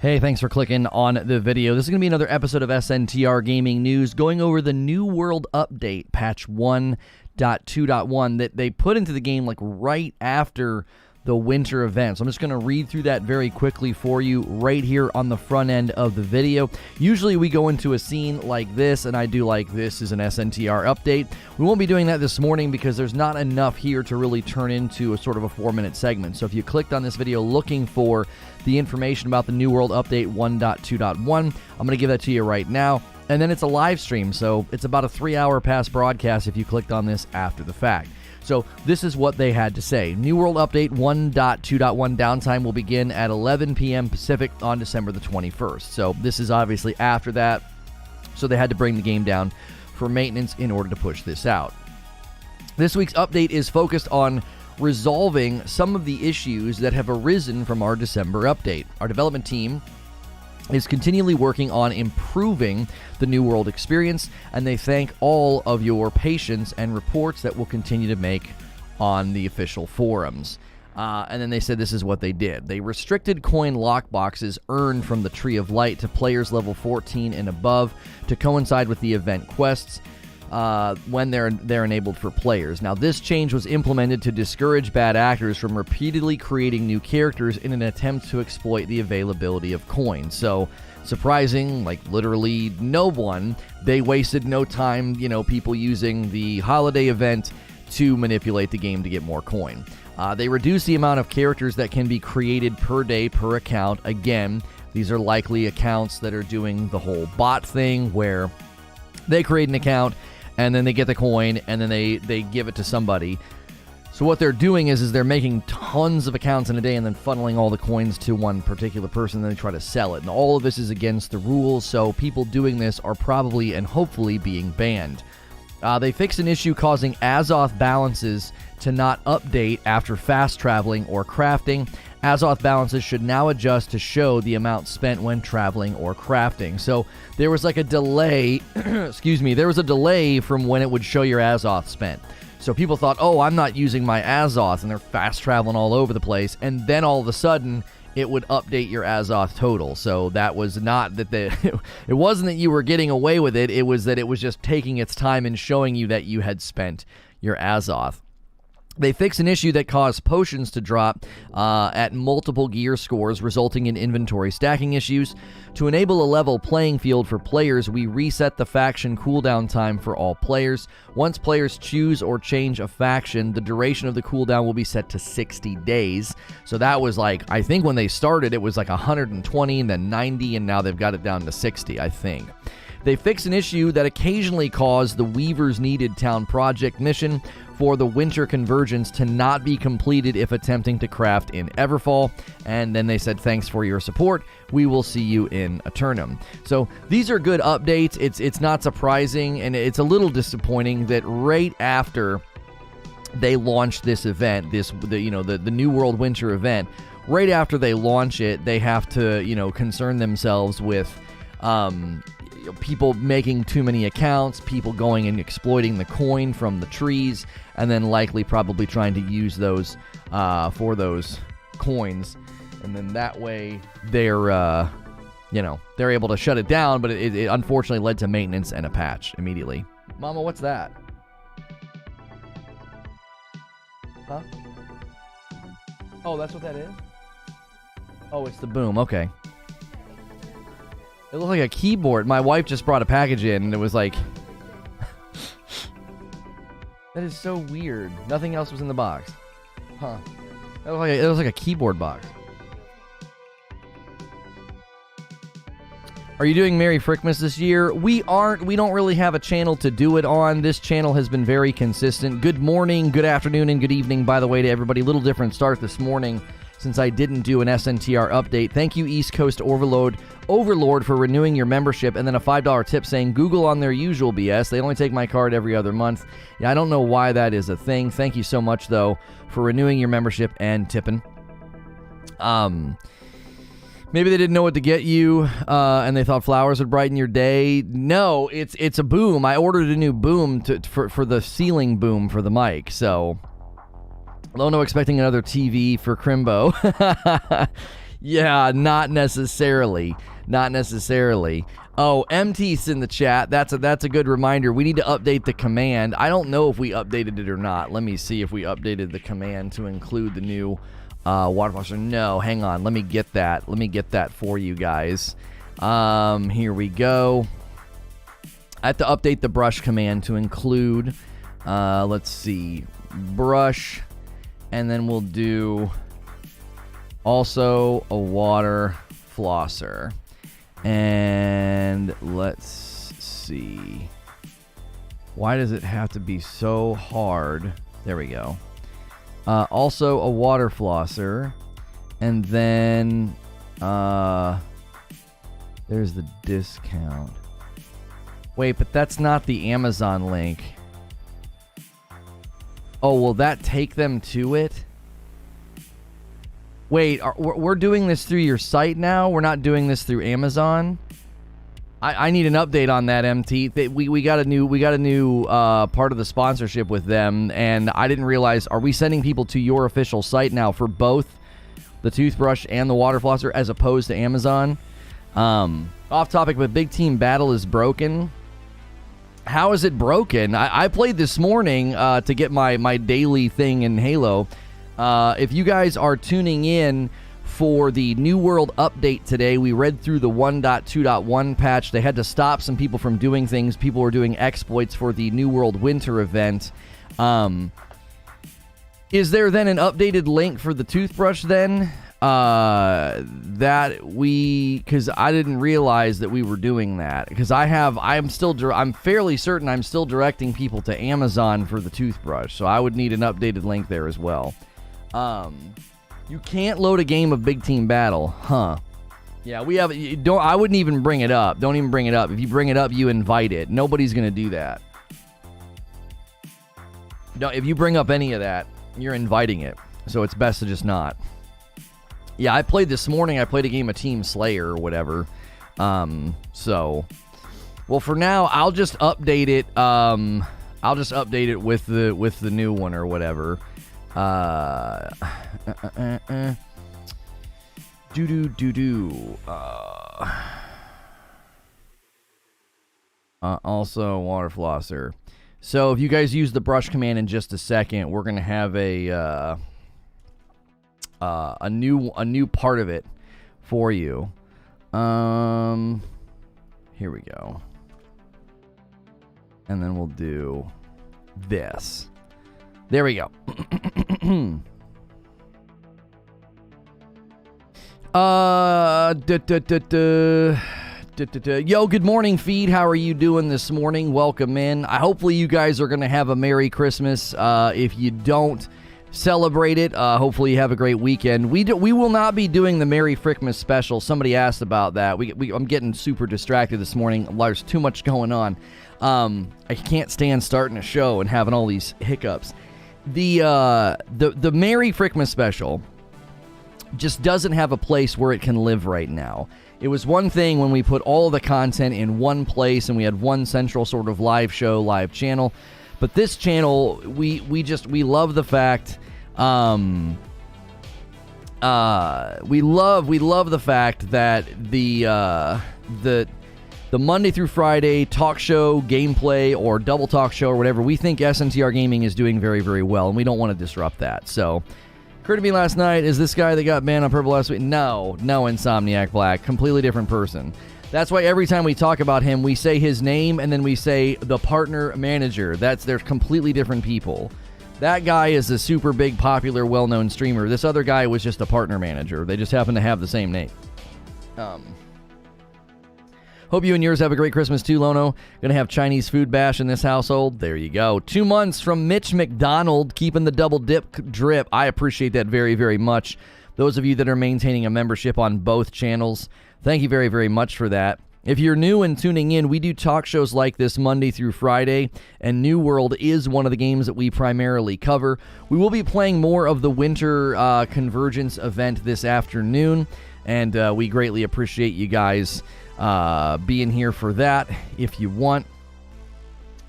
Hey, thanks for clicking on the video. This is going to be another episode of SNTR Gaming News going over the New World update, patch 1.2.1, that they put into the game like right after the winter event. So I'm just going to read through that very quickly for you right here on the front end of the video. Usually we go into a scene like this and I do like this is an SNTR update. We won't be doing that this morning because there's not enough here to really turn into a sort of a 4-minute segment. So if you clicked on this video looking for the information about the New World update 1.2.1, I'm going to give that to you right now. And then it's a live stream, so it's about a 3-hour past broadcast if you clicked on this after the fact. So this is what they had to say. New World Update 1.2.1 downtime will begin at 11 p.m. Pacific on December the 21st. So this is obviously after that. So they had to bring the game down for maintenance in order to push this out. This week's update is focused on resolving some of the issues that have arisen from our December update. Our development team is continually working on improving the New World experience, and they thank all of your patience and reports that we'll continue to make on the official forums. And then they said this is what they did. They restricted coin lockboxes earned from the Tree of Light to players level 14 and above to coincide with the event quests when they're enabled for players. Now, this change was implemented to discourage bad actors from repeatedly creating new characters in an attempt to exploit the availability of coins. So, surprising, like literally no one. They wasted no time, people using the holiday event to manipulate the game to get more coin. They reduced the amount of characters that can be created per day per account. Again, these are likely accounts that are doing the whole bot thing where they create an account and then they get the coin, and then they give it to somebody. So what they're doing is they're making tons of accounts in a day and then funneling all the coins to one particular person, and then they try to sell it. And all of this is against the rules, so people doing this are probably and hopefully being banned. They fixed an issue causing Azoth balances to not update after fast traveling or crafting. Azoth balances should now adjust to show the amount spent when traveling or crafting. So there was like a delay, there was a delay from when it would show your Azoth spent. So people thought, oh, I'm not using my Azoth, and they're fast traveling all over the place. And then all of a sudden, it would update your Azoth total. So that was not that it wasn't that you were getting away with it. It was that it was just taking its time and showing you that you had spent your Azoth. They fixed an issue that caused potions to drop at multiple gear scores, resulting in inventory stacking issues. To enable a level playing field for players, we reset the faction cooldown time for all players. Once players choose or change a faction, the duration of the cooldown will be set to 60 days. So that was like, I think when they started, it was like 120 and then 90, and now they've got it down to 60, I think. They fixed an issue that occasionally caused the Weaver's Needed Town project mission for the Winter Convergence to not be completed if attempting to craft in Everfall. And then they said, thanks for your support. We will see you in Eternum. So these are good updates. It's not surprising, and it's a little disappointing that right after they launched this event, the New World Winter event, right after they launch it, they have to, concern themselves with people making too many accounts, people going and exploiting the coin from the trees, and then likely probably trying to use those for those coins. And then that way they're able to shut it down, but it unfortunately led to maintenance and a patch immediately. Mama, what's that? Huh? Oh, that's what that is? Oh, it's the boom. Okay. It looked like a keyboard. My wife just brought a package in, and it was like... That is so weird. Nothing else was in the box. Huh. It was like a keyboard box. Are you doing Merry Frickmas this year? We aren't. We don't really have a channel to do it on. This channel has been very consistent. Good morning, good afternoon, and good evening, by the way, to everybody. Little different start this morning since I didn't do an SNTR update. Thank you, East Coast Overlord, for renewing your membership, and then a $5 tip saying Google on their usual BS. They only take my card every other month. Yeah, I don't know why that is a thing. Thank you so much, though, for renewing your membership and tipping. Maybe they didn't know what to get you, and they thought flowers would brighten your day. No, it's a boom. I ordered a new boom for the ceiling boom for the mic, so... Lono expecting another TV for Crimbo. Yeah, not necessarily. Not necessarily. Oh, MT's in the chat. That's a good reminder. We need to update the command. I don't know if we updated it or not. Let me see if we updated the command to include the new water flosser. No, hang on. Let me get that. Let me get that for you guys. Here we go. I have to update the brush command to include, let's see, brush, and then we'll do also a water flosser. And let's see. Why does it have to be so hard? There we go. Also a water flosser. And then there's the discount. Wait, but that's not the Amazon link. Oh, will that take them to it? Wait, we're doing this through your site now? We're not doing this through Amazon? I need an update on that, MT. We got a new part of the sponsorship with them, and I didn't realize. Are we sending people to your official site now for both the toothbrush and the water flosser, as opposed to Amazon? Off topic, but Big Team Battle is broken. How is it broken? I played this morning to get my daily thing in Halo. If you guys are tuning in for the New World update today, we read through the 1.2.1 patch. They had to stop some people from doing things. People were doing exploits for the New World Winter event. Is there then an updated link for the toothbrush then? Because I didn't realize that we were doing that. Because I'm fairly certain I'm still directing people to Amazon for the toothbrush. So I would need an updated link there as well. You can't load a game of Big Team Battle, huh? Yeah, we have. I wouldn't even bring it up. Don't even bring it up. If you bring it up, you invite it. Nobody's gonna do that. No, if you bring up any of that, you're inviting it. So it's best to just not. Yeah, I played this morning. I played a game of Team Slayer or whatever. So, well, for now, I'll just update it. I'll just update it with the new one or whatever. Also water flosser. So if you guys use the brush command in just a second, we're gonna have a new part of it for you. Here we go. And then we'll do this. There we go. Yo, good morning, feed. How are you doing this morning? Welcome in. Hopefully you guys are going to have a Merry Christmas. If you don't celebrate it, hopefully you have a great weekend. We will not be doing the Merry Frickmas special. Somebody asked about that. I'm getting super distracted this morning. There's too much going on. I can't stand starting a show and having all these hiccups. The Merry Frickmas special just doesn't have a place where it can live right now. It was one thing when we put all of the content in one place and we had one central sort of live show, live channel. But this channel, we love the fact, we love the fact that the Monday through Friday talk show, gameplay, or double talk show or whatever, we think SNTR Gaming is doing very, very well, and we don't want to disrupt that. So, occurred to me last night, is this guy that got banned on purple last week? No, Insomniac Black. Completely different person. That's why every time we talk about him, we say his name, and then we say the partner manager. They're completely different people. That guy is a super big, popular, well-known streamer. This other guy was just a partner manager. They just happen to have the same name. Hope you and yours have a great Christmas too, Lono. Gonna have Chinese food bash in this household. There you go. 2 months from Mitch McDonald, keeping the double dip drip. I appreciate that very, very much. Those of you that are maintaining a membership on both channels, thank you very, very much for that. If you're new and tuning in, we do talk shows like this Monday through Friday, and New World is one of the games that we primarily cover. We will be playing more of the Winter Convergence event this afternoon, and we greatly appreciate you guys being here for that if you want.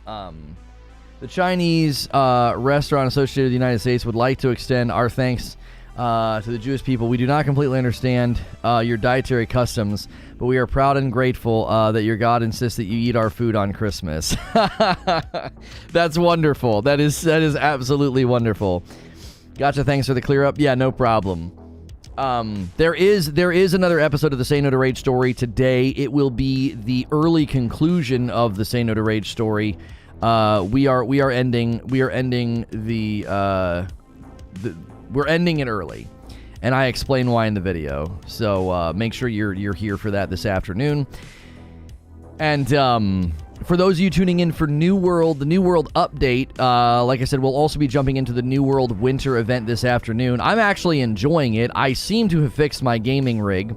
The Chinese Restaurant Association of the United States would like to extend our thanks To the Jewish people, we do not completely understand your dietary customs, but we are proud and grateful that your God insists that you eat our food on Christmas. That's wonderful. That is absolutely wonderful. Gotcha. Thanks for the clear up. Yeah, no problem. There is another episode of the Say No to Rage story today. It will be the early conclusion of the Say No to Rage story. We are ending we're ending it early, and I explain why in the video. So make sure you're here for that this afternoon. And for those of you tuning in for New World, the New World update, like I said, we'll also be jumping into the New World winter event this afternoon. I'm actually enjoying it. I seem to have fixed my gaming rig.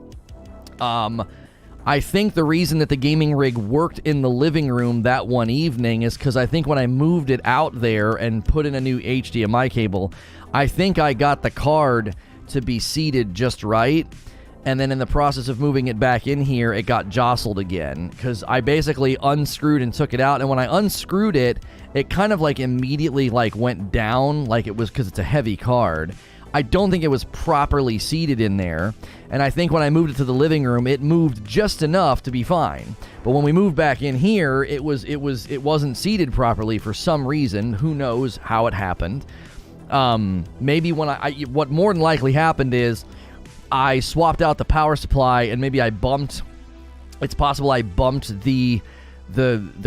I think the reason that the gaming rig worked in the living room that one evening is because I think when I moved it out there and put in a new HDMI cable, I think I got the card to be seated just right. And then in the process of moving it back in here, it got jostled again because I basically unscrewed and took it out. And when I unscrewed it, it kind of like immediately like went down like it was because it's a heavy card. I don't think it was properly seated in there. And I think when I moved it to the living room, it moved just enough to be fine. But when we moved back in here, it wasn't seated properly for some reason. Who knows how it happened? Maybe when what more than likely happened is I swapped out the power supply and maybe it's possible I bumped the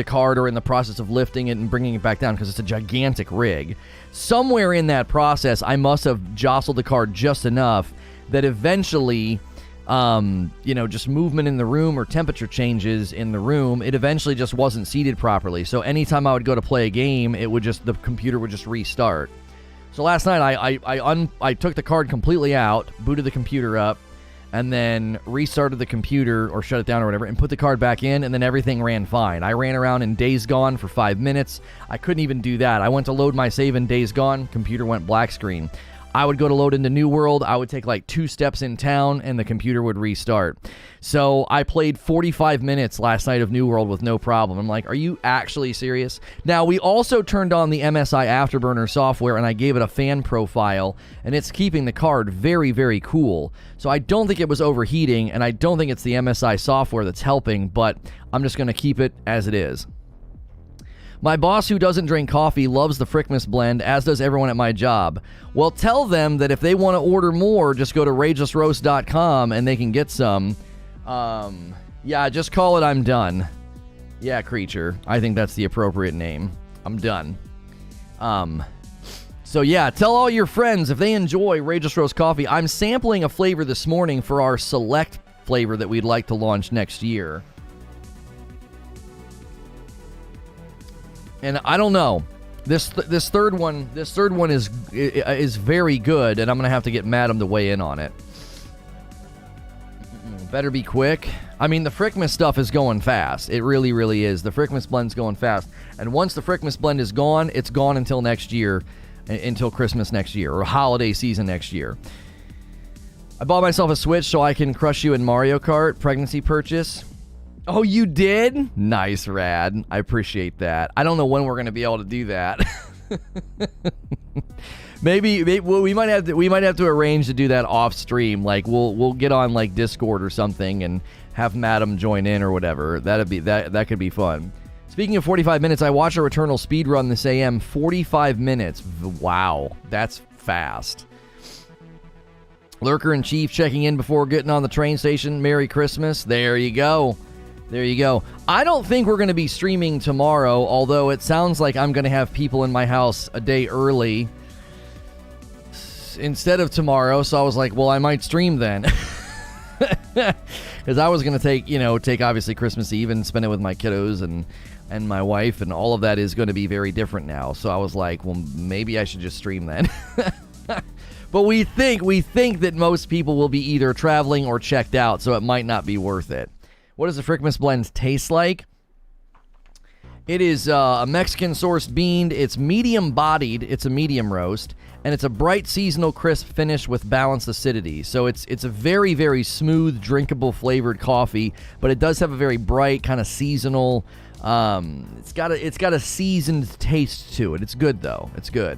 card or in the process of lifting it and bringing it back down because it's a gigantic rig. Somewhere in that process, I must have jostled the card just enough that eventually, just movement in the room or temperature changes in the room, it eventually just wasn't seated properly. So anytime I would go to play a game, the computer would just restart. So last night, I took the card completely out, booted the computer up, and then restarted the computer or shut it down or whatever and put the card back in, and then everything ran fine. I ran around in Days Gone for 5 minutes. I couldn't even do that. I went to load my save in Days Gone, computer went black screen. I would go to load into New World, I would take like 2 steps in town, and the computer would restart. So I played 45 minutes last night of New World with no problem. I'm like, are you actually serious? Now, we also turned on the MSI Afterburner software, and I gave it a fan profile, and it's keeping the card very, very cool. So I don't think it was overheating, and I don't think it's the MSI software that's helping, but I'm just going to keep it as it is. My boss, who doesn't drink coffee, loves the Frickmas blend, as does everyone at my job. Well, tell them that if they want to order more, just go to ragelessroast.com and they can get some. Yeah, just call it I'm done. Yeah, Creature. I think that's the appropriate name. I'm done. So yeah, tell all your friends if they enjoy Rageless Roast coffee. I'm sampling a flavor this morning for our select flavor that we'd like to launch next year. And I don't know. This third one is very good, and I'm gonna have to get Madam to weigh in on it. Better be quick. I mean, the Frickmas stuff is going fast. It really, really is. The Frickmas blend's going fast, and once the Frickmas blend is gone, it's gone until next year, until Christmas next year or holiday season next year. I bought myself a Switch so I can crush you in Mario Kart. Pregnancy purchase. Oh, you did? Nice, Rad. I appreciate that. I don't know when we're going to be able to do that. maybe we might have to arrange to do that off stream. Like we'll get on like Discord or something and have Madam join in or whatever. That could be fun. Speaking of 45 minutes, I watched a Returnal speedrun this AM. 45 minutes. Wow, that's fast. Lurker in Chief checking in before getting on the train station. Merry Christmas. There you go. There you go. I don't think we're going to be streaming tomorrow, although it sounds like I'm going to have people in my house a day early instead of tomorrow, so I was like, well, I might stream then. Because I was going to take obviously Christmas Eve and spend it with my kiddos and my wife, and all of that is going to be very different now. So I was like, well, maybe I should just stream then. But we think that most people will be either traveling or checked out, so it might not be worth it. What does the Frickmas blend taste like? It is a Mexican-sourced bean. It's medium-bodied. It's a medium roast. And it's a bright, seasonal, crisp finish with balanced acidity. So it's a very, very smooth, drinkable, flavored coffee. But it does have a very bright, kind of seasonal... It's got a seasoned taste to it. It's good, though. It's good.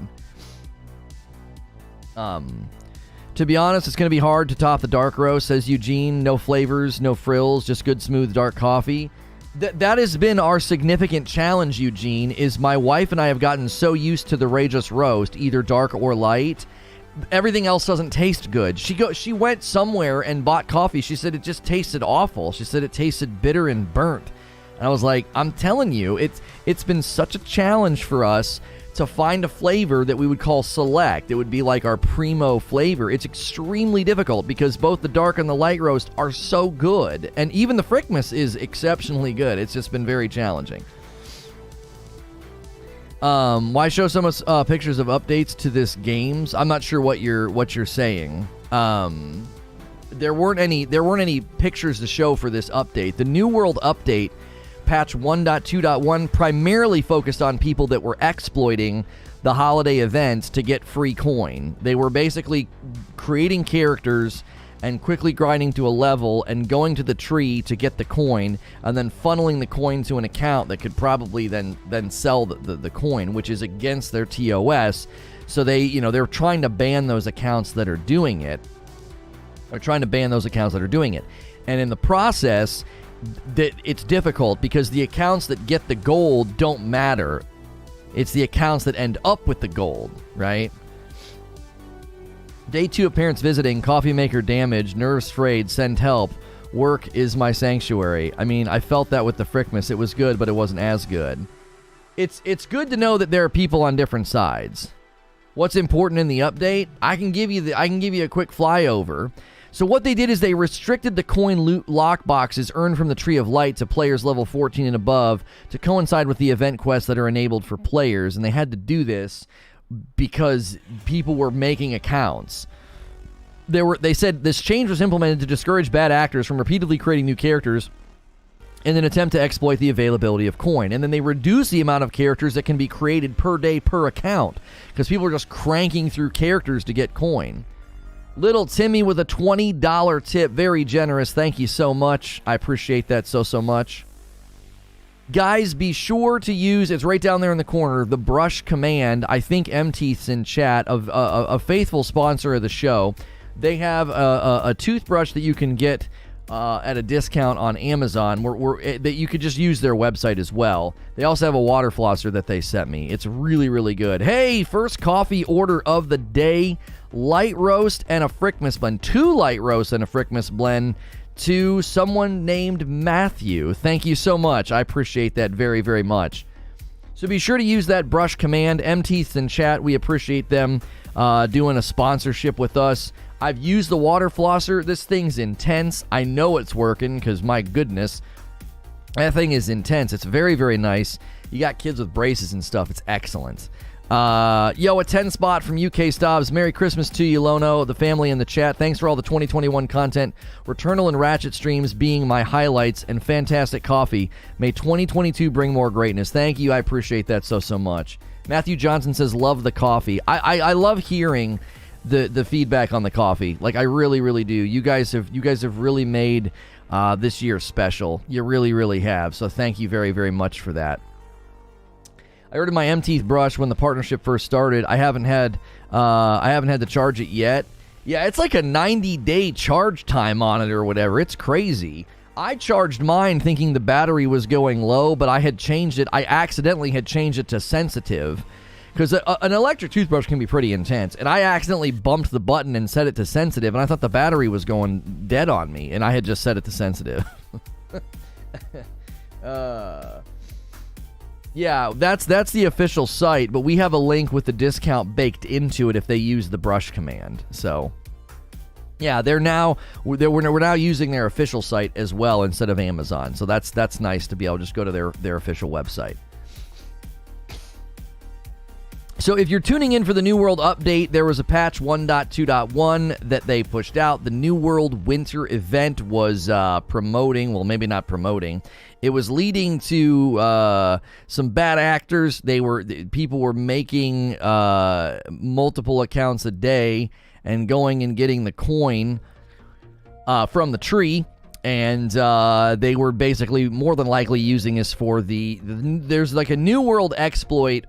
To be honest, it's going to be hard to top the dark roast, says Eugene. No flavors, no frills, just good, smooth, dark coffee. That has been our significant challenge, Eugene, is my wife and I have gotten so used to the Rageous roast, either dark or light. Everything else doesn't taste good. She went somewhere and bought coffee. She said it just tasted awful. She said it tasted bitter and burnt. And I was like, I'm telling you, it's been such a challenge for us to find a flavor that we would call select. It would be like our primo flavor. It's extremely difficult because both the dark and the light roast are so good. And even the Frickmas is exceptionally good. It's just been very challenging. Why show so much pictures of updates to this games? I'm not sure what you're saying. There weren't any pictures to show for this update. The New World update, patch 1.2.1, primarily focused on people that were exploiting the holiday events to get free coin. They were basically creating characters and quickly grinding to a level and going to the tree to get the coin and then funneling the coin to an account that could probably then sell the coin, which is against their TOS. So they're trying to ban those accounts that are doing it. And in the process, that it's difficult because the accounts that get the gold don't matter. It's the accounts that end up with the gold, right? Day 2 of parents visiting, coffee maker damaged, nerves frayed, send help, work is my sanctuary. I mean, I felt that with the Frickmas. It was good, but it wasn't as good. It's good to know that there are people on different sides. What's important in the update? I can give you a quick flyover. So what they did is they restricted the coin loot lock boxes earned from the Tree of Light to players level 14 and above to coincide with the event quests that are enabled for players, and they had to do this because people were making accounts. They said this change was implemented to discourage bad actors from repeatedly creating new characters in an attempt to exploit the availability of coin. And then they reduce the amount of characters that can be created per day per account because people are just cranking through characters to get coin. Little Timmy with a $20 tip. Very generous. Thank you so much. I appreciate that so much. Guys, be sure to use, it's right down there in the corner, the brush command. I think M-Teeth's in chat, of a faithful sponsor of the show. They have a toothbrush that you can get at a discount on Amazon that you could just use their website as well. They also have a water flosser that they sent me. It's really, really good. Hey, first coffee order of the day. Light roast and a Frickmas blend. 2 light roasts and a Frickmas blend to someone named Matthew. Thank you so much. I appreciate that very, very much. So be sure to use that brush command. M-Teeth's in chat. We appreciate them doing a sponsorship with us. I've used the water flosser. This thing's intense. I know it's working because, my goodness, that thing is intense. It's very, very nice. You got kids with braces and stuff. It's excellent. A 10 spot from UK Stobbs. Merry Christmas to you, Lono, the family in the chat. Thanks for all the 2021 content. Returnal and Ratchet streams being my highlights, and fantastic coffee. May 2022 bring more greatness. Thank you. I appreciate that so much. Matthew Johnson says, love the coffee. I love hearing the feedback on the coffee. Like, I really, really do. You guys have really made this year special. You really, really have. So thank you very, very much for that. I ordered my M-Teeth brush when the partnership first started. I haven't had to charge it yet. Yeah, it's like a 90-day charge time on it or whatever. It's crazy. I charged mine thinking the battery was going low, but I had changed it. I accidentally had changed it to sensitive because an electric toothbrush can be pretty intense, and I accidentally bumped the button and set it to sensitive, and I thought the battery was going dead on me, and I had just set it to sensitive. Yeah, that's the official site, but we have a link with the discount baked into it if they use the brush command. So, yeah, we're now using their official site as well instead of Amazon. So that's nice to be able to just go to their official website. So if you're tuning in for the New World update, there was a patch 1.2.1 that they pushed out. The New World Winter event was promoting, well, maybe not promoting. It was leading to some bad actors. People were making multiple accounts a day and going and getting the coin from the tree. And they were basically more than likely using this for there's like a New World exploit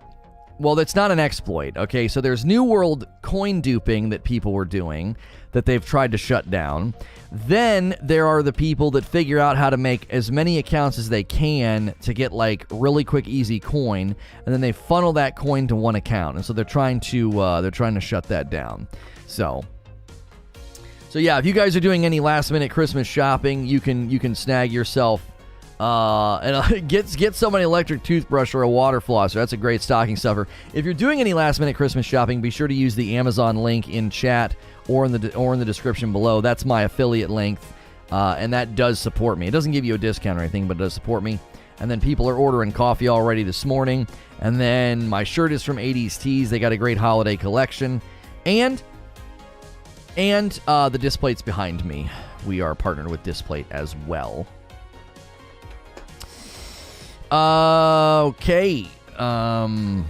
Well, that's not an exploit, okay? So there's New World coin duping that people were doing that they've tried to shut down. Then there are the people that figure out how to make as many accounts as they can to get like really quick, easy coin, and then they funnel that coin to one account. And so they're trying to shut that down. So yeah, if you guys are doing any last minute Christmas shopping, you can snag yourself and get somebody an electric toothbrush or a water flosser. That's a great stocking stuffer. If you're doing any last minute Christmas shopping, be sure to use the Amazon link in chat or in the description below. That's my affiliate link, and that does support me. It doesn't give you a discount or anything, but it does support me. And then people are ordering coffee already this morning. And then my shirt is from 80s Tees. They got a great holiday collection. And the Displate's behind me. We are partnered with Displate as well. Okay. Hang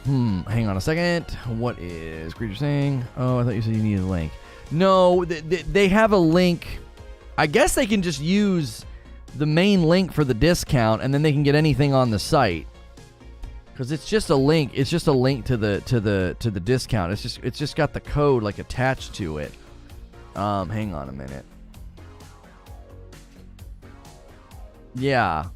on a second. What is Creature saying? Oh, I thought you said you needed a link. No, they have a link. I guess they can just use the main link for the discount, and then they can get anything on the site. Because it's just a link. It's just a link to the discount. It's just got the code like attached to it. Hang on a minute. Yeah.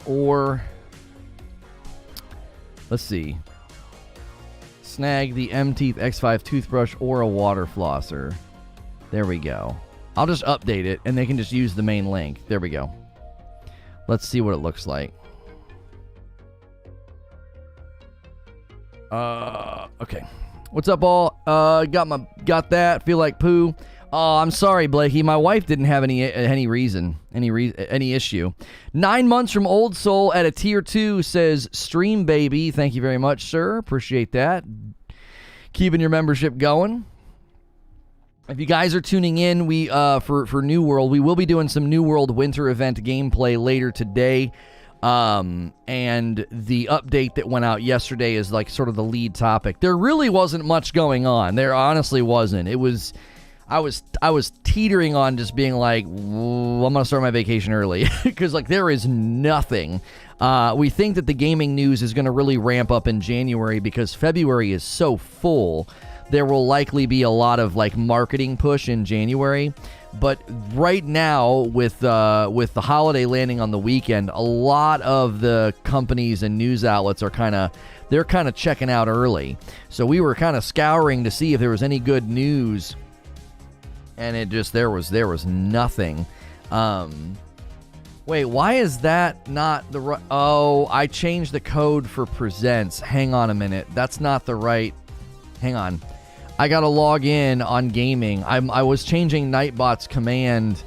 Or let's see. Snag the M-Teeth X5 toothbrush or a water flosser. There we go. I'll just update it, and they can just use the main link. There we go. Let's see what it looks like. Okay. What's up, all? Got that. Feel like poo. Oh, I'm sorry, Blakey. My wife didn't have any issue. 9 months from Old Soul at a tier 2 says Stream Baby. Thank you very much, sir. Appreciate that. Keeping your membership going. If you guys are tuning in, we for New World, we will be doing some New World Winter event gameplay later today. And the update that went out yesterday is like sort of the lead topic. There really wasn't much going on. There honestly wasn't. It was I was teetering on just being like, I'm gonna start my vacation early because like there is nothing. We think that the gaming news is going to really ramp up in January because February is so full. There will likely be a lot of like marketing push in January, but right now with the holiday landing on the weekend, a lot of the companies and news outlets are kind of checking out early. So we were kind of scouring to see if there was any good news, and it just there was nothing. Wait, why is that not the right? Oh, I changed the code for presents. Hang on a minute, that's not the right. Hang on. I gotta log in on gaming. I was changing Nightbot's command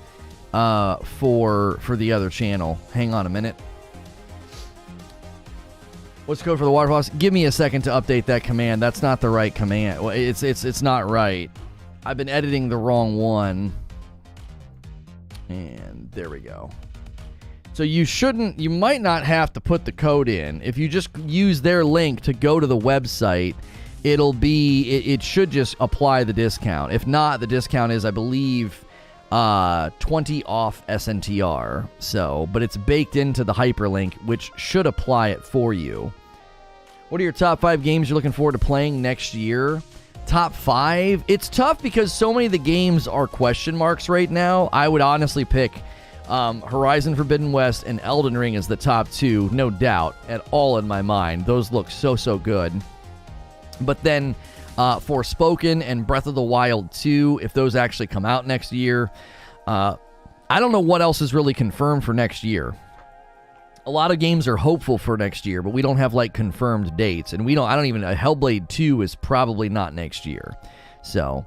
for the other channel. Hang on a minute. What's the code for the water floss? Give me a second to update that command. That's not the right command. Well, it's not right. I've been editing the wrong one. And there we go. So you might not have to put the code in. If you just use their link to go to the website, it should just apply the discount. If not, the discount is, I believe, 20 off SNTR. So, but it's baked into the hyperlink, which should apply it for you. What are your top 5 games you're looking forward to playing next year? Top 5? It's tough because so many of the games are question marks right now. I would honestly pick Horizon Forbidden West and Elden Ring as the top 2, no doubt at all in my mind. Those look so good. But then Forspoken and Breath of the Wild 2, if those actually come out next year. I don't know what else is really confirmed for next year. A lot of games are hopeful for next year, but we don't have like confirmed dates. And Hellblade 2 is probably not next year. So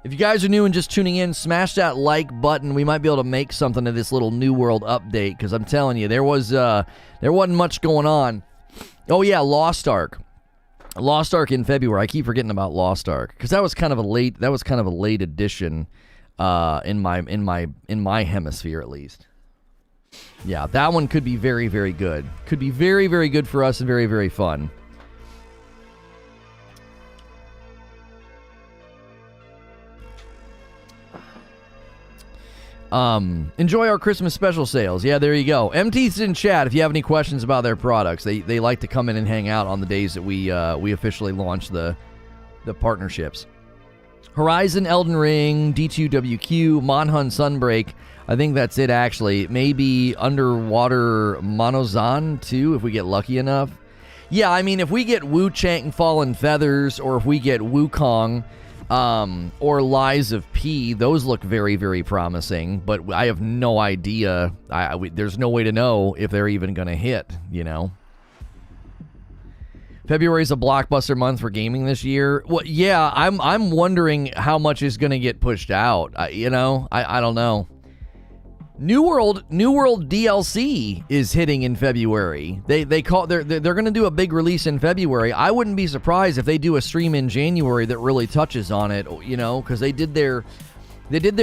if you guys are new and just tuning in, smash that like button. We might be able to make something of this little New World update, because I'm telling you, there wasn't much going on. Oh yeah, Lost Ark in February. I keep forgetting about Lost Ark because that was kind of a late addition in my hemisphere, at least. Yeah, that one could be very, very good. Could be very, very good for us and very, very fun. Enjoy our Christmas special sales. Yeah, there you go. MT's in chat if you have any questions about their products. They like to come in and hang out on the days that we officially launch the partnerships. Horizon, Elden Ring, D2WQ, Monhun Sunbreak. I think that's it, actually. Maybe Underwater Monozan, too, if we get lucky enough. Yeah, I mean, if we get Wu Chang Fallen Feathers, or if we get Wukong, or Lies of P, those look very, very promising, but I have no idea. There's no way to know if they're even going to hit, you know? February is a blockbuster month for gaming this year. Well, yeah, I'm wondering how much is going to get pushed out. I don't know. New World DLC is hitting in February. They're going to do a big release in February. I wouldn't be surprised if they do a stream in January that really touches on it, you know, because they did their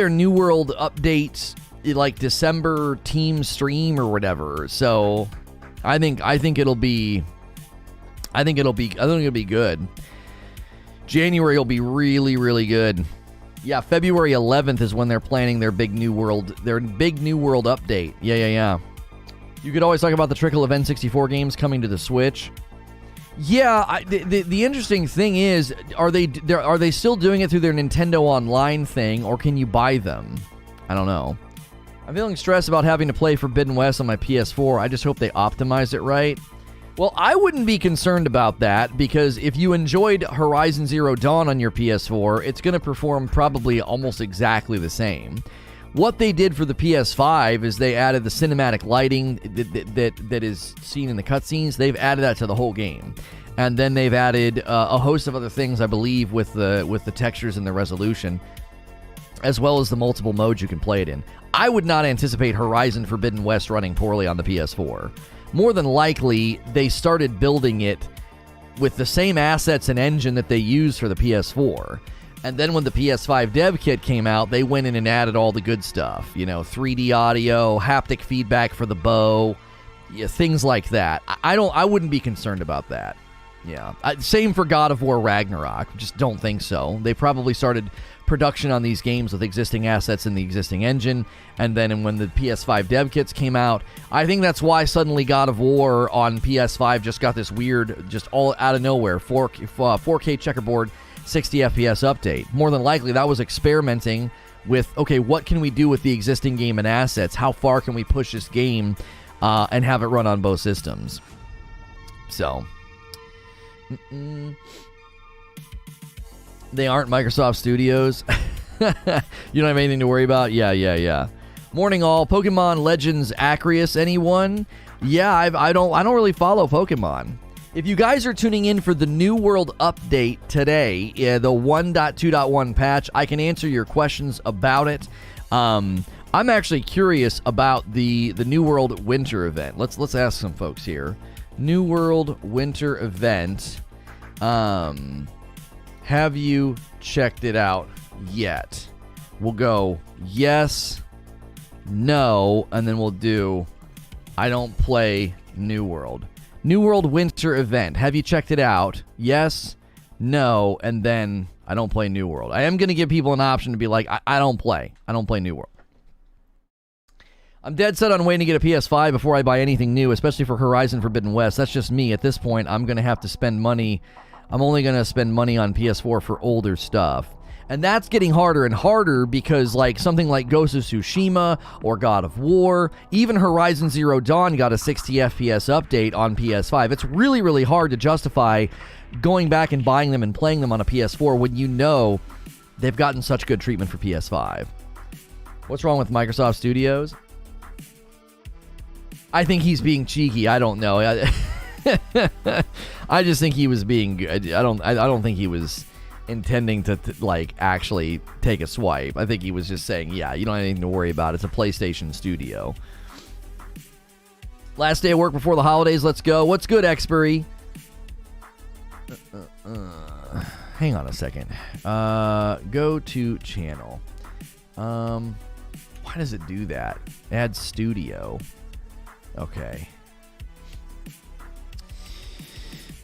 New World update like December team stream or whatever. So I think it'll be good. January will be really, really good. Yeah, February 11th is when they're planning their big New World update. Yeah. You could always talk about the trickle of N64 games coming to the Switch. Yeah, the interesting thing is, are they still doing it through their Nintendo Online thing, or can you buy them? I don't know. I'm feeling stressed about having to play Forbidden West on my PS4. I just hope they optimize it right. Well, I wouldn't be concerned about that, because if you enjoyed Horizon Zero Dawn on your PS4, it's going to perform probably almost exactly the same. What they did for the PS5 is they added the cinematic lighting that is seen in the cutscenes. They've added that to the whole game. And then they've added a host of other things, I believe, with the textures and the resolution, as well as the multiple modes you can play it in. I would not anticipate Horizon Forbidden West running poorly on the PS4. More than likely, they started building it with the same assets and engine that they used for the PS4. And then when the PS5 dev kit came out, they went in and added all the good stuff. You know, 3D audio, haptic feedback for the bow, things like that. I wouldn't be concerned about that. Yeah. Same for God of War Ragnarok. Just don't think so. They probably started production on these games with existing assets in the existing engine, and then when the PS5 dev kits came out, I think that's why suddenly God of War on PS5 just got this weird, just all out of nowhere, 4K checkerboard, 60 FPS update. More than likely, that was experimenting with, okay, what can we do with the existing game and assets? How far can we push this game and have it run on both systems? So... They aren't Microsoft Studios. You don't have anything to worry about? Yeah. Morning all. Pokemon Legends Acreus, anyone? Yeah, I don't really follow Pokemon. If you guys are tuning in for the New World update today, the 1.2.1 patch, I can answer your questions about it. I'm actually curious about the New World Winter event. Let's ask some folks here. New World Winter event. Have you checked it out yet? We'll go yes, no, and then we'll do I don't play New World. New World Winter event. Have you checked it out? Yes, no, and then I don't play New World. I am going to give people an option to be like, I don't play New World. I'm dead set on waiting to get a PS5 before I buy anything new, especially for Horizon Forbidden West. That's just me. At this point, I'm going to have to spend money. I'm only going to spend money on PS4 for older stuff. And that's getting harder and harder because, like, something like Ghost of Tsushima or God of War, even Horizon Zero Dawn got a 60 FPS update on PS5. It's really, really hard to justify going back and buying them and playing them on a PS4 when you know they've gotten such good treatment for PS5. What's wrong with Microsoft Studios? I think he's being cheeky. I don't know. I just think he was being good. I don't think he was intending to like actually take a swipe. I think he was just saying, yeah, you don't have anything to worry about. It's a PlayStation studio. Last day of work before the holidays. Let's go. What's good, Expiry? Hang on a second. Go to channel. Why does it do that? Add studio. Okay.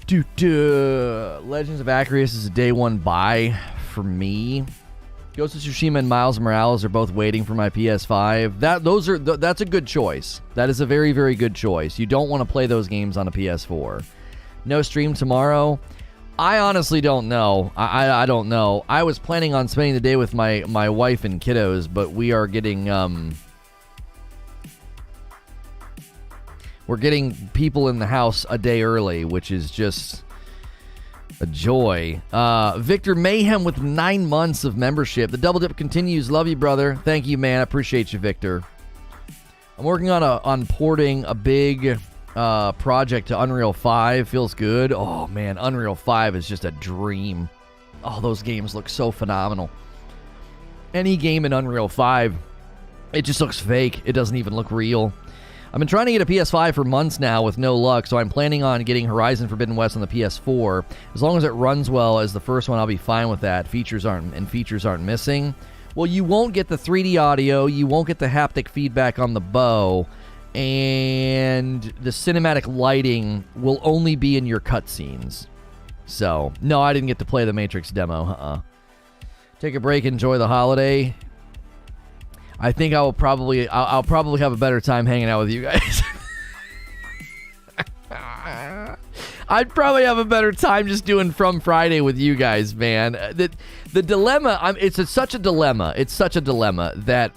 Legends of Acreus is a day one buy for me. Ghost of Tsushima and Miles Morales are both waiting for my PS5. That's a good choice. That is a very, very good choice. You don't want to play those games on a PS4. No stream tomorrow. I honestly don't know. I don't know. I was planning on spending the day with my wife and kiddos, but we are getting we're getting people in the house a day early, which is just a joy. Victor Mayhem with 9 months of membership. The double dip continues. Love you, brother. Thank you, man. I appreciate you, Victor. I'm working on porting a big project to Unreal 5. Feels good. Oh man, Unreal 5 is just a dream. Oh, those games look so phenomenal. Any game in Unreal 5, it just looks fake. It doesn't even look real. I've been trying to get a PS5 for months now with no luck, so I'm planning on getting Horizon Forbidden West on the PS4. As long as it runs well as the first one, I'll be fine with that. Features aren't missing. Well, you won't get the 3D audio, you won't get the haptic feedback on the bow, and the cinematic lighting will only be in your cutscenes. So, no, I didn't get to play the Matrix demo. Take a break, enjoy the holiday. I think I'll probably have a better time hanging out with you guys. I'd probably have a better time just doing From Friday with you guys, man. The dilemma, it's such a dilemma. It's such a dilemma that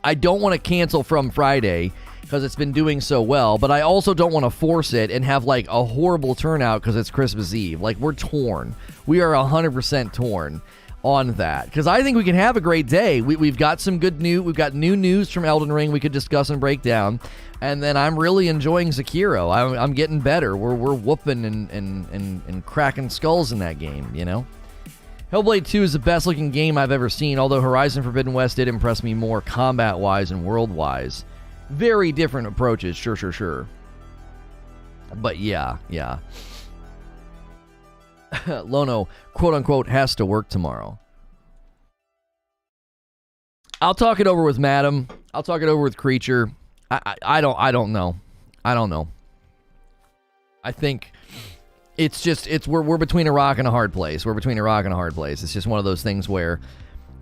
I don't want to cancel From Friday because it's been doing so well, but I also don't want to force it and have like a horrible turnout because it's Christmas Eve. Like, we're torn. We are 100% torn on that, because I think we can have a great day. We've got some good news. We've got new news from Elden Ring we could discuss and break down, and then I'm really enjoying Sekiro. I'm getting better. We're whooping and cracking skulls in that game, you know. Hellblade 2 is the best looking game I've ever seen, although Horizon Forbidden West did impress me more combat wise and world wise. Very different approaches, sure. But yeah. Lono, quote-unquote, has to work tomorrow. I'll talk it over with Madam. I'll talk it over with Creature. I don't know. I think we're between a rock and a hard place. It's just one of those things where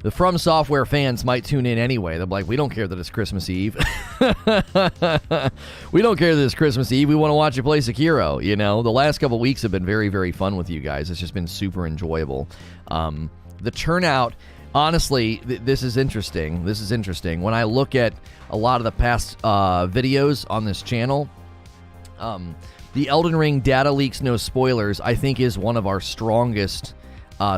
the From Software fans might tune in anyway. They're like, we don't care that it's Christmas Eve. We don't care that it's Christmas Eve. We want to watch you play Sekiro, you know? The last couple weeks have been very, very fun with you guys. It's just been super enjoyable. The turnout, honestly, this is interesting. When I look at a lot of the past videos on this channel, the Elden Ring Data Leaks No Spoilers, I think, is one of our strongest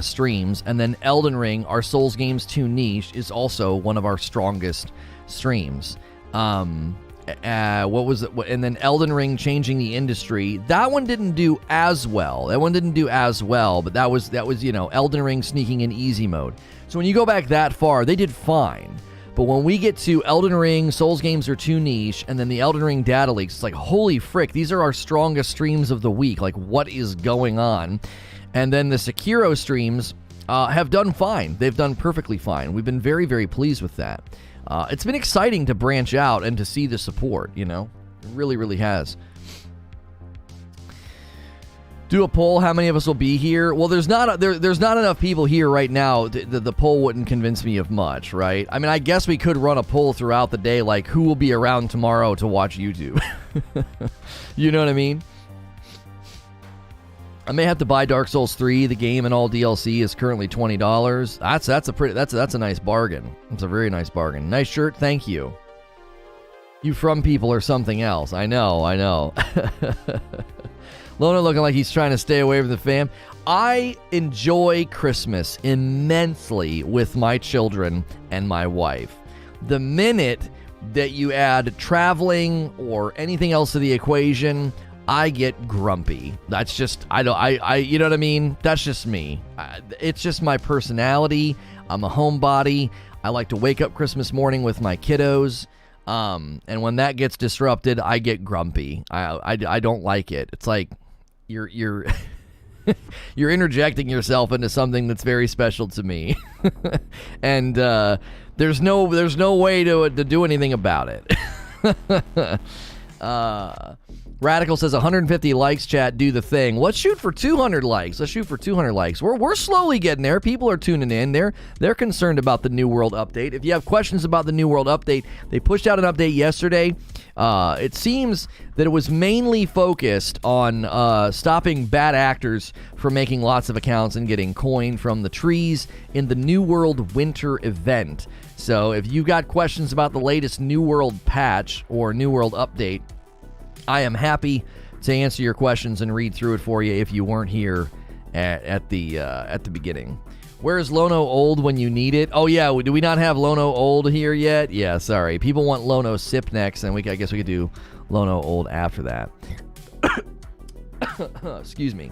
streams, and then Elden Ring, our Souls games too niche, is also one of our strongest streams. What was it? And then Elden Ring changing the industry. That one didn't do as well. But that was Elden Ring sneaking in easy mode. So when you go back that far, they did fine. But when we get to Elden Ring, Souls games are too niche, and then the Elden Ring data leaks, it's like, holy frick, these are our strongest streams of the week. Like, what is going on? And then the Sekiro streams have done fine. They've done perfectly fine. We've been very, very pleased with that. It's been exciting to branch out and to see the support, you know? It really, really has. Do a poll, how many of us will be here? Well, there's not enough people here right now. The poll wouldn't convince me of much, right? I mean, I guess we could run a poll throughout the day, like, who will be around tomorrow to watch YouTube? You know what I mean? I may have to buy Dark Souls 3. The game and all DLC is currently $20. That's a nice bargain. It's a very nice bargain. Nice shirt, thank you. You from people or something else. I know. Lono looking like he's trying to stay away from the fam. I enjoy Christmas immensely with my children and my wife. The minute that you add traveling or anything else to the equation, I get grumpy. That's just, you know what I mean? That's just me. It's just my personality. I'm a homebody. I like to wake up Christmas morning with my kiddos. And when that gets disrupted, I get grumpy. I don't like it. It's like you're you're interjecting yourself into something that's very special to me. And there's no way to do anything about it. Radical says 150 likes, chat, do the thing. Let's shoot for 200 likes. We're slowly getting there. People are tuning in. They're concerned about the New World update. If you have questions about the New World update, they pushed out an update yesterday. It seems that it was mainly focused on stopping bad actors from making lots of accounts and getting coin from the trees in the New World Winter event. So if you got questions about the latest New World patch or New World update, I am happy to answer your questions and read through it for you if you weren't here at the beginning. Where is Lono old when you need it? Oh yeah, do we not have Lono old here yet? Yeah, sorry. People want Lono sip next, and I guess we could do Lono old after that. Excuse me.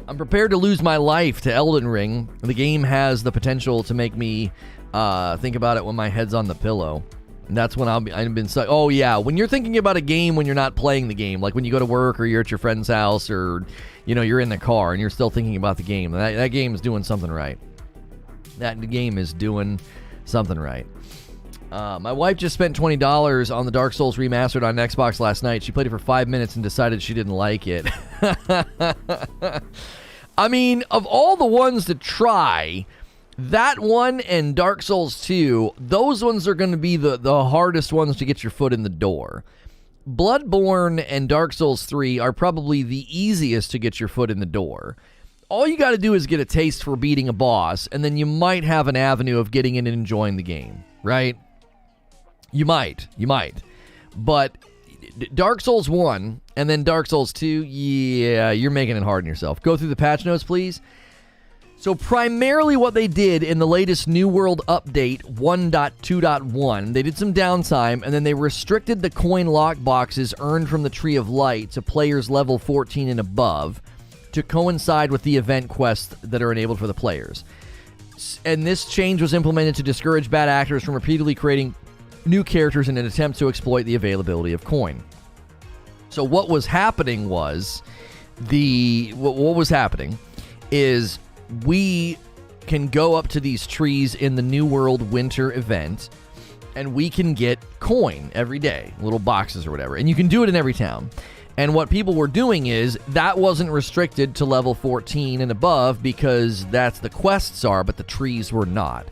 I'm prepared to lose my life to Elden Ring. The game has the potential to make me think about it when my head's on the pillow. And that's when I've been stuck. Oh, yeah. When you're thinking about a game when you're not playing the game, like when you go to work or you're at your friend's house or, you're in the car and you're still thinking about the game, that game is doing something right. That game is doing something right. My wife just spent $20 on the Dark Souls Remastered on Xbox last night. She played it for 5 minutes and decided she didn't like it. I mean, of all the ones to try, that one and Dark Souls 2, those ones are going to be the hardest ones to get your foot in the door. Bloodborne and Dark Souls 3 are probably the easiest to get your foot in the door. All you got to do is get a taste for beating a boss, and then you might have an avenue of getting in and enjoying the game, right? You might. But Dark Souls 1 and then Dark Souls 2, yeah, you're making it hard on yourself. Go through the patch notes, please. So primarily what they did in the latest New World Update 1.2.1, they did some downtime, and then they restricted the coin lock boxes earned from the Tree of Light to players level 14 and above to coincide with the event quests that are enabled for the players. And this change was implemented to discourage bad actors from repeatedly creating new characters in an attempt to exploit the availability of coin. So what was happening was what was happening is we can go up to these trees in the New World Winter event and we can get coin every day, little boxes or whatever, and you can do it in every town. And what people were doing is that wasn't restricted to level 14 and above because that's the quests are, but the trees were not.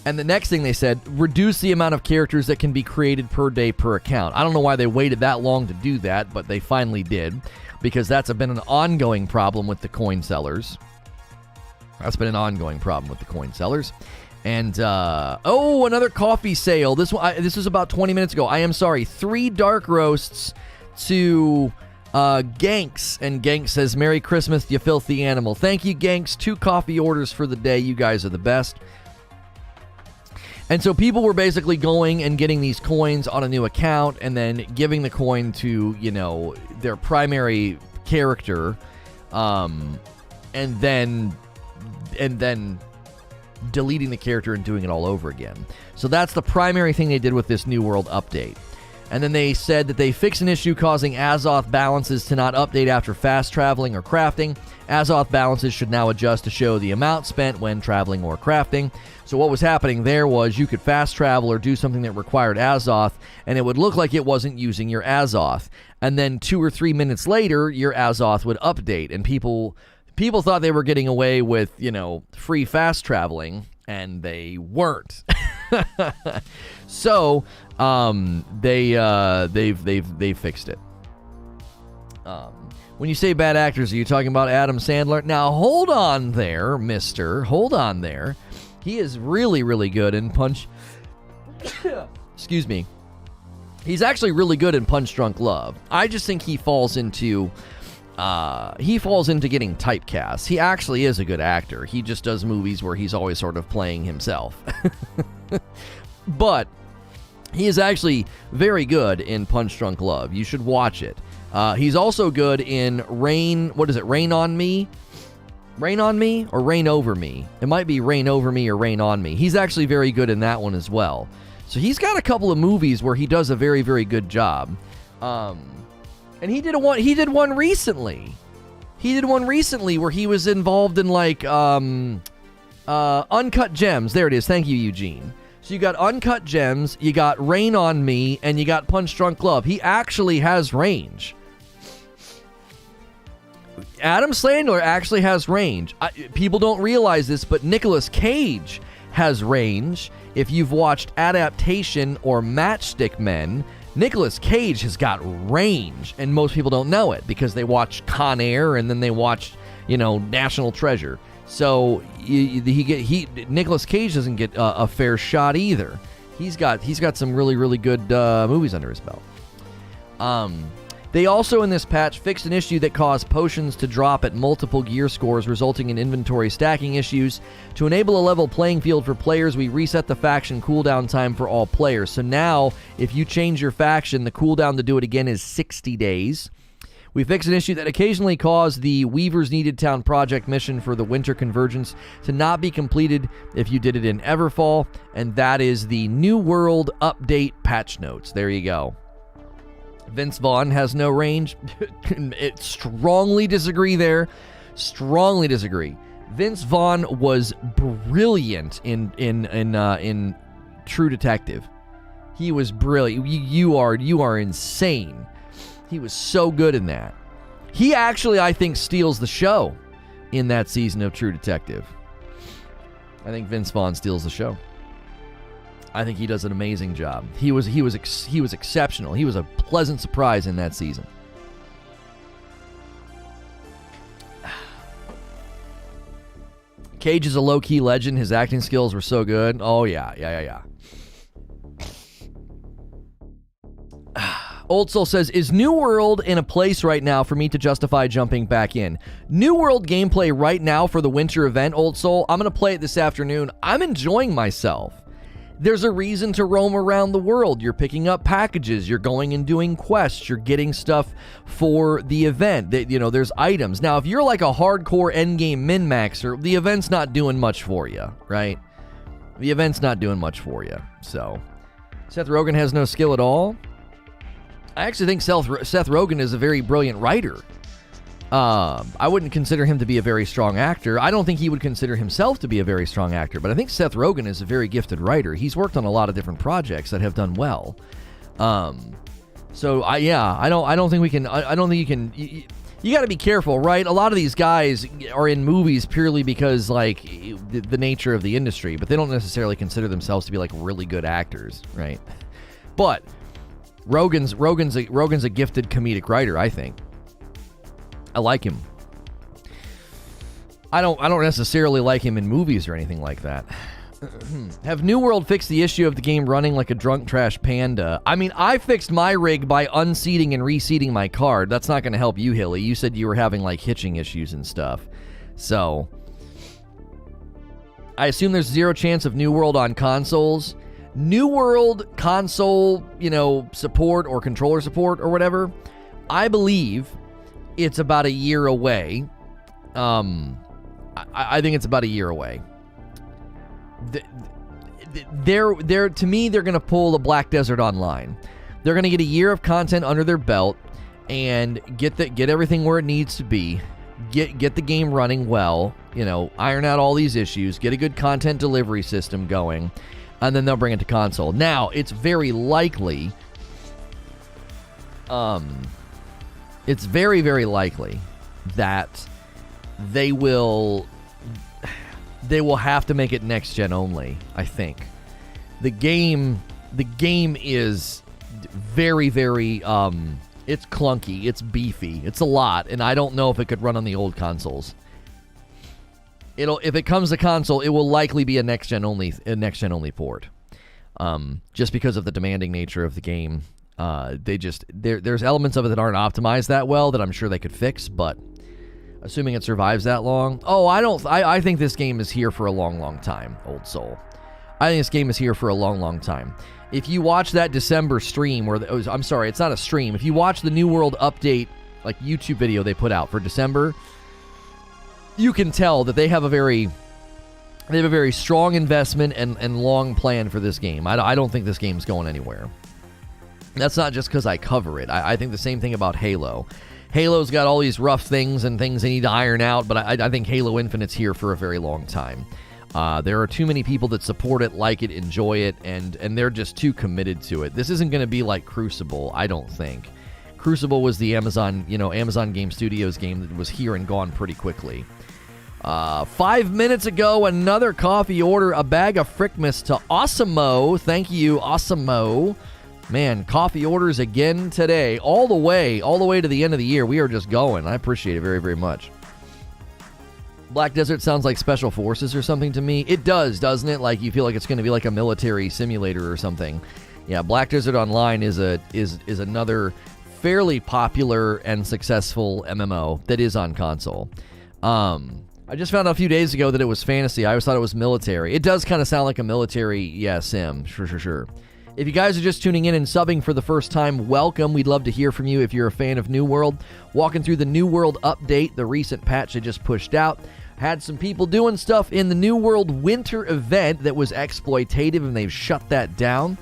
And the next thing they said, reduce the amount of characters that can be created per day per account. I don't know why they waited that long to do that, but they finally did, because that's been an ongoing problem with the coin sellers. And another coffee sale. This was about 20 minutes ago. I am sorry. 3 dark roasts to Ganks. And Ganks says, Merry Christmas, you filthy animal. Thank you, Ganks. 2 coffee orders for the day. You guys are the best. And so people were basically going and getting these coins on a new account and then giving the coin to, their primary character, and then deleting the character and doing it all over again. So that's the primary thing they did with this New World update. And then they said that they fixed an issue causing Azoth balances to not update after fast traveling or crafting. Azoth balances should now adjust to show the amount spent when traveling or crafting. So what was happening there was you could fast travel or do something that required Azoth, and it would look like it wasn't using your Azoth. And then 2 or 3 minutes later, your Azoth would update, and people thought they were getting away with, free fast traveling, and they weren't. So they fixed it. When you say bad actors, are you talking about Adam Sandler? Now hold on there, mister. Hold on there. He is really, really good in Punch. Excuse me. He's actually really good in Punch Drunk Love. I just think he falls into getting typecast. He actually is a good actor. He just does movies where he's always sort of playing himself. But he is actually very good in Punch Drunk Love. You should watch it. He's also good in Rain on Me? Rain on Me or Rain Over Me? It might be Rain Over Me or Rain on Me. He's actually very good in that one as well. So he's got a couple of movies where he does a very, very good job. And he did one recently. He did one recently where he was involved in Uncut Gems. There it is. Thank you, Eugene. So you got Uncut Gems, you got Rain on Me, and you got Punch Drunk Love. He actually has range. Adam Sandler actually has range. People don't realize this, but Nicolas Cage has range. If you've watched Adaptation or Matchstick Men, Nicolas Cage has got range, and most people don't know it because they watch Con Air and then they watch, National Treasure. So Nicolas Cage doesn't get a fair shot either. He's got some really, really good movies under his belt. They also in this patch fixed an issue that caused potions to drop at multiple gear scores, resulting in inventory stacking issues. To enable a level playing field for players, we reset the faction cooldown time for all players. So now, if you change your faction, the cooldown to do it again is 60 days. We fixed an issue that occasionally caused the Weaver's Needed Town project mission for the Winter Convergence to not be completed if you did it in Everfall, and that is the New World Update patch notes. There you go. Vince Vaughn has no range. Strongly disagree there. Strongly disagree. Vince Vaughn was brilliant in True Detective. He was brilliant. You are insane. He was so good in that. He actually, I think, steals the show in that season of True Detective. I think Vince Vaughn steals the show. I think he does an amazing job. He was exceptional. He was a pleasant surprise in that season. Cage is a low-key legend. His acting skills were so good. Oh, yeah. Old Soul says, is New World in a place right now for me to justify jumping back in? New World gameplay right now for the winter event, Old Soul. I'm going to play it this afternoon. I'm enjoying myself. There's a reason to roam around the world. You're picking up packages. You're going and doing quests. You're getting stuff for the event. There's items. Now, if you're like a hardcore endgame min-maxer, the event's not doing much for you, right? The event's not doing much for you. So, Seth Rogen has no skill at all. I actually think Seth Rogen is a very brilliant writer. I wouldn't consider him to be a very strong actor. I don't think he would consider himself to be a very strong actor, but I think Seth Rogen is a very gifted writer. He's worked on a lot of different projects that have done well. I don't think we can. I don't think you can. You got to be careful, right? A lot of these guys are in movies purely because, like, the nature of the industry, but they don't necessarily consider themselves to be like really good actors, right? But Rogen's a gifted comedic writer, I think. I like him. I don't necessarily like him in movies or anything like that. Have New World fixed the issue of the game running like a drunk trash panda? I mean, I fixed my rig by unseating and reseating my card. That's not going to help you, Hilly. You said you were having like hitching issues and stuff. So, I assume there's zero chance of New World on consoles. New World console, support or controller support or whatever, I believe it's about a year away. I think it's about a year away. To me, they're going to pull the Black Desert Online. They're going to get a year of content under their belt and get everything where it needs to be. Get the game running well. Iron out all these issues. Get a good content delivery system going, and then they'll bring it to console. Now, it's very likely. It's very, very likely that they will have to make it next gen only, I think. The game is very, very it's clunky, it's beefy, it's a lot, and I don't know if it could run on the old consoles. If it comes to console, it will likely be a next gen only port. Just because of the demanding nature of the game. There's elements of it that aren't optimized that well that I'm sure they could fix, but assuming it survives that long. I think this game is here for a long, long time, Old Soul. I think this game is here for a long, long time. If you watch that December stream, I'm sorry, it's not a stream. If you watch the New World Update, like YouTube video they put out for December, you can tell that they have a very strong investment and long plan for this game. I don't think this game's going anywhere. That's not just because I cover it. I think the same thing about Halo. Halo's got all these rough things and things they need to iron out, but I think Halo Infinite's here for a very long time. There are too many people that support it, like it, enjoy it, and they're just too committed to it. This isn't going to be like Crucible, I don't think. Crucible was the Amazon Game Studios game that was here and gone pretty quickly. 5 minutes ago, another coffee order, a bag of Frickmas to Awesomeo. Thank you, Awesomeo. Man, coffee orders again today, all the way to the end of the year. We are just going. I appreciate it very, very much. Black Desert sounds like Special Forces or something to me. It does, doesn't it? Like you feel like it's going to be like a military simulator or something. Yeah, Black Desert Online is another fairly popular and successful MMO that is on console. I just found out a few days ago that it was fantasy. I always thought it was military. It does kind of sound like a military, sim, sure. If you guys are just tuning in and subbing for the first time, welcome. We'd love to hear from you if you're a fan of New World. Walking through the New World update, the recent patch they just pushed out. Had some people doing stuff in the New World winter event that was exploitative, and they've shut that down.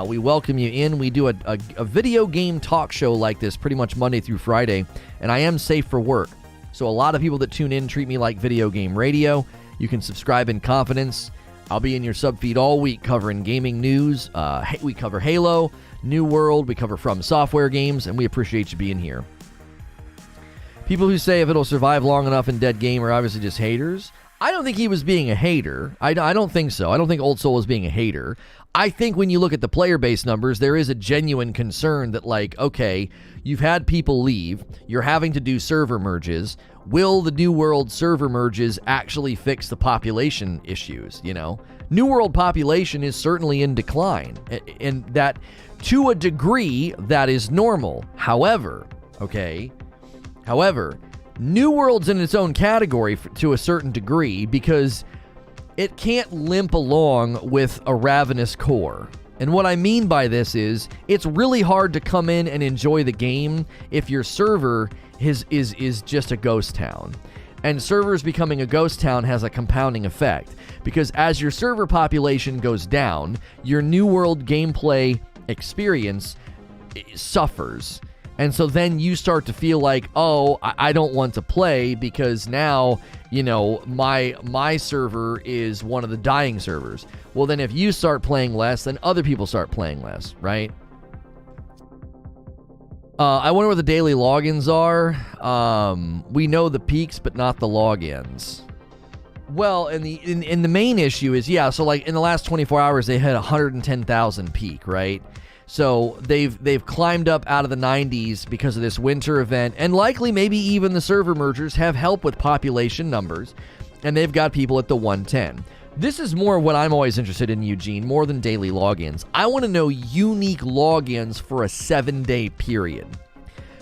We welcome you in. We do a video game talk show like this pretty much Monday through Friday, and I am safe for work. So a lot of people that tune in treat me like video game radio. You can subscribe in confidence. I'll be in your sub feed all week covering gaming news. We cover Halo, New World, we cover From Software games, and we appreciate you being here. People who say if it'll survive long enough in dead game are obviously just haters. I don't think he was being a hater. I don't think so. I don't think Old Soul was being a hater. I think when you look at the player base numbers, there is a genuine concern that, like, okay, you've had people leave, you're having to do server merges. Will the New World server merges actually fix the population issues, New World population is certainly in decline, and that, to a degree, that is normal. However, New World's in its own category to a certain degree because it can't limp along with a ravenous core. And what I mean by this is it's really hard to come in and enjoy the game if your server is just a ghost town. And servers becoming a ghost town has a compounding effect because as your server population goes down, your New World gameplay experience suffers. And so then you start to feel like, oh, I don't want to play because now, my server is one of the dying servers. Well, then if you start playing less, then other people start playing less, right? I wonder what the daily logins are. We know the peaks, but not the logins. Well, and the main issue is, so like in the last 24 hours, they hit 110,000 peak, right? So they've climbed up out of the 90s because of this winter event, and likely maybe even the server mergers have helped with population numbers, and they've got people at the 110. This is more what I'm always interested in, Eugene, more than daily logins. I want to know unique logins for a 7-day period.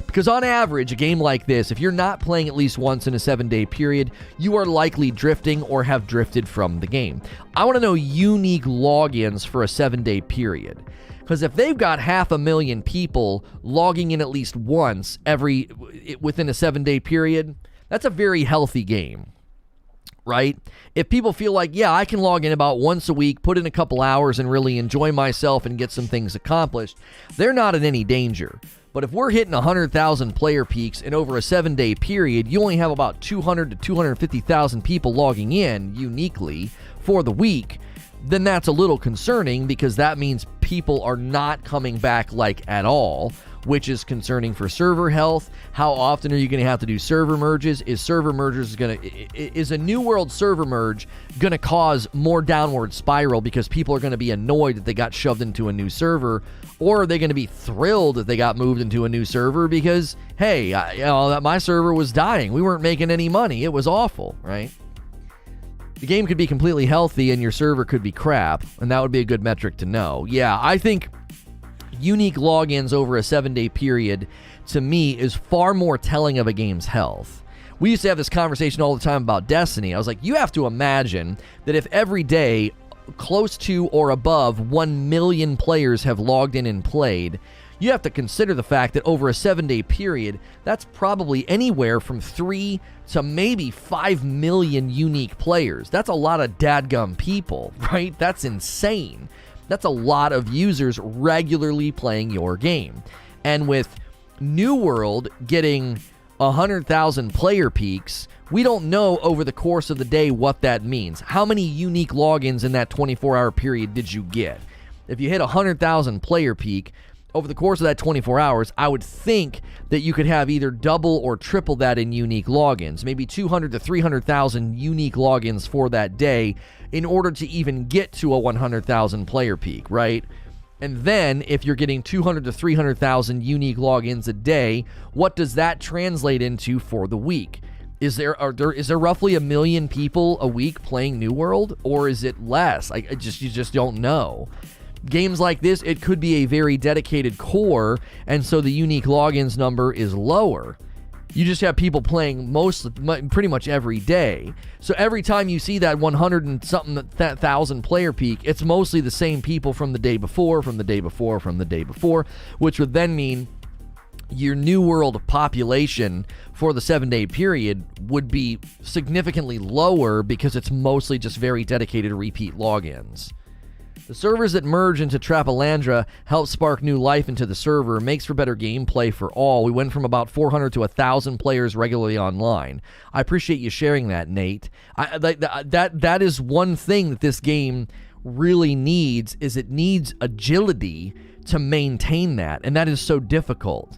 Because on average, a game like this, if you're not playing at least once in a 7-day period, you are likely drifting or have drifted from the game. I want to know unique logins for a 7-day period. Because if they've got 500,000 people logging in at least once within a 7-day period, that's a very healthy game, right? If people feel like, I can log in about once a week, put in a couple hours and really enjoy myself and get some things accomplished, they're not in any danger. But if we're hitting 100,000 player peaks and over a 7-day period, you only have about 200 to 250,000 people logging in uniquely for the week, then that's a little concerning because that means people are not coming back at all, which is concerning for server health. How often are you going to have to do server merges? Is a New World server merge going to cause more downward spiral because people are going to be annoyed that they got shoved into a new server, or are they going to be thrilled that they got moved into a new server because, hey, my server was dying. We weren't making any money. It was awful, right? The game could be completely healthy and your server could be crap, and that would be a good metric to know. Yeah, I think unique logins over a 7-day period, to me, is far more telling of a game's health. We used to have this conversation all the time about Destiny. I was like, you have to imagine that if every day close to or above 1 million players have logged in and played, you have to consider the fact that over a 7-day period, that's probably anywhere from 3 to maybe 5 million unique players. That's a lot of dadgum people, right? That's insane. That's a lot of users regularly playing your game. And with New World getting 100,000 player peaks We don't know over the course of the day what that means. How many unique logins in that 24-hour period did you get? If you hit 100,000 player peak, over the course of that 24 hours, I would think that you could have either double or triple that in unique logins, maybe 200 to 300,000 unique logins for that day in order to even get to a 100,000 player peak, right? And then if you're getting 200 to 300,000 unique logins a day, what does that translate into for the week? Is there roughly 1 million people a week playing New World, or is it less? You just don't know. Games like this, it could be a very dedicated core, and so the unique logins number is lower. You just have people playing pretty much every day. So every time you see that 100 and something thousand player peak, it's mostly the same people from the day before, which would then mean your New World population for the 7-day period would be significantly lower because it's mostly just very dedicated repeat logins. The servers that merge into Trapalandra help spark new life into the server, makes for better gameplay for all. We went from about 400 to 1,000 players regularly online. I appreciate you sharing that, Nate. That is one thing that this game really needs, is it needs agility to maintain that, and that is so difficult.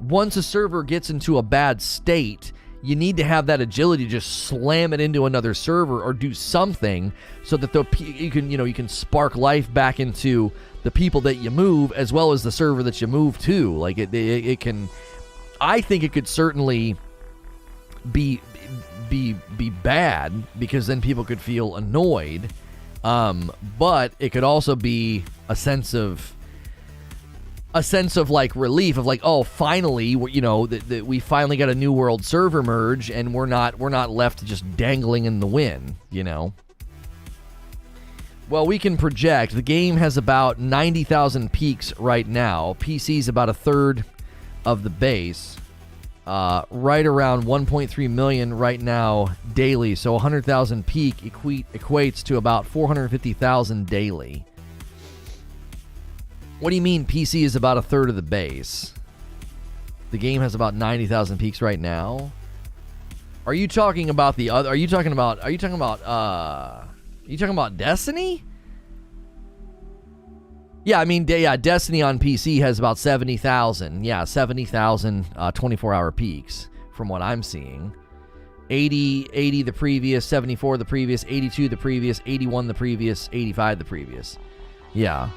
Once a server gets into a bad state, you need to have that agility to just slam it into another server or do something so that you can spark life back into the people that you move as well as the server that you move to. Like it can, I think it could certainly be bad because then people could feel annoyed, but it could also be a sense of like relief of like, oh, finally, we finally got a New World server merge and we're not left just dangling in the wind, Well, we can project. The game has about 90,000 peaks right now. PC's about a third of the base. Right around 1.3 million right now daily. So 100,000 peak equates to about 450,000 daily. What do you mean PC is about a third of the base? The game has about 90,000 peaks right now. Are you talking about the other? Are you talking about Destiny? Yeah, I mean, Destiny on PC has about 70,000. Yeah, 70,000 24-hour peaks from what I'm seeing. 80 the previous, 74 the previous, 82 the previous, 81 the previous, 85 the previous. Yeah.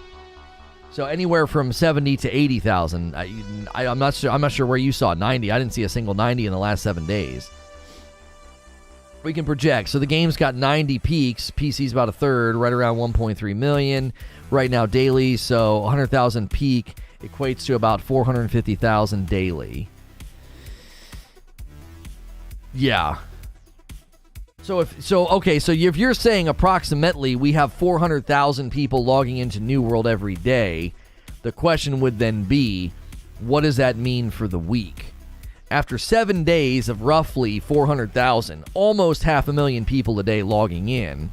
So anywhere from 70 to 80,000. I'm not sure where you saw 90. I didn't see a single 90 in the last 7 days. We can project. So the game's got 90 peaks. PC's about a third, right around 1.3 million right now daily. So 100,000 peak equates to about 450,000 daily. Yeah. So if you're saying approximately we have 400,000 people logging into New World every day, the question would then be, what does that mean for the week? After 7 days of roughly 400,000, almost 500,000 people a day logging in,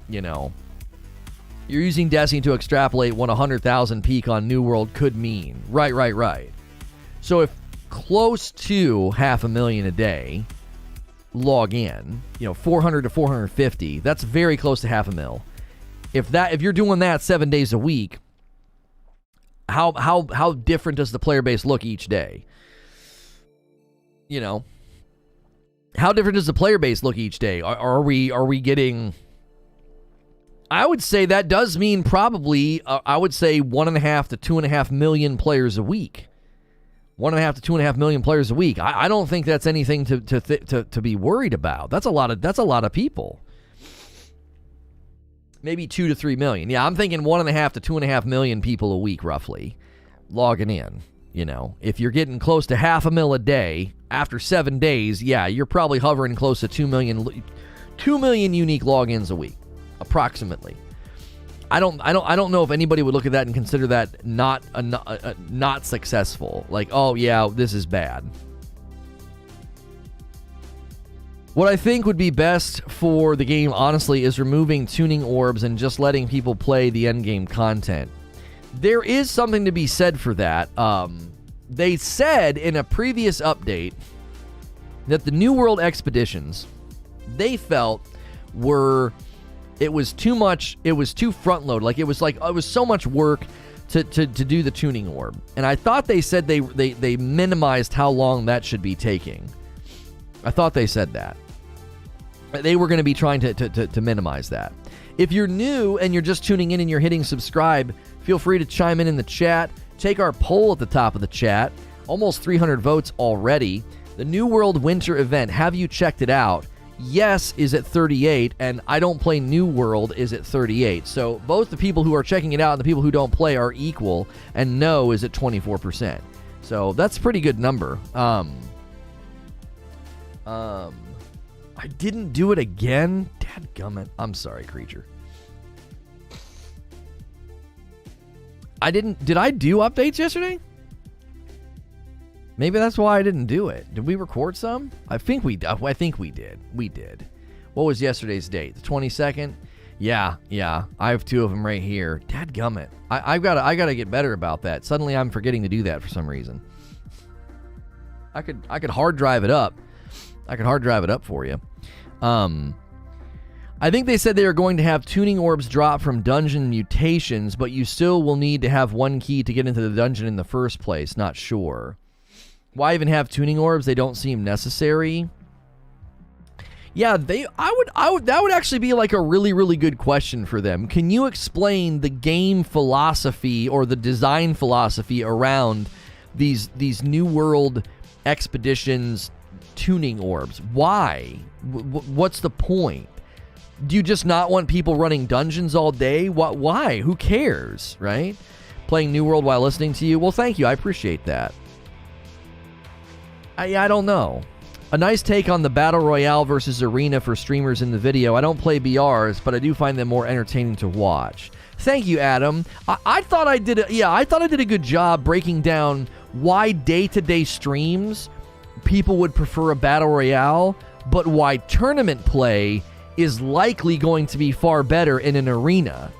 you're using Destiny to extrapolate what 100,000 peak on New World could mean. Right. So if close to 500,000 a day log in, 400 to 450, that's very close to 500,000. If you're doing that 7 days a week, how different does the player base look each day? How different does the player base look each day? Are we getting? I would say that does mean probably I would say 1.5 to 2.5 million players a week. 1.5 to 2.5 million players a week. I don't think that's anything to be worried about. That's a lot of people. Maybe 2 to 3 million. Yeah, I'm thinking 1.5 to 2.5 million people a week, roughly, logging in. If you're getting close to 500,000 a day after 7 days, yeah, you're probably hovering close to 2 million unique logins a week, approximately. I don't know if anybody would look at that and consider that not successful. Like, oh yeah, this is bad. What I think would be best for the game, honestly, is removing tuning orbs and just letting people play the endgame content. There is something to be said for that. They said in a previous update that the New World expeditions, they felt it was too much, it was too front load. It was so much work to do the tuning orb. And I thought they said they minimized how long that should be taking. I thought they said that. They were going to be trying to minimize that. If you're new and you're just tuning in and you're hitting subscribe, feel free to chime in the chat. Take our poll at the top of the chat. Almost 300 votes already. The New World Winter event, have you checked it out? Yes is at 38, and I don't play New World is at 38. So both the people who are checking it out and the people who don't play are equal, and no is at 24%. So that's a pretty good number. I didn't do it again? Dadgummit. I'm sorry, creature. Did I do updates yesterday? Maybe that's why I didn't do it. Did we record some? I think we did. We did. What was yesterday's date? The 22nd? Yeah. I have two of them right here. Dadgummit. I gotta get better about that. Suddenly I'm forgetting to do that for some reason. I could hard drive it up. I could hard drive it up for you. I think they said they are going to have tuning orbs drop from dungeon mutations, but you still will need to have one key to get into the dungeon in the first place. Not sure. Why even have tuning orbs? They don't seem necessary. Yeah, that would actually be like a really, really good question for them. Can you explain the game philosophy or the design philosophy around these New World expeditions tuning orbs? Why? What's the point? Do you just not want people running dungeons all day? Why? Who cares, right? Playing New World while listening to you? Well, thank you. I appreciate that. I don't know. A nice take on the Battle Royale versus Arena for streamers in the video. I don't play BRs, but I do find them more entertaining to watch. Thank you, Adam. I thought I did a good job breaking down why day-to-day streams people would prefer a Battle Royale, but why tournament play is likely going to be far better in an arena.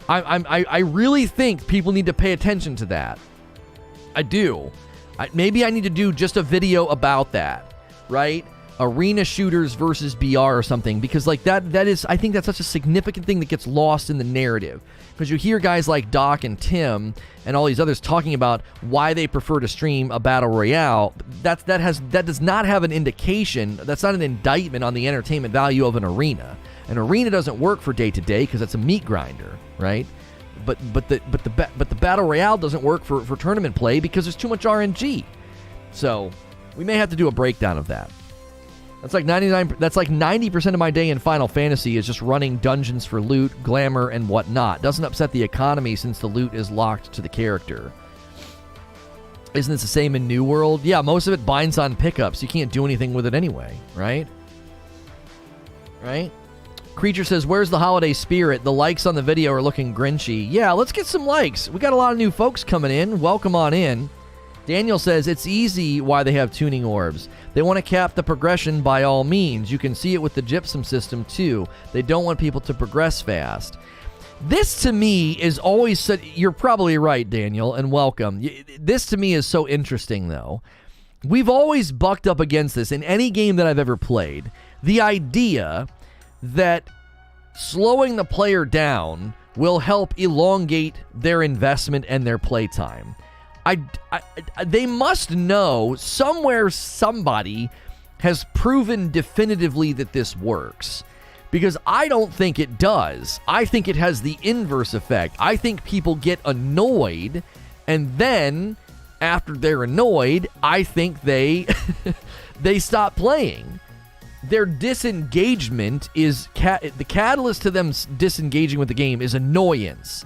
I really think people need to pay attention to that. I do. Maybe I need to do just a video about that, right? Arena shooters versus BR or something, because that is, I think that's such a significant thing that gets lost in the narrative. Because you hear guys like Doc and Tim and all these others talking about why they prefer to stream a Battle Royale. That does not have an indication, that's not an indictment on the entertainment value of an arena. An arena doesn't work for day-to-day because it's a meat grinder, right? But the Battle Royale doesn't work for tournament play because there's too much RNG. So we may have to do a breakdown of that. That's like 90% of my day in Final Fantasy is just running dungeons for loot, glamour, and whatnot. Doesn't upset the economy since the loot is locked to the character. Isn't this the same in New World? Yeah, most of it binds on pickups. You can't do anything with it anyway, right? Right? Creature says, where's the holiday spirit? The likes on the video are looking grinchy. Yeah, let's get some likes. We got a lot of new folks coming in. Welcome on in. Daniel says, it's easy why they have tuning orbs. They want to cap the progression by all means. You can see it with the gypsum system too. They don't want people to progress fast. This to me is always such, you're probably right, Daniel, and welcome. This to me is so interesting though. We've always bucked up against this in any game that I've ever played. The idea that slowing the player down will help elongate their investment and their playtime. They must know somewhere somebody has proven definitively that this works. Because I don't think it does. I think it has the inverse effect. I think people get annoyed, and then after they're annoyed, I think they stop playing. Their disengagement is the catalyst to them disengaging with the game is annoyance.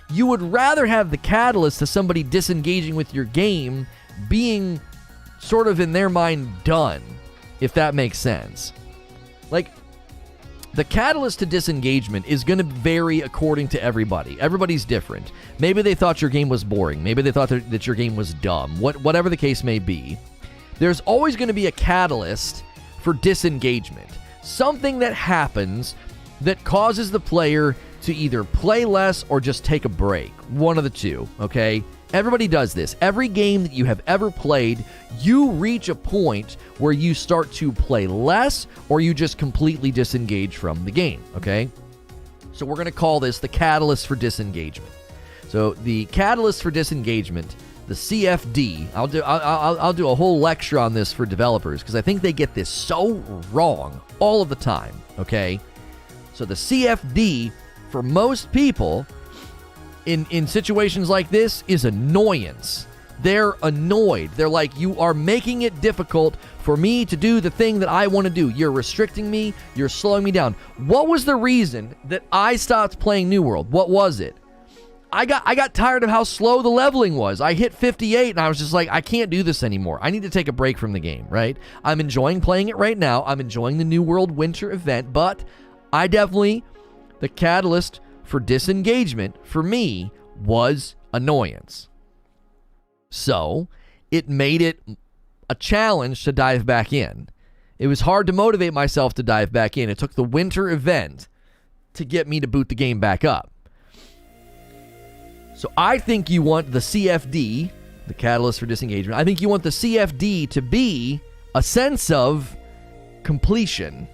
You would rather have the catalyst to somebody disengaging with your game being sort of in their mind done, if that makes sense. Like, the catalyst to disengagement is going to vary according to everybody. Everybody's different. Maybe they thought your game was boring. Maybe they thought that your game was dumb. Whatever the case may be, there's always going to be a catalyst for disengagement. Something that happens that causes the player to either play less or just take a break. One of the two, okay? Everybody does this. Every game that you have ever played, you reach a point where you start to play less or you just completely disengage from the game, okay? So we're going to call this the catalyst for disengagement. So the catalyst for disengagement, the CFD, I'll do a whole lecture on this for developers because I think they get this so wrong all of the time, okay? So the CFD for most people in situations like this is annoyance. They're annoyed. They're like, you are making it difficult for me to do the thing that I want to do. You're restricting me. You're slowing me down. What was the reason that I stopped playing New World? What was it? I got tired of how slow the leveling was. I hit 58 and I was just like, I can't do this anymore. I need to take a break from the game, right? I'm enjoying playing it right now. I'm enjoying the New World Winter event, but the catalyst for disengagement for me was annoyance. So it made it a challenge to dive back in. It was hard to motivate myself to dive back in. It took the winter event to get me to boot the game back up. So I think you want the CFD, the catalyst for disengagement, I think you want the CFD to be a sense of completion.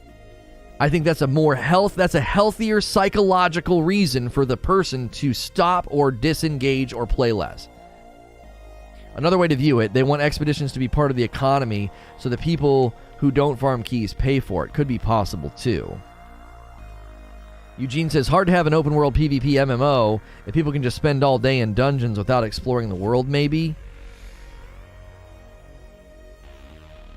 I think that's a healthier psychological reason for the person to stop or disengage or play less. Another way to view it, they want expeditions to be part of the economy so the people who don't farm keys pay for it. Could be possible too. Eugene says, hard to have an open world PvP MMO if people can just spend all day in dungeons without exploring the world, maybe.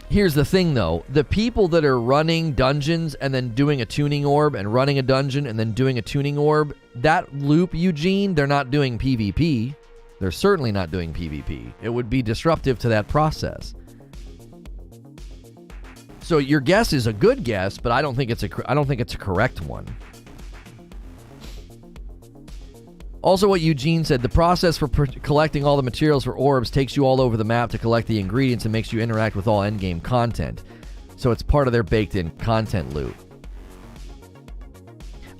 Here's the thing, though. The people that are running dungeons and then doing a tuning orb and running a dungeon and then doing a tuning orb, that loop, Eugene, they're not doing PvP. They're certainly not doing PvP. It would be disruptive to that process. So your guess is a good guess, but I don't think it's a correct one. Also, what Eugene said, the process for collecting all the materials for orbs takes you all over the map to collect the ingredients and makes you interact with all endgame content. So it's part of their baked-in content loop.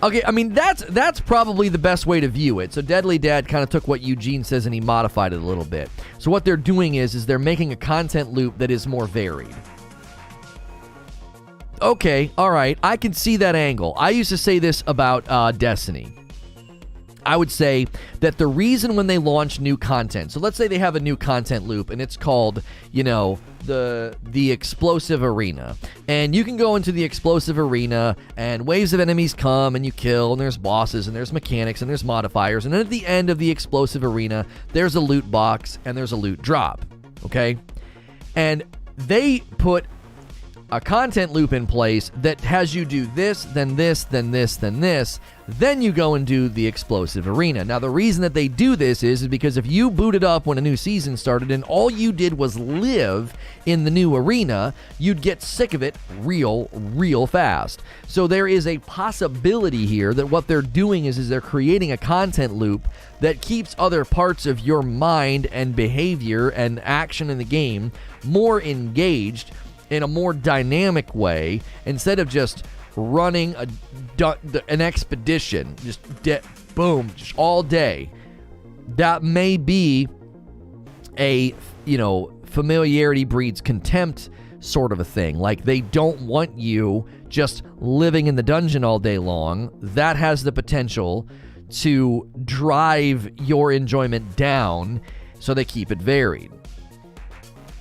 Okay, I mean, that's probably the best way to view it. So Deadly Dad kind of took what Eugene says and he modified it a little bit. So what they're doing is they're making a content loop that is more varied. Okay, all right, I can see that angle. I used to say this about Destiny. I would say that the reason when they launch new content, so let's say they have a new content loop and it's called, the explosive arena, and you can go into the explosive arena and waves of enemies come and you kill, and there's bosses and there's mechanics and there's modifiers, and then at the end of the explosive arena there's a loot box and there's a loot drop, okay? And they put a content loop in place that has you do this, then this, then this, then this, then you go and do the explosive arena. Now, the reason that they do this is because if you booted up when a new season started and all you did was live in the new arena, you'd get sick of it real fast. So there is a possibility here that what they're doing is they're creating a content loop that keeps other parts of your mind and behavior and action in the game more engaged in a more dynamic way, instead of just running an expedition, just all day. That may be a, familiarity breeds contempt sort of a thing. Like, they don't want you just living in the dungeon all day long. That has the potential to drive your enjoyment down, so they keep it varied.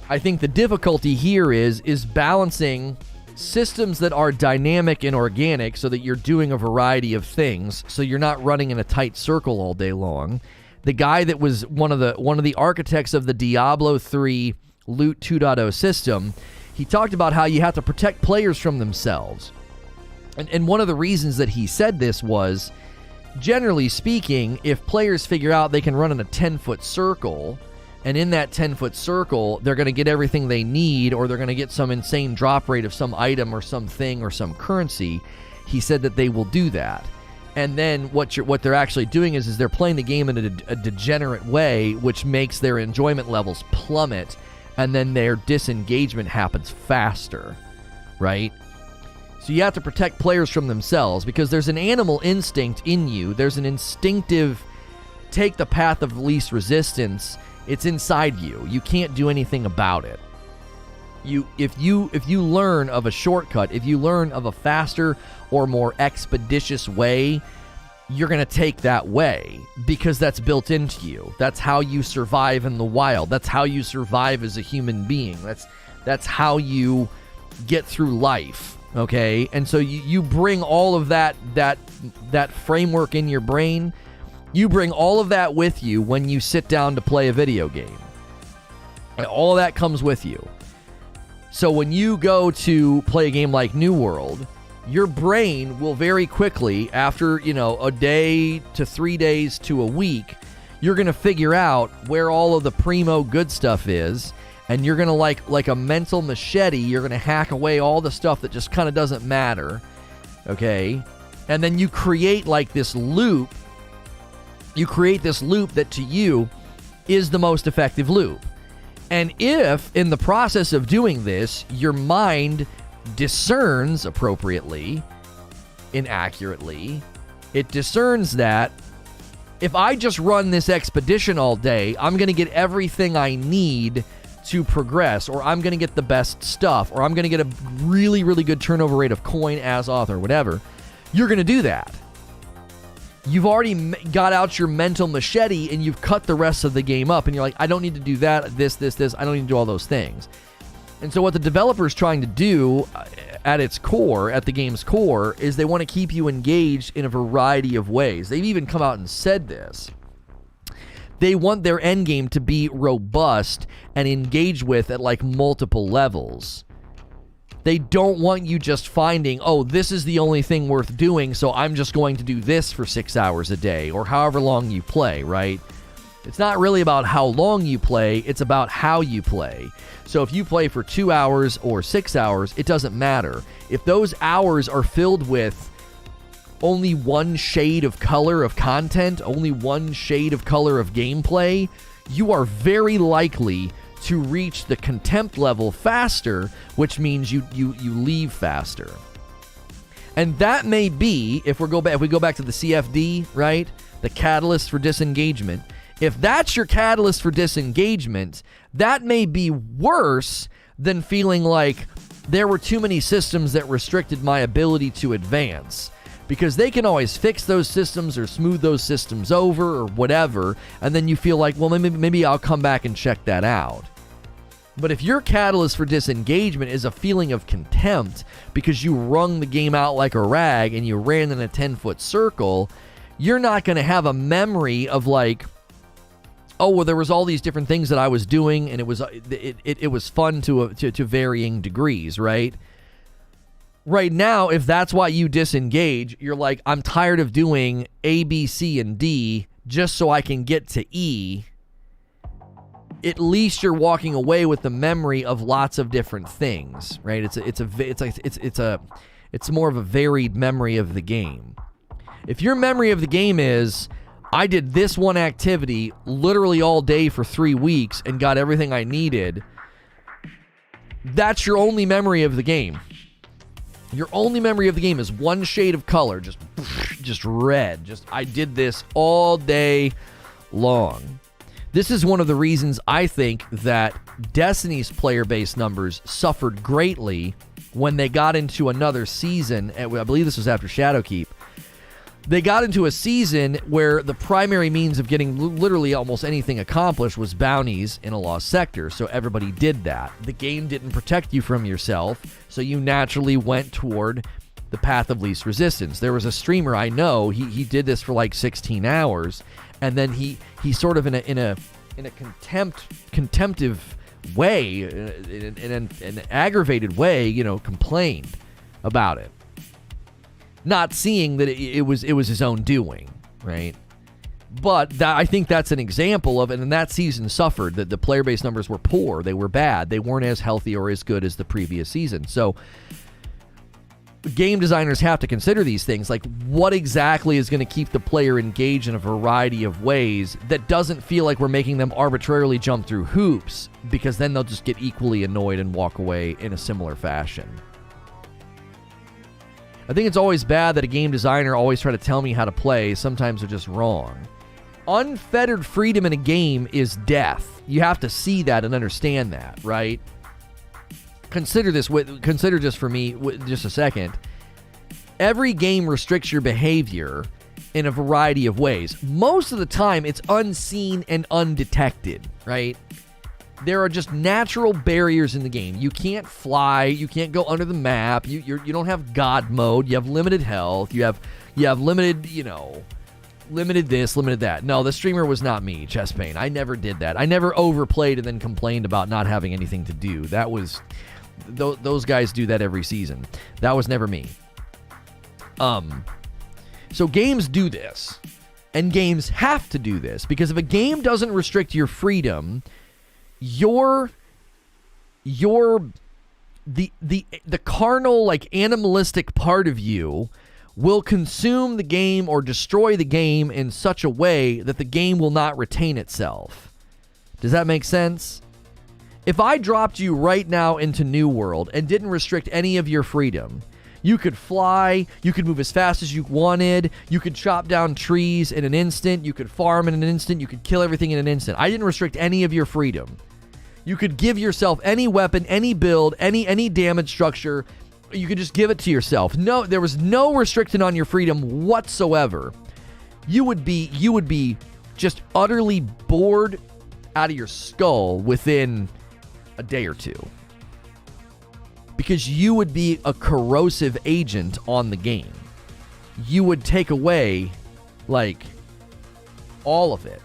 I think the difficulty here is balancing systems that are dynamic and organic so that you're doing a variety of things, so you're not running in a tight circle all day long. The guy that was one of the architects of the Diablo 3 Loot 2.0 system, he talked about how you have to protect players from themselves. And one of the reasons that he said this was, generally speaking, if players figure out they can run in a 10-foot circle, and in that 10-foot circle, they're going to get everything they need, or they're going to get some insane drop rate of some item or something or some currency, he said that they will do that. And then what they're actually doing is they're playing the game in a degenerate way, which makes their enjoyment levels plummet, and then their disengagement happens faster, right? So you have to protect players from themselves, because there's an animal instinct in you. There's an instinctive take the path of least resistance It's inside you. You can't do anything about it. If you learn of a shortcut, if you learn of a faster or more expeditious way, you're going to take that way because that's built into you. That's how you survive in the wild. That's how you survive as a human being. That's how you get through life, okay? And so you bring all of that framework in your brain. You bring all of that with you when you sit down to play a video game. And all of that comes with you. So when you go to play a game like New World, your brain will very quickly, after, a day to 3 days to a week, you're going to figure out where all of the primo good stuff is, and you're going to, like a mental machete, you're going to hack away all the stuff that just kind of doesn't matter, okay? And then you create like this loop. You create this loop that to you is the most effective loop. And if, in the process of doing this, your mind discerns appropriately, inaccurately, it discerns that if I just run this expedition all day, I'm going to get everything I need to progress, or I'm going to get the best stuff, or I'm going to get a really, really good turnover rate of coin as author, whatever. You're going to do that. You've already got out your mental machete and you've cut the rest of the game up, and you're like, I don't need to do that, this. I don't need to do all those things. And so what the developer is trying to do at its core, at the game's core, is they want to keep you engaged in a variety of ways. They've even come out and said this. They want their end game to be robust and engaged with at like multiple levels. They don't want you just finding, oh, this is the only thing worth doing, so I'm just going to do this for 6 hours a day, or however long you play, right? It's not really about how long you play, it's about how you play. So if you play for 2 hours or 6 hours, it doesn't matter. If those hours are filled with only one shade of color of content, only one shade of color of gameplay, you are very likely to reach the contempt level faster, which means you leave faster. And that may be, if we go back to the CFD, right? The catalyst for disengagement. If that's your catalyst for disengagement, that may be worse than feeling like there were too many systems that restricted my ability to advance. Because they can always fix those systems or smooth those systems over or whatever, and then you feel like, well, maybe I'll come back and check that out. But if your catalyst for disengagement is a feeling of contempt because you wrung the game out like a rag and you ran in a 10-foot circle, you're not going to have a memory of like, oh, well, there was all these different things that I was doing, and it was fun to varying degrees, right? Right now, if that's why you disengage, you're like, I'm tired of doing A, B, C, and D just so I can get to E. At least you're walking away with the memory of lots of different things, right? It's more of a varied memory of the game. If your memory of the game is, I did this one activity literally all day for 3 weeks and got everything I needed, that's your only memory of the game. Your only memory of the game is one shade of color, just red. Just, I did this all day long. This is one of the reasons I think that Destiny's player base numbers suffered greatly when they got into another season. I believe this was after Shadowkeep. They got into a season where the primary means of getting literally almost anything accomplished was bounties in a lost sector, so everybody did that. The game didn't protect you from yourself, so you naturally went toward the path of least resistance. There was a streamer I know, he did this for like 16 hours, and then he sort of in a contemptive way, in an aggravated way, complained about it. Not seeing that it was his own doing, right? But I think that's an example of it, and that season suffered. That the player base numbers were poor, they were bad, they weren't as healthy or as good as the previous season. So game designers have to consider these things, like what exactly is going to keep the player engaged in a variety of ways that doesn't feel like we're making them arbitrarily jump through hoops, because then they'll just get equally annoyed and walk away in a similar fashion. I think it's always bad that a game designer always try to tell me how to play. Sometimes they're just wrong. unfettered freedom in a game is death. You have to see that and understand that, right? Consider this for me just a second. Every game restricts your behavior in a variety of ways. Most of the time, it's unseen and undetected, right? There are just natural barriers in the game. You can't fly. You can't go under the map. You don't have God mode. You have limited health. You have limited, limited this, limited that. No, the streamer was not me, Chest Pain. I never did that. I never overplayed and then complained about not having anything to do. That was... Those guys do that every season. That was never me. So games do this. And games have to do this. Because if a game doesn't restrict your freedom... the carnal, like, animalistic part of you will consume the game or destroy the game in such a way that the game will not retain itself. Does that make sense? If I dropped you right now into New World and didn't restrict any of your freedom, you could fly, you could move as fast as you wanted, you could chop down trees in an instant, you could farm in an instant, you could kill everything in an instant. I didn't restrict any of your freedom. You could give yourself any weapon, any build, any damage structure. You could just give it to yourself. No, there was no restriction on your freedom whatsoever. You would be just utterly bored out of your skull within a day or two. Because you would be a corrosive agent on the game. You would take away, like, all of it.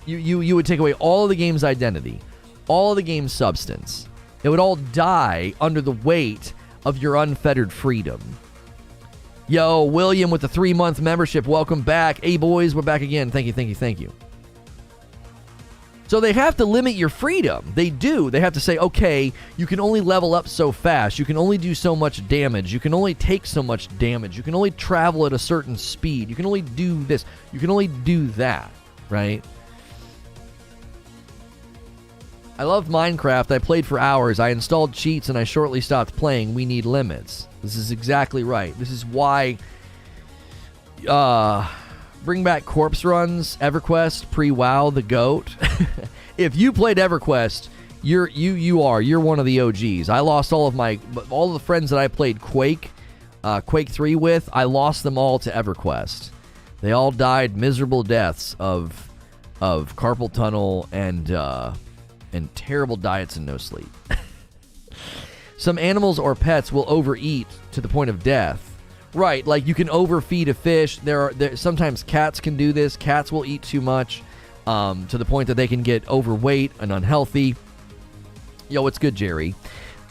You would take away all of the game's identity, all of the game's substance. It would all die under the weight of your unfettered freedom. Yo, William with the 3-month membership, welcome back. Hey, boys, we're back again. Thank you. So they have to limit your freedom. They do. They have to say, okay, you can only level up so fast. You can only do so much damage. You can only take so much damage. You can only travel at a certain speed. You can only do this. You can only do that, right? I loved Minecraft. I played for hours. I installed cheats and I shortly stopped playing. We need limits. This is exactly right. This is why bring back corpse runs, EverQuest, pre-WoW, the GOAT. If you played EverQuest, you're one of the OGs. I lost all of the friends that I played Quake 3 with. I lost them all to EverQuest. They all died miserable deaths of carpal tunnel and terrible diets and no sleep. Some animals or pets will overeat to the point of death. Right, like you can overfeed a fish. Sometimes cats can do this. Cats will eat too much to the point that they can get overweight and unhealthy. Yo, what's good, Jerry?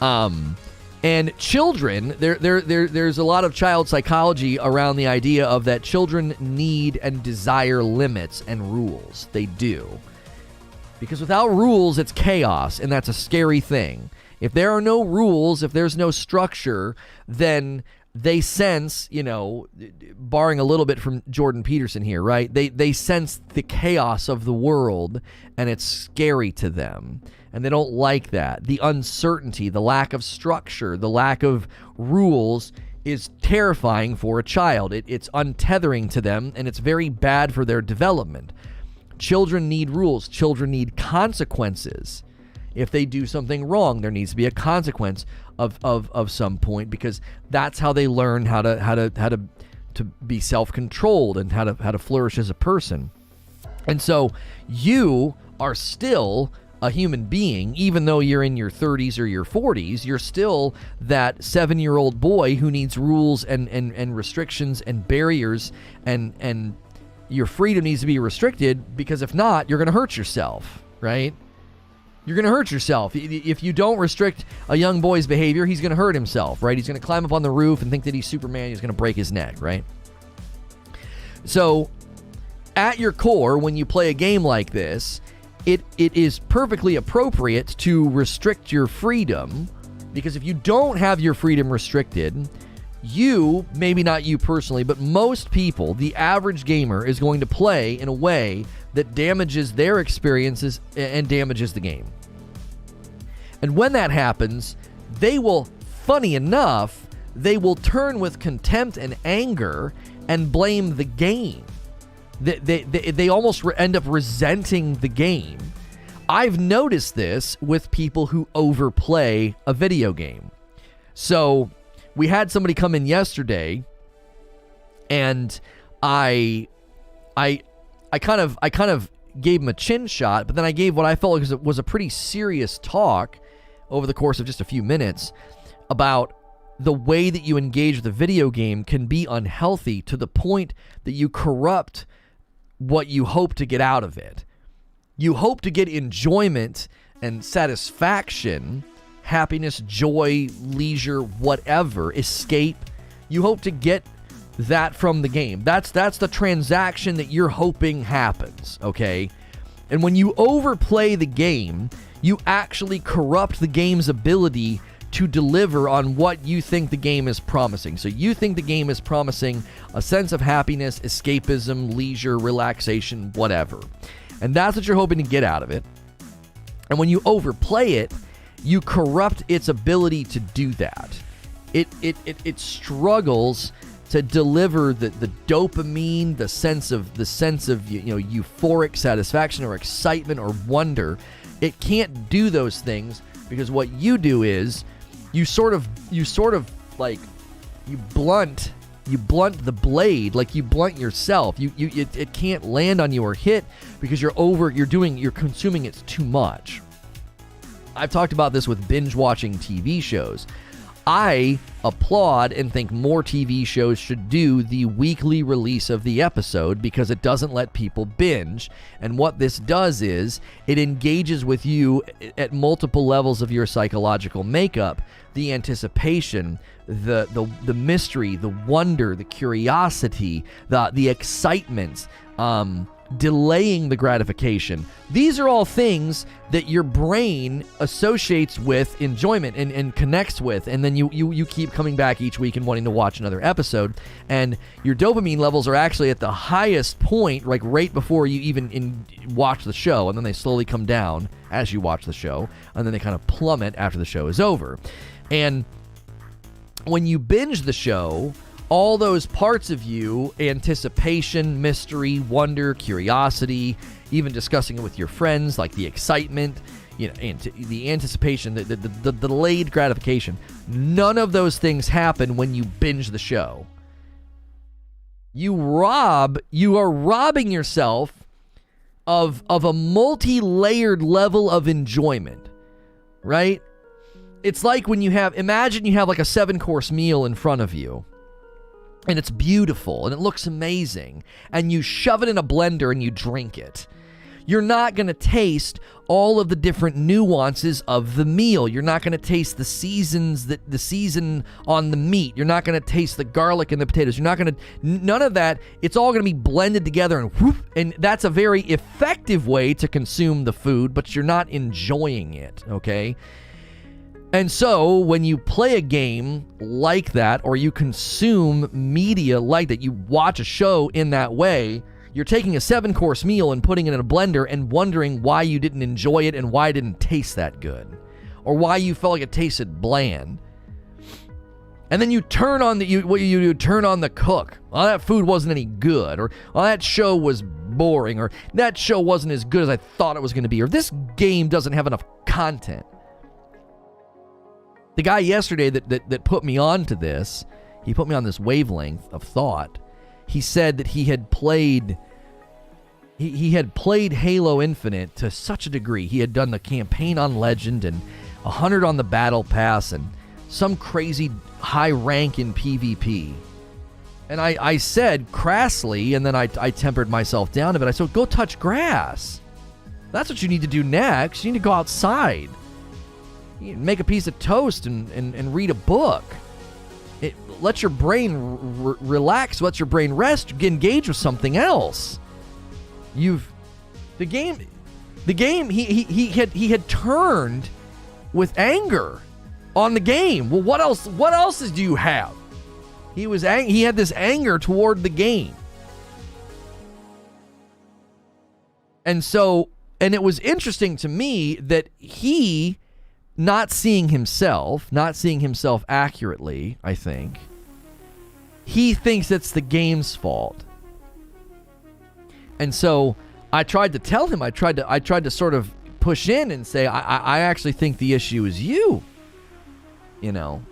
And children, there's a lot of child psychology around the idea of that children need and desire limits and rules. They do. Because without rules, it's chaos, and that's a scary thing. If there are no rules, if there's no structure, then they sense, barring a little bit from Jordan Peterson here, right? They sense the chaos of the world, and it's scary to them. And they don't like that. The uncertainty, the lack of structure, the lack of rules is terrifying for a child. It's untethering to them, and it's very bad for their development. Children need rules. Children need consequences. If they do something wrong, there needs to be a consequence of some point, because that's how they learn how to be self-controlled and how to flourish as a person. And so you are still a human being, even though you're in your 30s or your 40s. You're still that 7-year-old boy who needs rules and restrictions and barriers, and your freedom needs to be restricted, because if not, you're going to hurt yourself, right? You're going to hurt yourself. If you don't restrict a young boy's behavior, he's going to hurt himself, right? He's going to climb up on the roof and think that he's Superman. He's going to break his neck, right? So, at your core, when you play a game like this, it is perfectly appropriate to restrict your freedom, because if you don't have your freedom restricted, you, maybe not you personally, but most people, the average gamer, is going to play in a way that damages their experiences and damages the game. And when that happens, they will, funny enough, they will turn with contempt and anger and blame the game. They almost end up resenting the game. I've noticed this with people who overplay a video game. So we had somebody come in yesterday, and I kind of gave him a chin shot, but then I gave what I felt like was a pretty serious talk over the course of just a few minutes about the way that you engage with a video game can be unhealthy to the point that you corrupt what you hope to get out of it. You hope to get enjoyment and satisfaction, happiness, joy, leisure, whatever, escape. You hope to get that from the game. That's the transaction that you're hoping happens, okay? And when you overplay the game, you actually corrupt the game's ability to deliver on what you think the game is promising. So you think the game is promising a sense of happiness, escapism, leisure, relaxation, whatever. And that's what you're hoping to get out of it. And when you overplay it, you corrupt its ability to do that. It struggles to deliver the dopamine, the sense of euphoric satisfaction or excitement or wonder. It can't do those things because what you do is you blunt the blade, like you blunt yourself. It can't land on you or hit because you're consuming it too much. I've talked about this with binge-watching TV shows. I applaud and think more TV shows should do the weekly release of the episode because it doesn't let people binge. And what this does is it engages with you at multiple levels of your psychological makeup. The anticipation, the mystery, the wonder, the curiosity, the excitement, delaying the gratification. These are all things that your brain associates with enjoyment and connects with, and then you keep coming back each week and wanting to watch another episode, and your dopamine levels are actually at the highest point, like right before you even watch the show, and then they slowly come down as you watch the show, and then they kind of plummet after the show is over. And when you binge the show, all those parts of you, anticipation, mystery, wonder, curiosity, even discussing it with your friends, like the excitement, the anticipation, the delayed gratification, none of those things happen when you binge the show. You are robbing yourself of a multi-layered level of enjoyment, right? It's like when imagine you have like a 7-course meal in front of you, and it's beautiful, and it looks amazing, and you shove it in a blender and you drink it. You're not going to taste all of the different nuances of the meal. You're not going to taste the season on the meat. You're not going to taste the garlic and the potatoes. You're not going to, none of that. It's all going to be blended together, and whoop, and that's a very effective way to consume the food, but you're not enjoying it, okay? And so when you play a game like that, or you consume media like that, you watch a show in that way, you're taking a 7-course meal and putting it in a blender and wondering why you didn't enjoy it and why it didn't taste that good, or why you felt like it tasted bland. And then you turn on turn on the cook. Oh, that food wasn't any good, or oh, that show was boring, or that show wasn't as good as I thought it was going to be, or this game doesn't have enough content. The guy yesterday that put me on to this, he put me on this wavelength of thought. He said that he had played Halo Infinite to such a degree. He had done the campaign on Legend and 100 on the Battle Pass and some crazy high rank in PvP. And I said crassly, and then I tempered myself down a bit. I said, go touch grass. That's what you need to do next. You need to go outside. You make a piece of toast and read a book. Let your brain relax. Let your brain rest. Engage with something else. The game. He had turned with anger on the game. Well, what else do you have? He had this anger toward the game, and it was interesting to me that he. Not seeing himself accurately, I think, he thinks it's the game's fault. And so I tried to tell him, I tried to sort of push in and say, I actually think the issue is you, you know.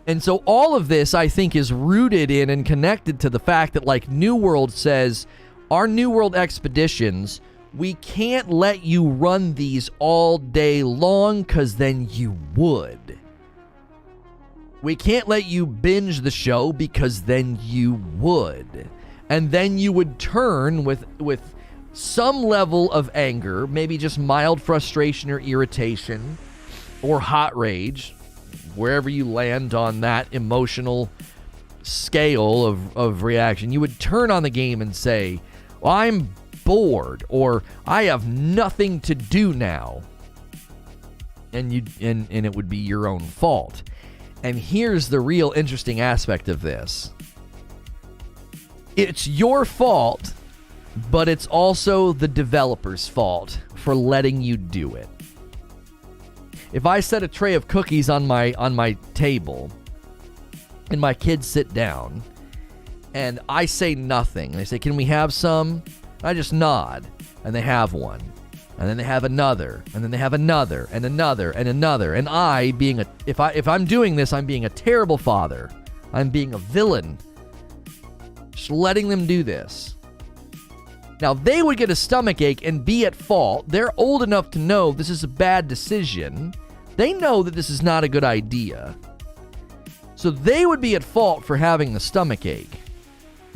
And so all of this, I think, is rooted in and connected to the fact that, like, New World says, our New World expeditions, we can't let you run these all day long because then you would. We can't let you binge the show because then you would. And then you would turn with some level of anger, maybe just mild frustration or irritation or hot rage, wherever you land on that emotional scale of reaction. You would turn on the game and say, well, I'm bored, or I have nothing to do now. And it would be your own fault. And here's the real interesting aspect of this. It's your fault, but it's also the developer's fault for letting you do it. If I set a tray of cookies on my table and my kids sit down and I say nothing, they say, "Can we have some?" I just nod, and they have one. And then they have another, and then they have another, and another, and another. And I, being if I'm doing this, I'm being a terrible father. I'm being a villain. Just letting them do this. Now, they would get a stomachache and be at fault. They're old enough to know this is a bad decision. They know that this is not a good idea. So they would be at fault for having the stomachache.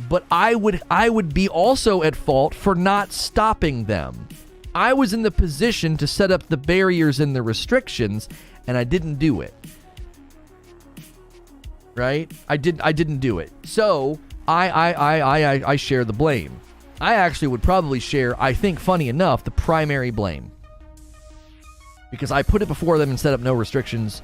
But I would be also at fault for not stopping them. I was in the position to set up the barriers and the restrictions, and I didn't do it. Right? I didn't do it. So I share the blame. I actually would probably share, I think, funny enough, the primary blame. Because I put it before them and set up no restrictions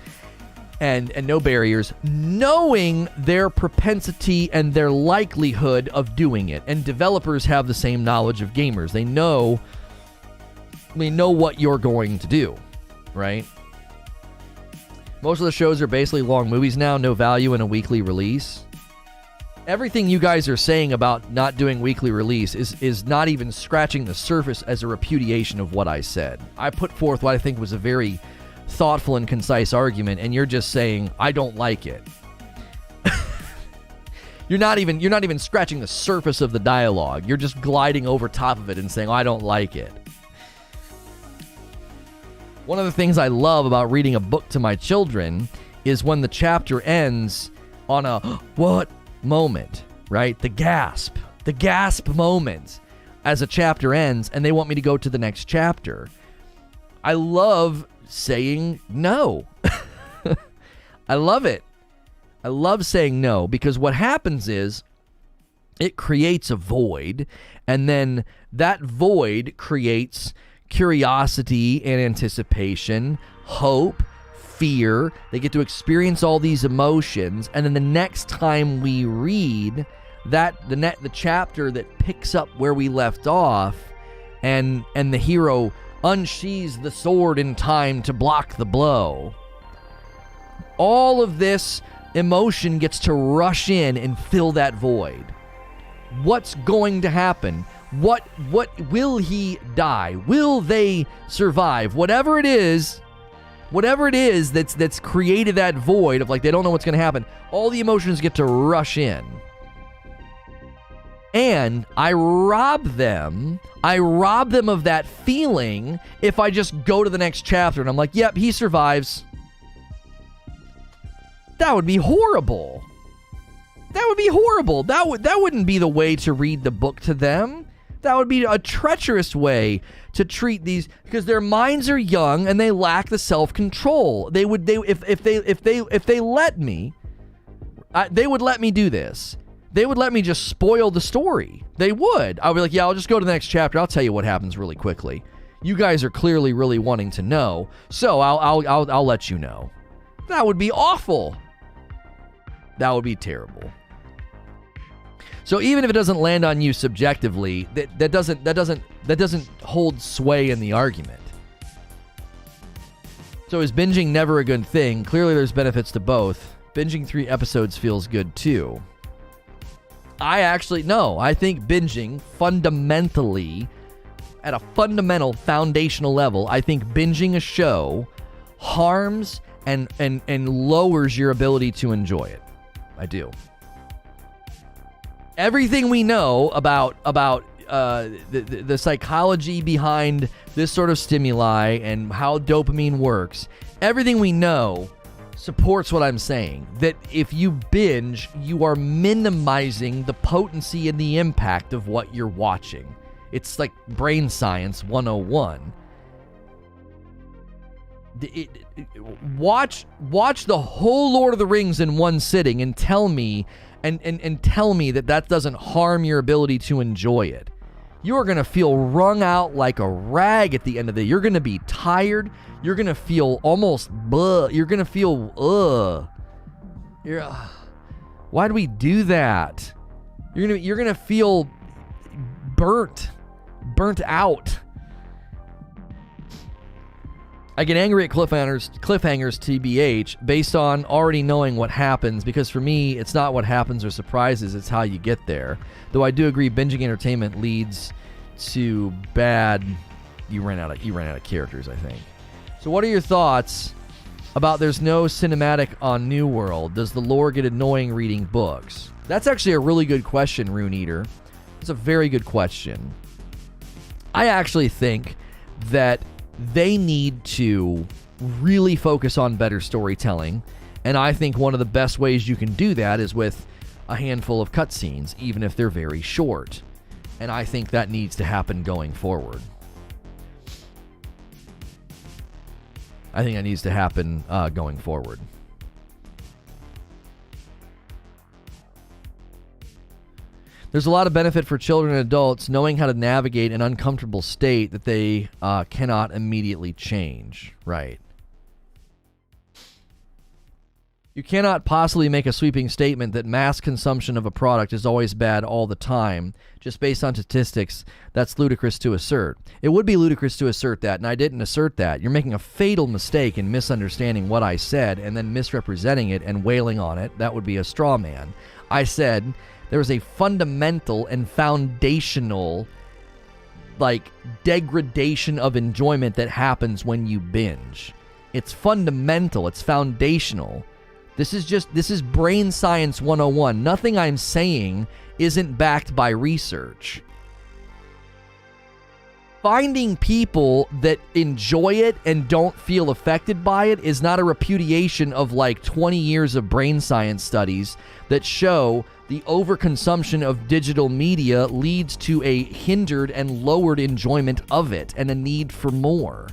and no barriers, knowing their propensity and their likelihood of doing it. And developers have the same knowledge of gamers. They know what you're going to do, right? Most of the shows are basically long movies now, no value in a weekly release. Everything you guys are saying about not doing weekly release is not even scratching the surface as a repudiation of what I said. I put forth what I think was a very thoughtful and concise argument, and you're just saying, I don't like it. You're not even scratching the surface of the dialogue. You're just gliding over top of it and saying, I don't like it. One of the things I love about reading a book to my children is when the chapter ends on a what moment, right? The gasp moment as a chapter ends, and they want me to go to the next chapter. I love saying no. I love it. I love saying no, because what happens is it creates a void, and then that void creates curiosity and anticipation, hope, fear. They get to experience all these emotions, and then the next time we read that the chapter that picks up where we left off, and the hero unsheathes the sword in time to block the blow, all of this emotion gets to rush in and fill that void. What's going to happen? What will he die? Will they survive? Whatever it is that's created that void of, like, they don't know what's going to happen. All the emotions get to rush in. And I rob them of that feeling if I just go to the next chapter and I'm like, yep, he survives. That would be horrible. That would be horrible. That wouldn't be the way to read the book to them. That would be a treacherous way to treat these, because their minds are young and they lack the self-control. If they let me, they would let me do this. They would let me just spoil the story. They would. I would be like, yeah, I'll just go to the next chapter. I'll tell you what happens really quickly. You guys are clearly really wanting to know, so I'll let you know. That would be awful. That would be terrible. So even if it doesn't land on you subjectively, that doesn't hold sway in the argument. So is binging never a good thing? Clearly there's benefits to both. Binging 3 episodes feels good too. I think binging fundamentally, at a fundamental foundational level, I think binging a show harms and lowers your ability to enjoy it. I do. Everything we know about the psychology behind this sort of stimuli and how dopamine works, everything we know supports what I'm saying. That if you binge, you are minimizing the potency and the impact of what you're watching. It's like brain science 101. Watch the whole Lord of the Rings in one sitting and tell me tell me that doesn't harm your ability to enjoy it. You're going to feel wrung out like a rag at the end of the day. You're going to be tired. You're going to feel almost You're going to feel why do we do that? You're going to feel burnt out. I get angry at cliffhangers TBH based on already knowing what happens, because for me, it's not what happens or surprises, it's how you get there. Though I do agree binging entertainment leads to bad, you ran out of characters, I think. So what are your thoughts about there's no cinematic on New World? Does the lore get annoying reading books? That's actually a really good question, Rune Eater. It's a very good question. I actually think that they need to really focus on better storytelling, and I think one of the best ways you can do that is with a handful of cutscenes, even if they're very short. And I think that needs to happen going forward. Going forward. There's a lot of benefit for children and adults knowing how to navigate an uncomfortable state that they cannot immediately change. Right. You cannot possibly make a sweeping statement that mass consumption of a product is always bad all the time, just based on statistics. That's ludicrous to assert. It would be ludicrous to assert that, and I didn't assert that. You're making a fatal mistake in misunderstanding what I said and then misrepresenting it and wailing on it. That would be a straw man. I said there is a fundamental and foundational, degradation of enjoyment that happens when you binge. It's fundamental. It's foundational. This is brain science 101. Nothing I'm saying isn't backed by research. Finding people that enjoy it and don't feel affected by it is not a repudiation of 20 years of brain science studies that show the overconsumption of digital media leads to a hindered and lowered enjoyment of it and a need for more.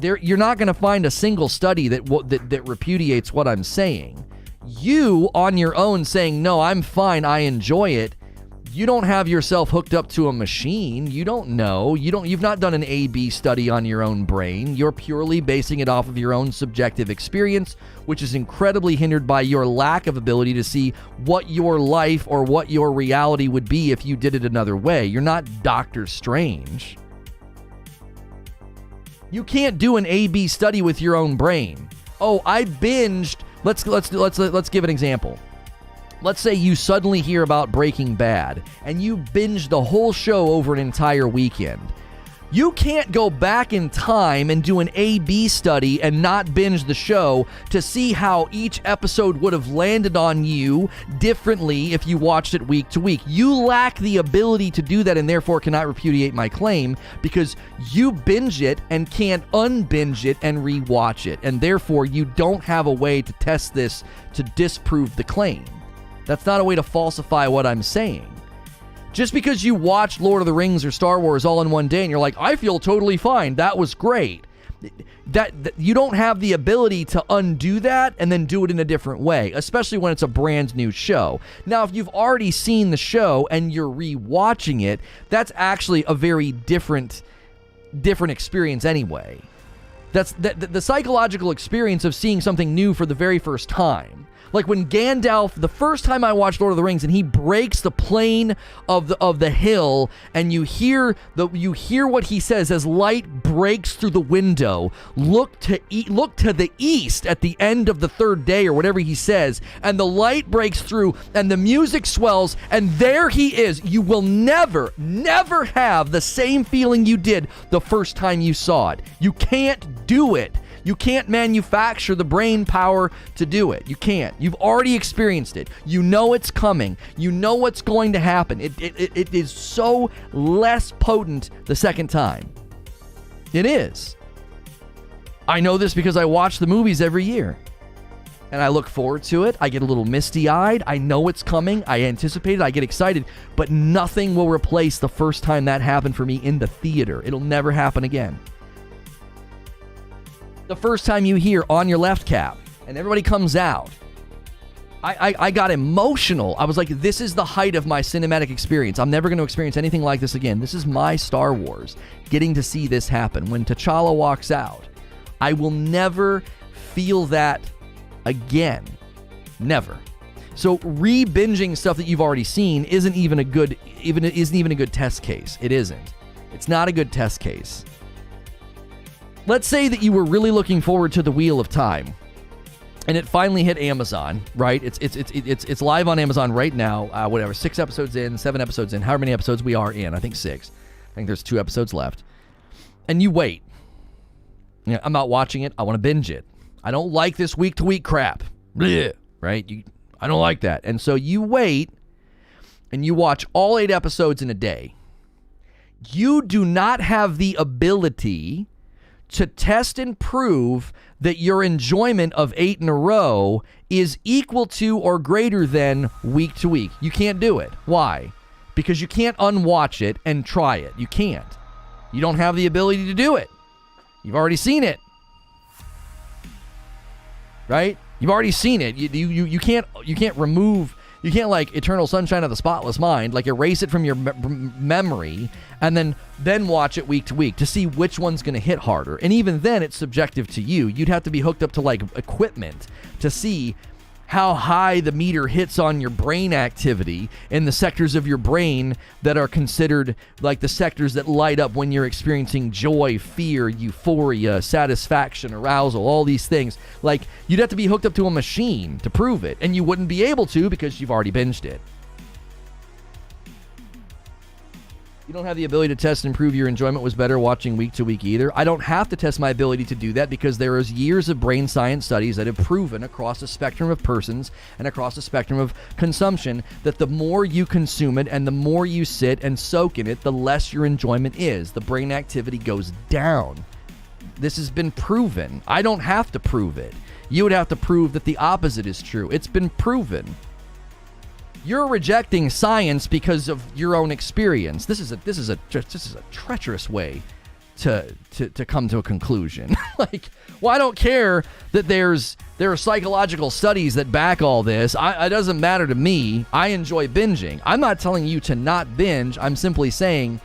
You're not going to find a single study that repudiates what I'm saying. You, on your own, saying, no, I'm fine, I enjoy it, you don't have yourself hooked up to a machine. You don't know. You've not done an A/B study on your own brain. You're purely basing it off of your own subjective experience, which is incredibly hindered by your lack of ability to see what your life or what your reality would be if you did it another way. You're not Doctor Strange. You can't do an A/B study with your own brain. Oh, I binged. Let's give an example. Let's say you suddenly hear about Breaking Bad and you binge the whole show over an entire weekend. You can't go back in time and do an A/B study and not binge the show to see how each episode would have landed on you differently if you watched it week to week. You lack the ability to do that and therefore cannot repudiate my claim because you binge it and can't unbinge it and rewatch it. And therefore you don't have a way to test this to disprove the claim. That's not a way to falsify what I'm saying. Just because you watch Lord of the Rings or Star Wars all in one day and you're like, I feel totally fine, that was great. That you don't have the ability to undo that and then do it in a different way, especially when it's a brand new show. Now, if you've already seen the show and you're rewatching it, that's actually a very different experience anyway. That's the psychological experience of seeing something new for the very first time. Like when Gandalf, the first time I watched Lord of the Rings, and he breaks the plane of the hill, and you hear what he says as light breaks through the window. Look to the east at the end of the third day, or whatever he says, and the light breaks through, and the music swells, and there he is. You will never have the same feeling you did the first time you saw it. You can't do it. You can't manufacture the brain power to do it. You can't. You've already experienced it. You know it's coming. You know what's going to happen. It is so less potent the second time. It is. I know this because I watch the movies every year. And I look forward to it. I get a little misty-eyed. I know it's coming. I anticipate it. I get excited. But nothing will replace the first time that happened for me in the theater. It'll never happen again. The first time you hear On Your Left Cap and everybody comes out, I got emotional. I was like, this is the height of my cinematic experience. I'm never going to experience anything like this again. This is my Star Wars, getting to see this happen. When T'Challa walks out, I will never feel that again. Never. So re-binging stuff that you've already seen isn't even a good test case. It isn't. It's not a good test case. Let's say that you were really looking forward to the Wheel of Time, and it finally hit Amazon, right? It's live on Amazon right now. 6 episodes in, 7 episodes in, however many episodes we are in. I think 6. I think there's 2 episodes left. And you wait. You know, I'm not watching it. I want to binge it. I don't like this week-to-week crap. Blech, right? I don't like that. And so you wait, and you watch all 8 episodes in a day. You do not have the ability to test and prove that your enjoyment of 8 in a row is equal to or greater than week to week. You can't do it. Why? Because you can't unwatch it and try it. You can't. You don't have the ability to do it. You've already seen it. Right? You've already seen it. You can't remove. You can't, like, Eternal Sunshine of the Spotless Mind, like, erase it from your memory and then watch it week to week to see which one's going to hit harder. And even then, it's subjective to you. You'd have to be hooked up to, like, equipment to see how high the meter hits on your brain activity in the sectors of your brain that are considered, like, the sectors that light up when you're experiencing joy, fear, euphoria, satisfaction, arousal, all these things. Like, you'd have to be hooked up to a machine to prove it, and you wouldn't be able to because you've already binged it. You don't have the ability to test and prove your enjoyment was better watching week to week either. I don't have to test my ability to do that because there is years of brain science studies that have proven across a spectrum of persons and across a spectrum of consumption that the more you consume it and the more you sit and soak in it, the less your enjoyment is. The brain activity goes down. This has been proven. I don't have to prove it. You would have to prove that the opposite is true. It's been proven. You're rejecting science because of your own experience. This is a treacherous way to come to a conclusion. Like, well, I don't care that there are psychological studies that back all this. It doesn't matter to me. I enjoy binging. I'm not telling you to not binge. I'm simply saying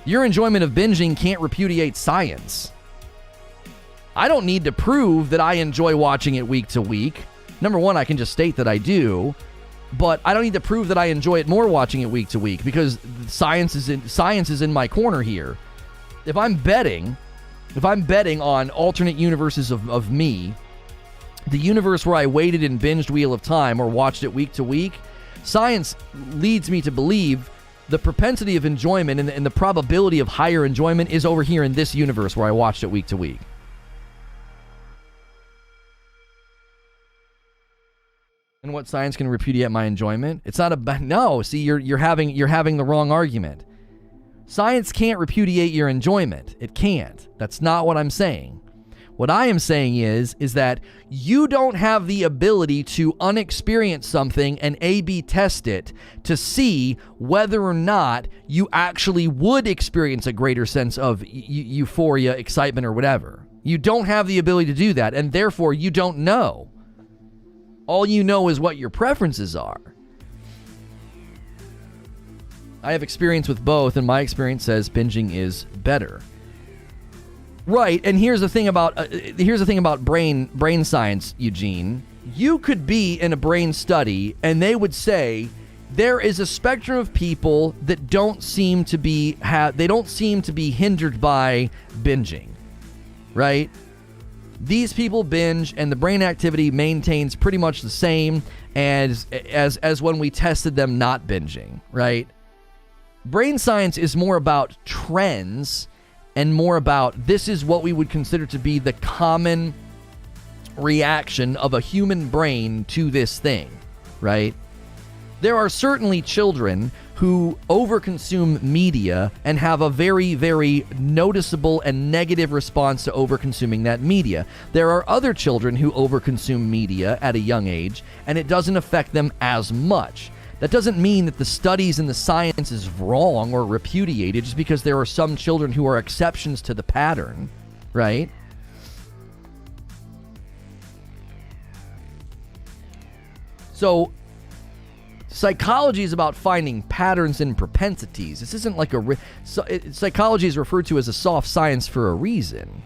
your enjoyment of binging can't repudiate science. I don't need to prove that I enjoy watching it week to week. Number one, I can just state that I do. But I don't need to prove that I enjoy it more watching it week to week because science is in my corner here. If I'm betting on alternate universes of me, the universe where I waited and binged Wheel of Time or watched it week to week, science leads me to believe the propensity of enjoyment and the probability of higher enjoyment is over here in this universe where I watched it week to week. And what science can repudiate my enjoyment? It's not about no. See, you're having the wrong argument. Science can't repudiate your enjoyment. It can't. That's not what I'm saying. What I am saying is that you don't have the ability to unexperience something and A/B test it to see whether or not you actually would experience a greater sense of euphoria, excitement, or whatever. You don't have the ability to do that, and therefore you don't know. All you know is what your preferences are. I have experience with both, and my experience says binging is better. Right, and here's the thing about brain science, Eugene. you could be in a brain study and they would say there is a spectrum of people that don't seem to be hindered by binging, right? These people binge and the brain activity maintains pretty much the same as when we tested them not binging, right? Brain science is more about trends and more about this is what we would consider to be the common reaction of a human brain to this thing, right? There are certainly children who overconsume media and have a very, very noticeable and negative response to overconsuming that media. There are other children who overconsume media at a young age, and it doesn't affect them as much. That doesn't mean that the studies and the science is wrong or repudiated just because there are some children who are exceptions to the pattern, right? So, psychology is about finding patterns and propensities. This isn't like psychology is referred to as a soft science for a reason.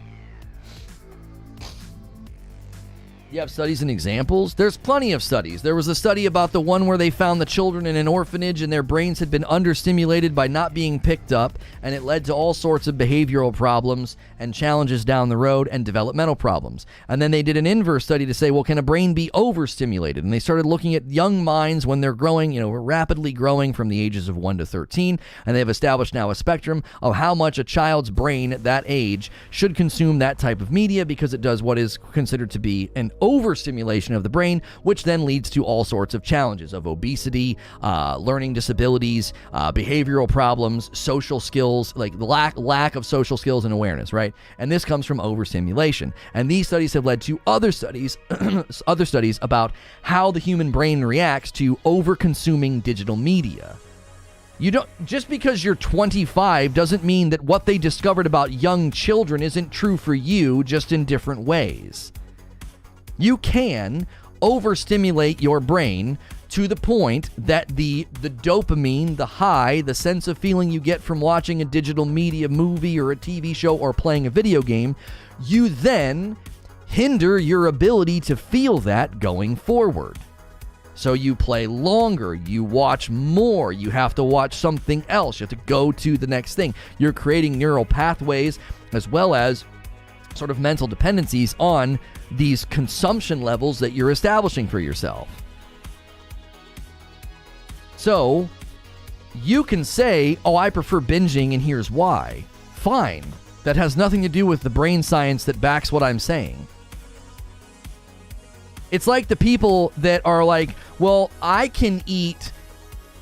You have studies and examples? There's plenty of studies. There was a study about the one where they found the children in an orphanage and their brains had been understimulated by not being picked up, and it led to all sorts of behavioral problems and challenges down the road and developmental problems. And then they did an inverse study to say, well, can a brain be overstimulated? And they started looking at young minds when they're growing, rapidly growing from the ages of 1 to 13, and they've established now a spectrum of how much a child's brain at that age should consume that type of media because it does what is considered to be an overstimulation of the brain, which then leads to all sorts of challenges of obesity, learning disabilities, behavioral problems, social skills, like the lack of social skills and awareness, right? And this comes from overstimulation. And these studies have led to other studies, other studies about how the human brain reacts to overconsuming digital media. Just because you're 25 doesn't mean that what they discovered about young children isn't true for you, just in different ways. You can overstimulate your brain to the point that the dopamine, the high, the sense of feeling you get from watching a digital media movie or a TV show or playing a video game, you then hinder your ability to feel that going forward. So you play longer, you watch more, you have to watch something else, you have to go to the next thing. You're creating neural pathways as well as sort of mental dependencies on these consumption levels that you're establishing for yourself. So you can say, oh, I prefer binging and here's why. Fine. That has nothing to do with the brain science that backs what I'm saying. It's like the people that are like, well, I can eat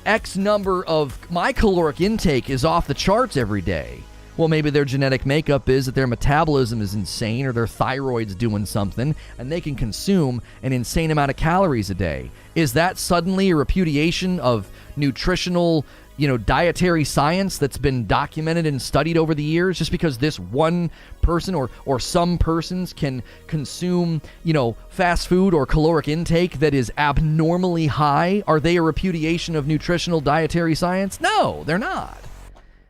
X number of, my caloric intake is off the charts every day. Well, maybe their genetic makeup is that their metabolism is insane or their thyroid's doing something and they can consume an insane amount of calories a day. Is that suddenly a repudiation of nutritional, dietary science that's been documented and studied over the years just because this one person or some persons can consume, fast food or caloric intake that is abnormally high? Are they a repudiation of nutritional dietary science? No, they're not.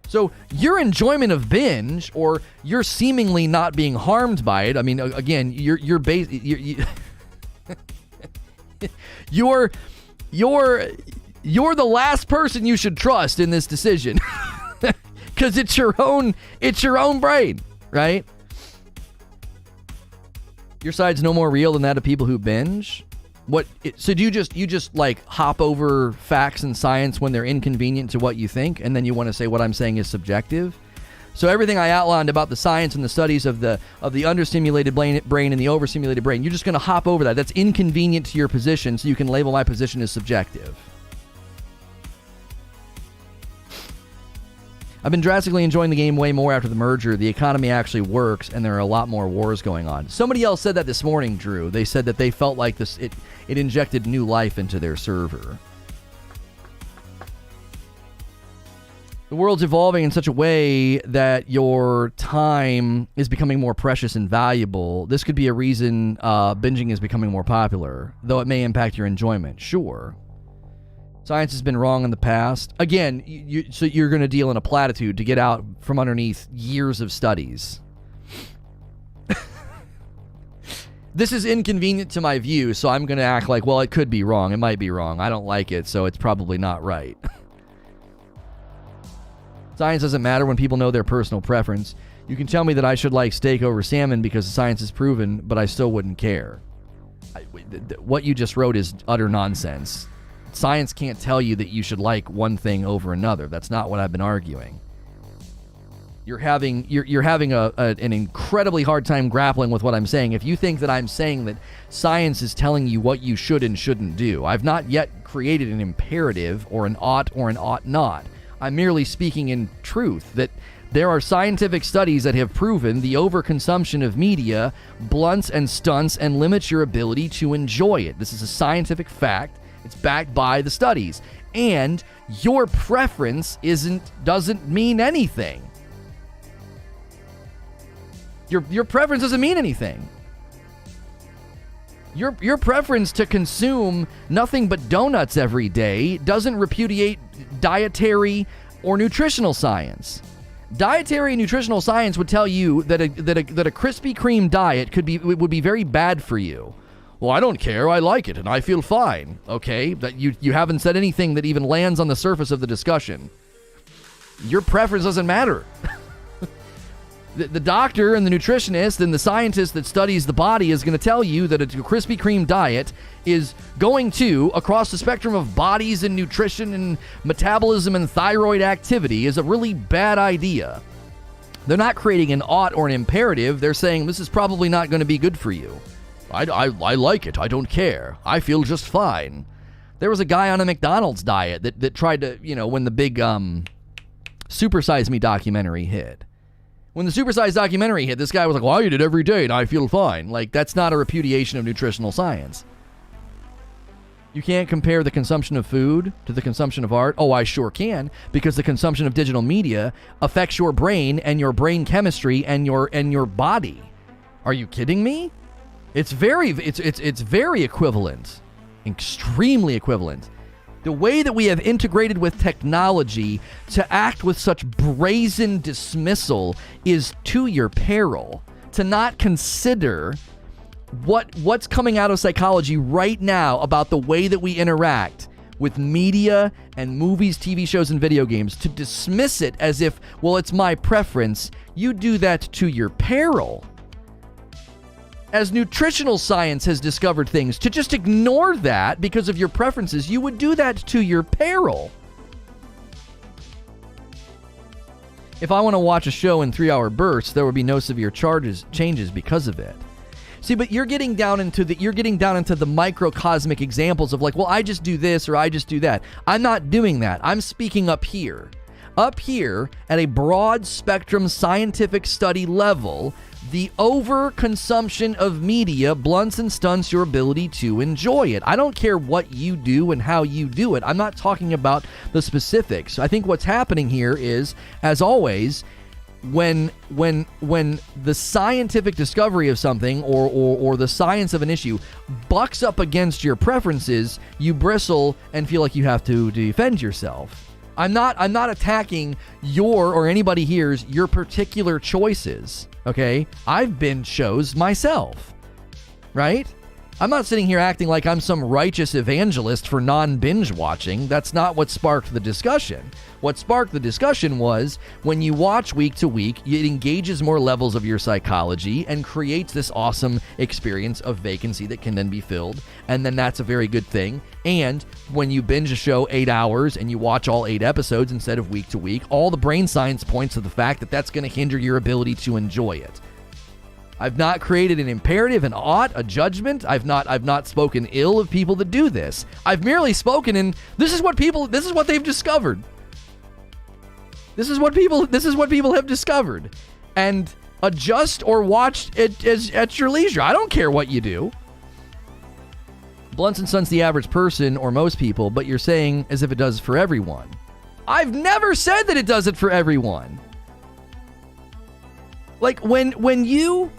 So your enjoyment of binge, or you're seemingly not being harmed by it. I mean, again, you're the last person you should trust in this decision, because it's your own brain, right? Your side's no more real than that of people who binge. So do you just like hop over facts and science when they're inconvenient to what you think, and then you want to say what I'm saying is subjective? So everything I outlined about the science and the studies of the understimulated brain and the overstimulated brain, you're just going to hop over that. That's inconvenient to your position, so you can label my position as subjective. I've been drastically enjoying the game way more after the merger. The economy actually works, and there are a lot more wars going on. Somebody else said that this morning, Drew. They said that they felt like it injected new life into their server. The world's evolving in such a way that your time is becoming more precious and valuable. This could be a reason binging is becoming more popular, though it may impact your enjoyment. Sure. Science has been wrong in the past. Again, so you're going to deal in a platitude to get out from underneath years of studies. this is inconvenient to my view, so I'm going to act like, well, it could be wrong. It might be wrong. I don't like it, so it's probably not right. Science doesn't matter when people know their personal preference. You can tell me that I should like steak over salmon because the science is proven, but I still wouldn't care. What you just wrote is utter nonsense. Science can't tell you that you should like one thing over another. That's not what I've been arguing. You're having an incredibly hard time grappling with what I'm saying. If you think that I'm saying that science is telling you what you should and shouldn't do, I've not yet created an imperative or an ought or an ought not. I'm merely speaking in truth that there are scientific studies that have proven the overconsumption of media blunts and stunts and limits your ability to enjoy it. This is a scientific fact. It's backed by the studies. And your preference doesn't mean anything. Your preference doesn't mean anything. Your preference to consume nothing but donuts every day doesn't repudiate dietary or nutritional science. Dietary and nutritional science would tell you that a Krispy Kreme diet would be very bad for you. Well, I don't care. I like it and I feel fine. Okay, that you haven't said anything that even lands on the surface of the discussion. Your preference doesn't matter. The doctor and the nutritionist and the scientist that studies the body is going to tell you that a Krispy Kreme diet is going to, across the spectrum of bodies and nutrition and metabolism and thyroid activity, is a really bad idea. They're not creating an ought or an imperative. They're saying this is probably not going to be good for you. I like it. I don't care. I feel just fine. There was a guy on a McDonald's diet that tried to, when the big Super Size Me documentary hit. When the Super Size documentary hit, this guy was like, well, I eat it every day and I feel fine. Like, that's not a repudiation of nutritional science. You can't compare the consumption of food to the consumption of art. Oh, I sure can, because the consumption of digital media affects your brain and your brain chemistry and your body. Are you kidding me? It's very equivalent. Extremely equivalent. The way that we have integrated with technology to act with such brazen dismissal is to your peril. To not consider what's coming out of psychology right now about the way that we interact with media and movies, TV shows, and video games, to dismiss it as if, well, it's my preference, you do that to your peril. As nutritional science has discovered things, to just ignore that because of your preferences, you would do that to your peril. If I want to watch a show in 3-hour bursts, there would be no severe changes because of it. See, but you're getting down into the microcosmic examples of like, well, I just do this or I just do that. I'm not doing that. I'm speaking up here. Up here at a broad spectrum scientific study level, the overconsumption of media blunts and stunts your ability to enjoy it. I don't care what you do and how you do it. I'm not talking about the specifics. I think what's happening here is, as always, when the scientific discovery of something or the science of an issue bucks up against your preferences, you bristle and feel like you have to defend yourself. I'm not attacking your or anybody here's your particular choices. Okay, I've been shows myself, right? I'm not sitting here acting like I'm some righteous evangelist for non-binge watching. That's not what sparked the discussion. What sparked the discussion was when you watch week to week, it engages more levels of your psychology and creates this awesome experience of vacancy that can then be filled. And then that's a very good thing. And when you binge a show 8 hours and you watch all 8 episodes instead of week to week, all the brain science points to the fact that that's going to hinder your ability to enjoy it. I've not created an imperative, an ought, a judgment. I've not spoken ill of people that do this. I've merely spoken in this is what they've discovered. This is what people have discovered. And adjust or watch it at your leisure. I don't care what you do. Blunts and stunts the average person or most people, but you're saying as if it does for everyone. I've never said that it does it for everyone. Like when you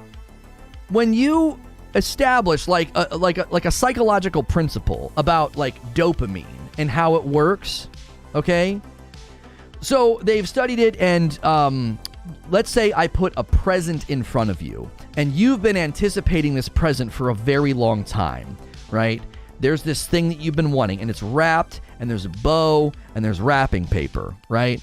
establish like a psychological principle about like dopamine and how it works, okay? So they've studied it, and let's say I put a present in front of you, and you've been anticipating this present for a very long time, right? There's this thing that you've been wanting, and it's wrapped, and there's a bow, and there's wrapping paper, right?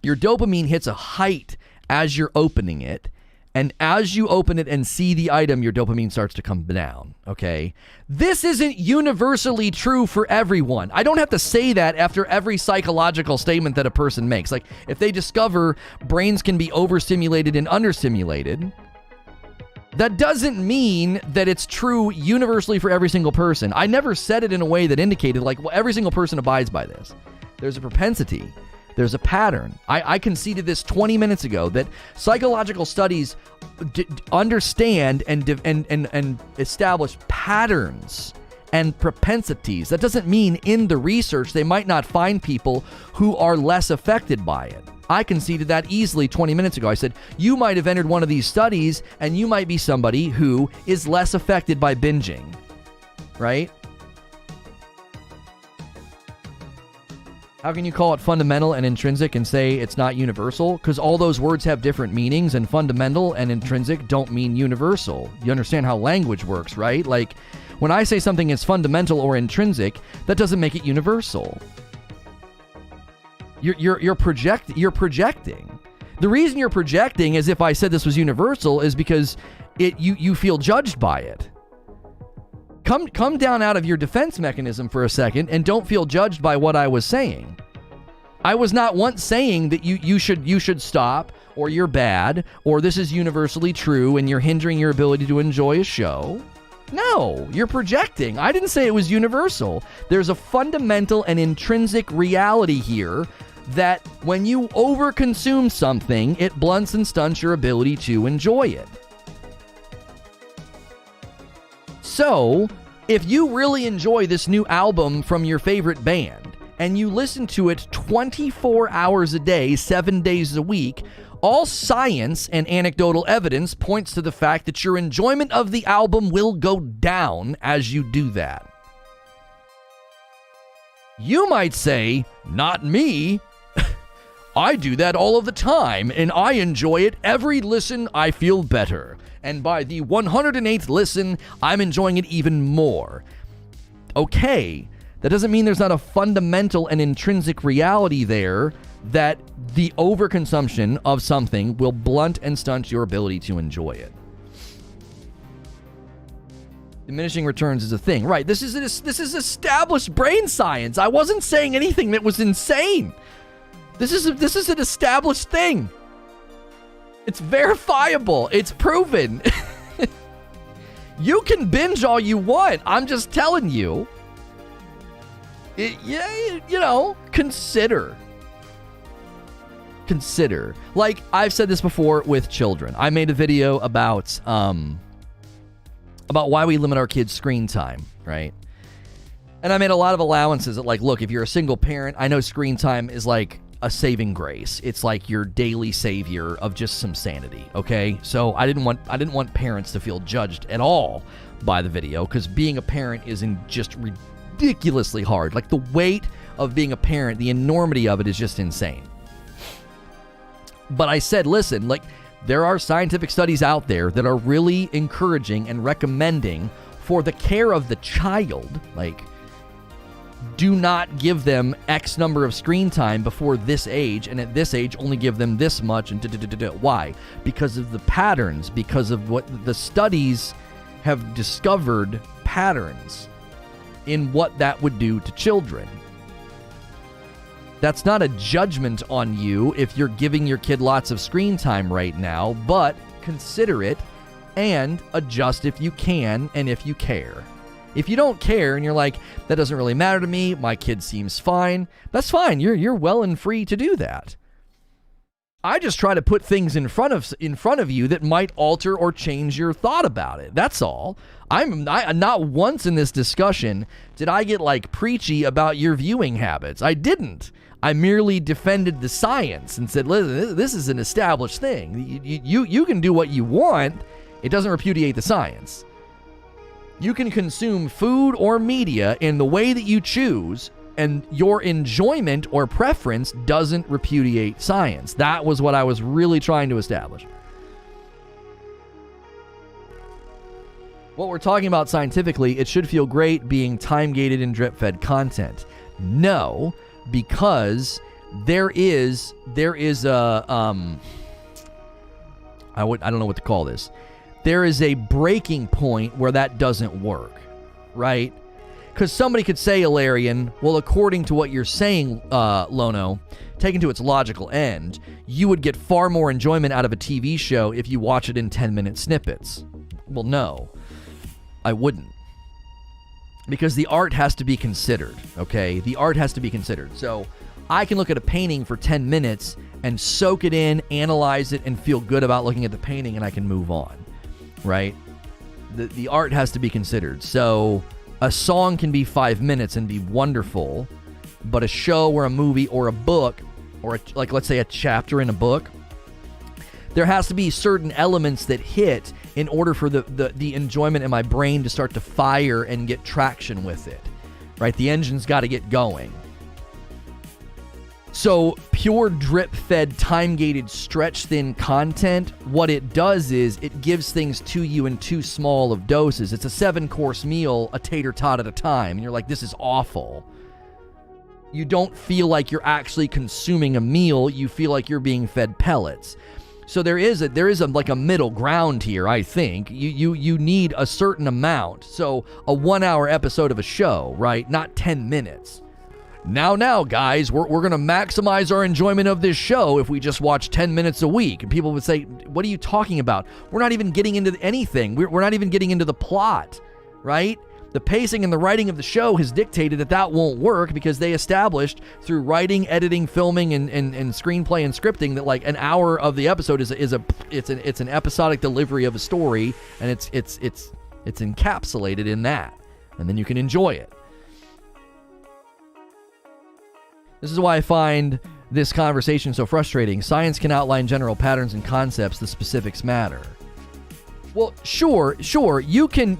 Your dopamine hits a height as you're opening it, and as you open it and see the item, your dopamine starts to come down, okay? This isn't universally true for everyone. I don't have to say that after every psychological statement that a person makes. Like, if they discover brains can be overstimulated and understimulated, that doesn't mean that it's true universally for every single person. I never said it in a way that indicated, like, well, every single person abides by this. There's a propensity. There's a pattern. I conceded this 20 minutes ago that psychological studies understand and establish patterns and propensities. That doesn't mean in the research they might not find people who are less affected by it. I conceded that easily 20 minutes ago. I said, you might have entered one of these studies and you might be somebody who is less affected by binging, right? How can you call it fundamental and intrinsic and say it's not universal? Because all those words have different meanings, and fundamental and intrinsic don't mean universal. You understand how language works, right? Like, when I say something is fundamental or intrinsic, that doesn't make it universal. You're projecting. The reason you're projecting as if I said this was universal is because you feel judged by it. Come down out of your defense mechanism for a second and don't feel judged by what I was saying. I was not once saying that you should stop, or you're bad, or this is universally true and you're hindering your ability to enjoy a show. No, you're projecting. I didn't say it was universal. There's a fundamental and intrinsic reality here that when you overconsume something, it blunts and stunts your ability to enjoy it. So, if you really enjoy this new album from your favorite band, and you listen to it 24 hours a day, 7 days a week, all science and anecdotal evidence points to the fact that your enjoyment of the album will go down as you do that. You might say, not me. I do that all of the time, and I enjoy it. Every listen, I feel better. And by the 108th listen, I'm enjoying it even more. Okay, that doesn't mean there's not a fundamental and intrinsic reality there that the overconsumption of something will blunt and stunt your ability to enjoy it. Diminishing returns is a thing. Right, this is established brain science. I wasn't saying anything that was insane. This is an established thing. It's verifiable. It's proven. You can binge all you want. I'm just telling you. Consider. Like, I've said this before with children. I made a video about why we limit our kids' screen time, right? And I made a lot of allowances that, like, look, if you're a single parent, I know screen time is like a saving grace. It's like your daily savior of just some sanity, okay? So I didn't want parents to feel judged at all by the video, because being a parent is just ridiculously hard. Like, the weight of being a parent, the enormity of it is just insane. But I said, listen, like, there are scientific studies out there that are really encouraging and recommending for the care of the child, like, do not give them X number of screen time before this age, and at this age only give them this much, and why? Because of the patterns, because of what the studies have discovered, patterns in what that would do to children. That's not a judgment on you if you're giving your kid lots of screen time right now, but consider it and adjust if you can and if you care. If you don't care and you're like, that doesn't really matter to me, my kid seems fine, that's fine. You're well and free to do that. I just try to put things in front of you that might alter or change your thought about it. That's all. I not once in this discussion did I get, like, preachy about your viewing habits. I didn't. I merely defended the science and said, listen, this is an established thing. You can do what you want. It doesn't repudiate the science. You can consume food or media in the way that you choose And your enjoyment or preference doesn't repudiate science. That was what I was really trying to establish. What we're talking about scientifically, it should feel great being time-gated and drip-fed content. No, because there is a I don't know what to call this. There is a breaking point where that doesn't work, right? Because somebody could say, Ilarion, well, according to what you're saying, Lono, taken to its logical end, you would get far more enjoyment out of a TV show if you watch it in 10-minute snippets. Well, no, I wouldn't. Because the art has to be considered, okay? The art has to be considered. So I can look at a painting for 10 minutes and soak it in, analyze it, and feel good about looking at the painting, and I can move on, right? The art has to be considered. So a song can be 5 minutes and be wonderful, but a show or a movie or a book, or like let's say a chapter in a book, there has to be certain elements that hit in order for the enjoyment in my brain to start to fire and get traction with it, right? The engine's got to get going. So pure drip-fed, time-gated, stretch-thin content, what it does is it gives things to you in too small of doses. It's a 7-course meal, a tater tot at a time, and you're like, this is awful. You don't feel like you're actually consuming a meal. You feel like you're being fed pellets. So there is like a middle ground here, I think. You need a certain amount. So a 1-hour episode of a show, right? Not 10 minutes. Now, guys, we're going to maximize our enjoyment of this show if we just watch 10 minutes a week. And people would say, what are you talking about? We're not even getting into anything. We're not even getting into the plot, right? The pacing and the writing of the show has dictated that won't work because they established through writing, editing, filming, and screenplay and scripting that like an hour of the episode is an episodic delivery of a story, and it's encapsulated in that, and then you can enjoy it. This is why I find this conversation so frustrating. Science can outline general patterns and concepts. The specifics matter. Well, sure. You can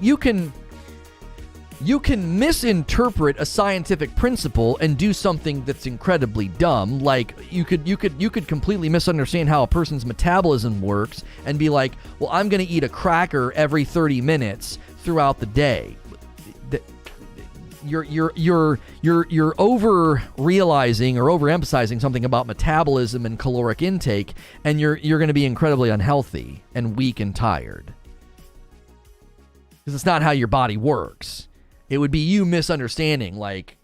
misinterpret a scientific principle and do something that's incredibly dumb. Like you could completely misunderstand how a person's metabolism works and be like, well, I'm going to eat a cracker every 30 minutes throughout the day. You're over realizing or overemphasizing something about metabolism and caloric intake, and you're going to be incredibly unhealthy and weak and tired. Because it's not how your body works. It would be you misunderstanding, like,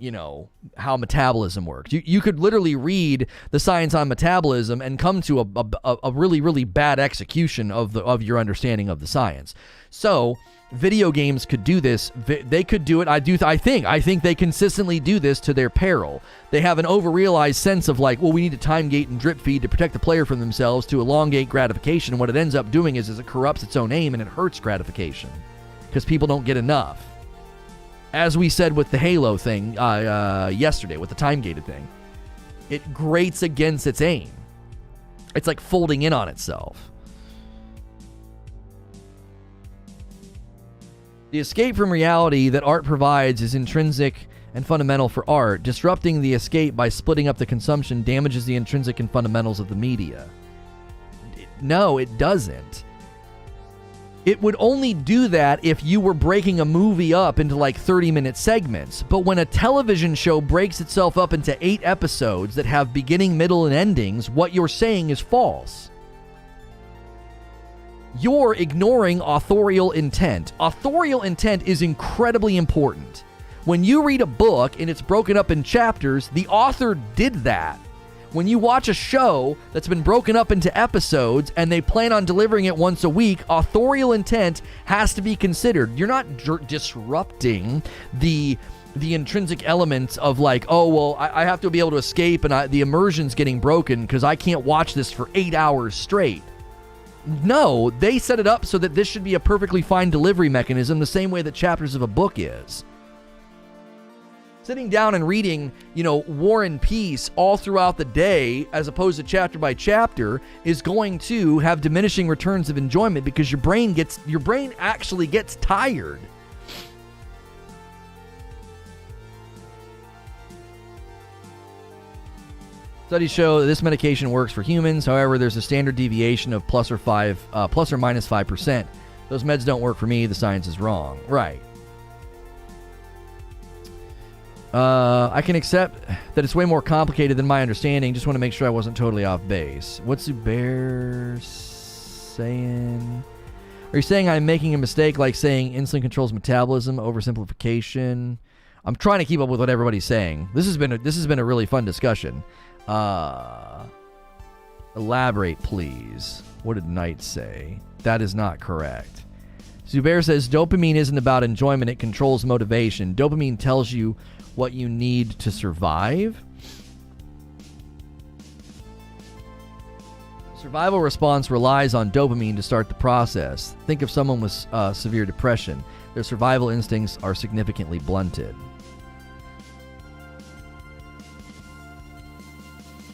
how metabolism works. You could literally read the science on metabolism and come to a really, really bad execution of your understanding of the science. So video games could do this. They could do it. I think they consistently do this to their peril. They have an overrealized sense of like, well, we need to time gate and drip feed to protect the player from themselves to elongate gratification. And what it ends up doing is it corrupts its own aim and it hurts gratification because people don't get enough. As we said with the Halo thing yesterday, with the time-gated thing, it grates against its aim. It's like folding in on itself. The escape from reality that art provides is intrinsic and fundamental for art. Disrupting the escape by splitting up the consumption damages the intrinsic and fundamentals of the media. No, it doesn't. It would only do that if you were breaking a movie up into like 30-minute segments. But when a television show breaks itself up into 8 episodes that have beginning, middle, and endings, what you're saying is false. You're ignoring authorial intent. Authorial intent is incredibly important. When you read a book and it's broken up in chapters, the author did that. When you watch a show that's been broken up into episodes and they plan on delivering it once a week, authorial intent has to be considered. You're not disrupting the intrinsic elements of like, oh, well, I have to be able to escape and the immersion's getting broken because I can't watch this for 8 hours straight. No, they set it up so that this should be a perfectly fine delivery mechanism the same way that chapters of a book is. Sitting down and reading, War and Peace all throughout the day, as opposed to chapter by chapter, is going to have diminishing returns of enjoyment because your brain actually gets tired. Studies show that this medication works for humans. However, there's a standard deviation of plus or minus 5%. Those meds don't work for me. The science is wrong. Right. I can accept that it's way more complicated than my understanding. Just want to make sure I wasn't totally off base. What's Zubair saying? Are you saying I'm making a mistake, like saying insulin controls metabolism? Oversimplification. I'm trying to keep up with what everybody's saying. This has been a really fun discussion. Elaborate, please. What did Knight say? That is not correct. Zubair says dopamine isn't about enjoyment. It controls motivation. Dopamine tells you what you need to survive. Survival response relies on dopamine to start the process. Think of someone with severe depression. Their survival instincts are significantly blunted.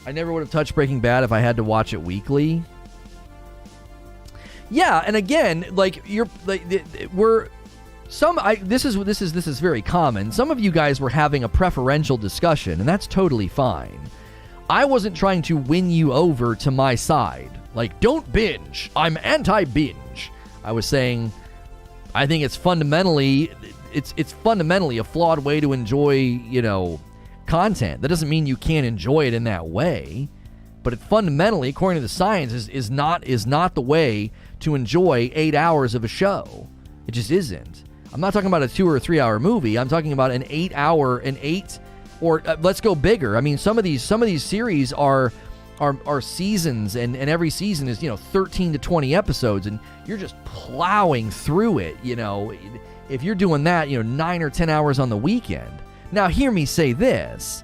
I never would have touched Breaking Bad if I had to watch it weekly. Yeah, and again, like this is very common. Some of you guys were having a preferential discussion, and that's totally fine. I wasn't trying to win you over to my side. Like, don't binge. I'm anti-binge. I was saying, I think it's fundamentally a flawed way to enjoy, content. That doesn't mean you can't enjoy it in that way, but it fundamentally, according to the science, is not the way to enjoy 8 hours of a show. It just isn't. I'm not talking about a 2 or 3 hour movie. I'm talking about an 8 hour, or let's go bigger. I mean, some of these series are seasons, and every season is 13 to 20 episodes, and you're just plowing through it. If you're doing that, 9 or 10 hours on the weekend. Now, hear me say this: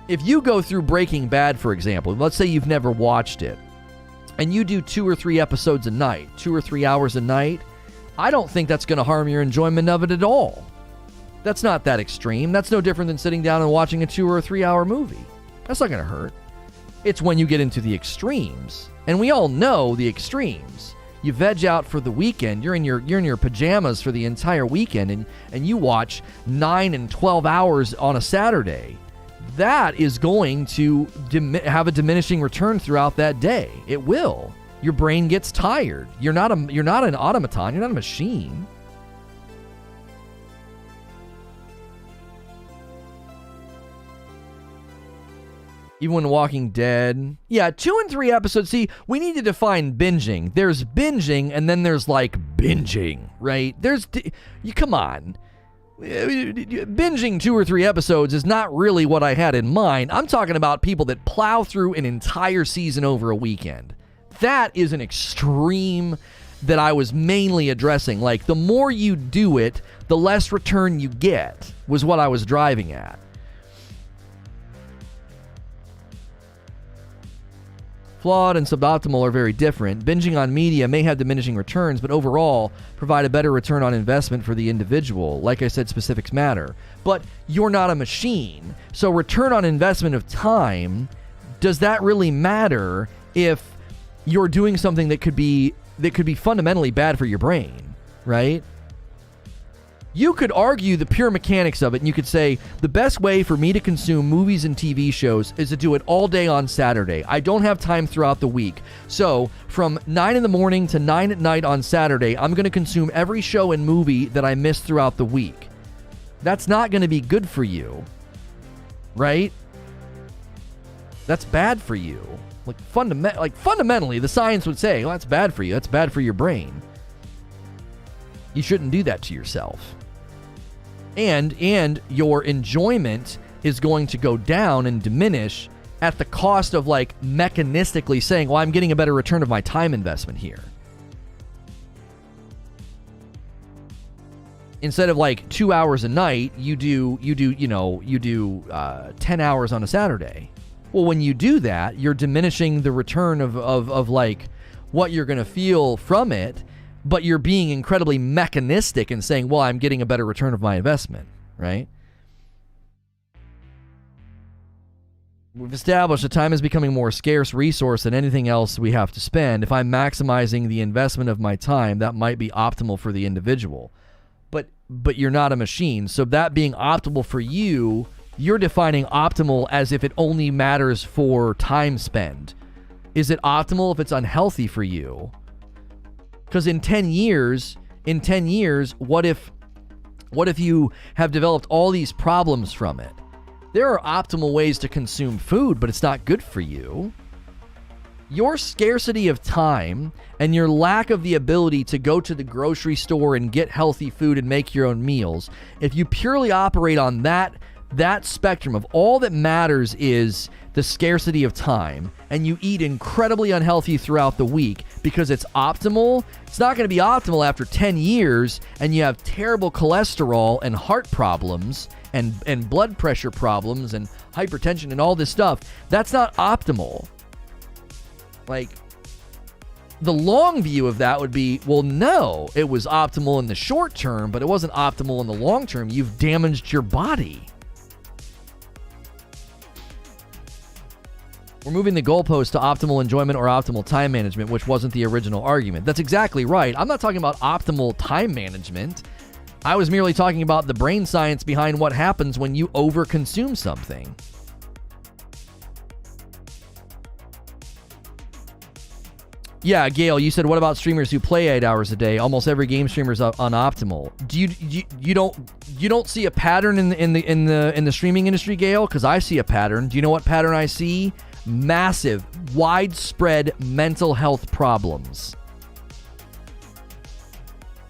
if you go through Breaking Bad, for example, let's say you've never watched it, and you do 2 or 3 episodes a night, 2 or 3 hours a night, I don't think that's going to harm your enjoyment of it at all. That's not that extreme. That's no different than sitting down and watching a 2 or 3 hour movie. That's not going to hurt. It's when you get into the extremes, and we all know the extremes. You veg out for the weekend. You're in your pajamas for the entire weekend, and you watch 9 and 12 hours on a Saturday. That is going to have a diminishing return throughout that day. It will. Your brain gets tired. You're not an automaton. You're not a machine. Even when Walking Dead. Yeah, 2 and 3 episodes. See, we need to define binging. There's binging, and then there's like binging, right? Come on. Binging 2 or 3 episodes is not really what I had in mind. I'm talking about people that plow through an entire season over a weekend. That is an extreme that I was mainly addressing. Like, the more you do it, the less return you get, was what I was driving at. Flawed and suboptimal are very different. Binging on media may have diminishing returns, but overall provide a better return on investment for the individual. Like I said, specifics matter. But you're not a machine. So return on investment of time, does that really matter if you're doing something that could be fundamentally bad for your brain, right? You could argue the pure mechanics of it, and you could say, the best way for me to consume movies and TV shows is to do it all day on Saturday. I don't have time throughout the week. So from 9 in the morning to 9 at night on Saturday, I'm going to consume every show and movie that I missed throughout the week. That's not going to be good for you, right? That's bad for you. Fundamentally, the science would say, well, that's bad for you. That's bad for your brain. You shouldn't do that to yourself. And your enjoyment is going to go down and diminish at the cost of mechanistically saying, well, I'm getting a better return of my time investment here. Instead of 2 hours a night, you do 10 hours on a Saturday. Well, when you do that, you're diminishing the return of what you're going to feel from it. But you're being incredibly mechanistic and saying, well, I'm getting a better return of my investment, right? We've established that time is becoming a more scarce resource than anything else we have to spend. If I'm maximizing the investment of my time, that might be optimal for the individual. But you're not a machine. So that being optimal for you you're defining optimal as if it only matters for time spent. Is it optimal if it's unhealthy for you? Because in 10 years, what if you have developed all these problems from it? There are optimal ways to consume food, but it's not good for you. Your scarcity of time and your lack of the ability to go to the grocery store and get healthy food and make your own meals, if you purely operate on that spectrum of all that matters is the scarcity of time, and you eat incredibly unhealthy throughout the week because it's optimal, it's not going to be optimal after 10 years and you have terrible cholesterol and heart problems and blood pressure problems and hypertension and all this stuff. That's not optimal. Like, the long view of that would be, well, no, it was optimal in the short term, but it wasn't optimal in the long term. You've damaged your body. We're moving the goalpost to optimal enjoyment or optimal time management, which wasn't the original argument. That's exactly right. I'm not talking about optimal time management. I was merely talking about the brain science behind what happens when you overconsume something. Yeah, Gail, you said, what about streamers who play 8 hours a day? Almost every game streamer is unoptimal. Do you don't see a pattern in the streaming industry, Gail? Because I see a pattern. Do you know what pattern I see? Massive, widespread mental health problems.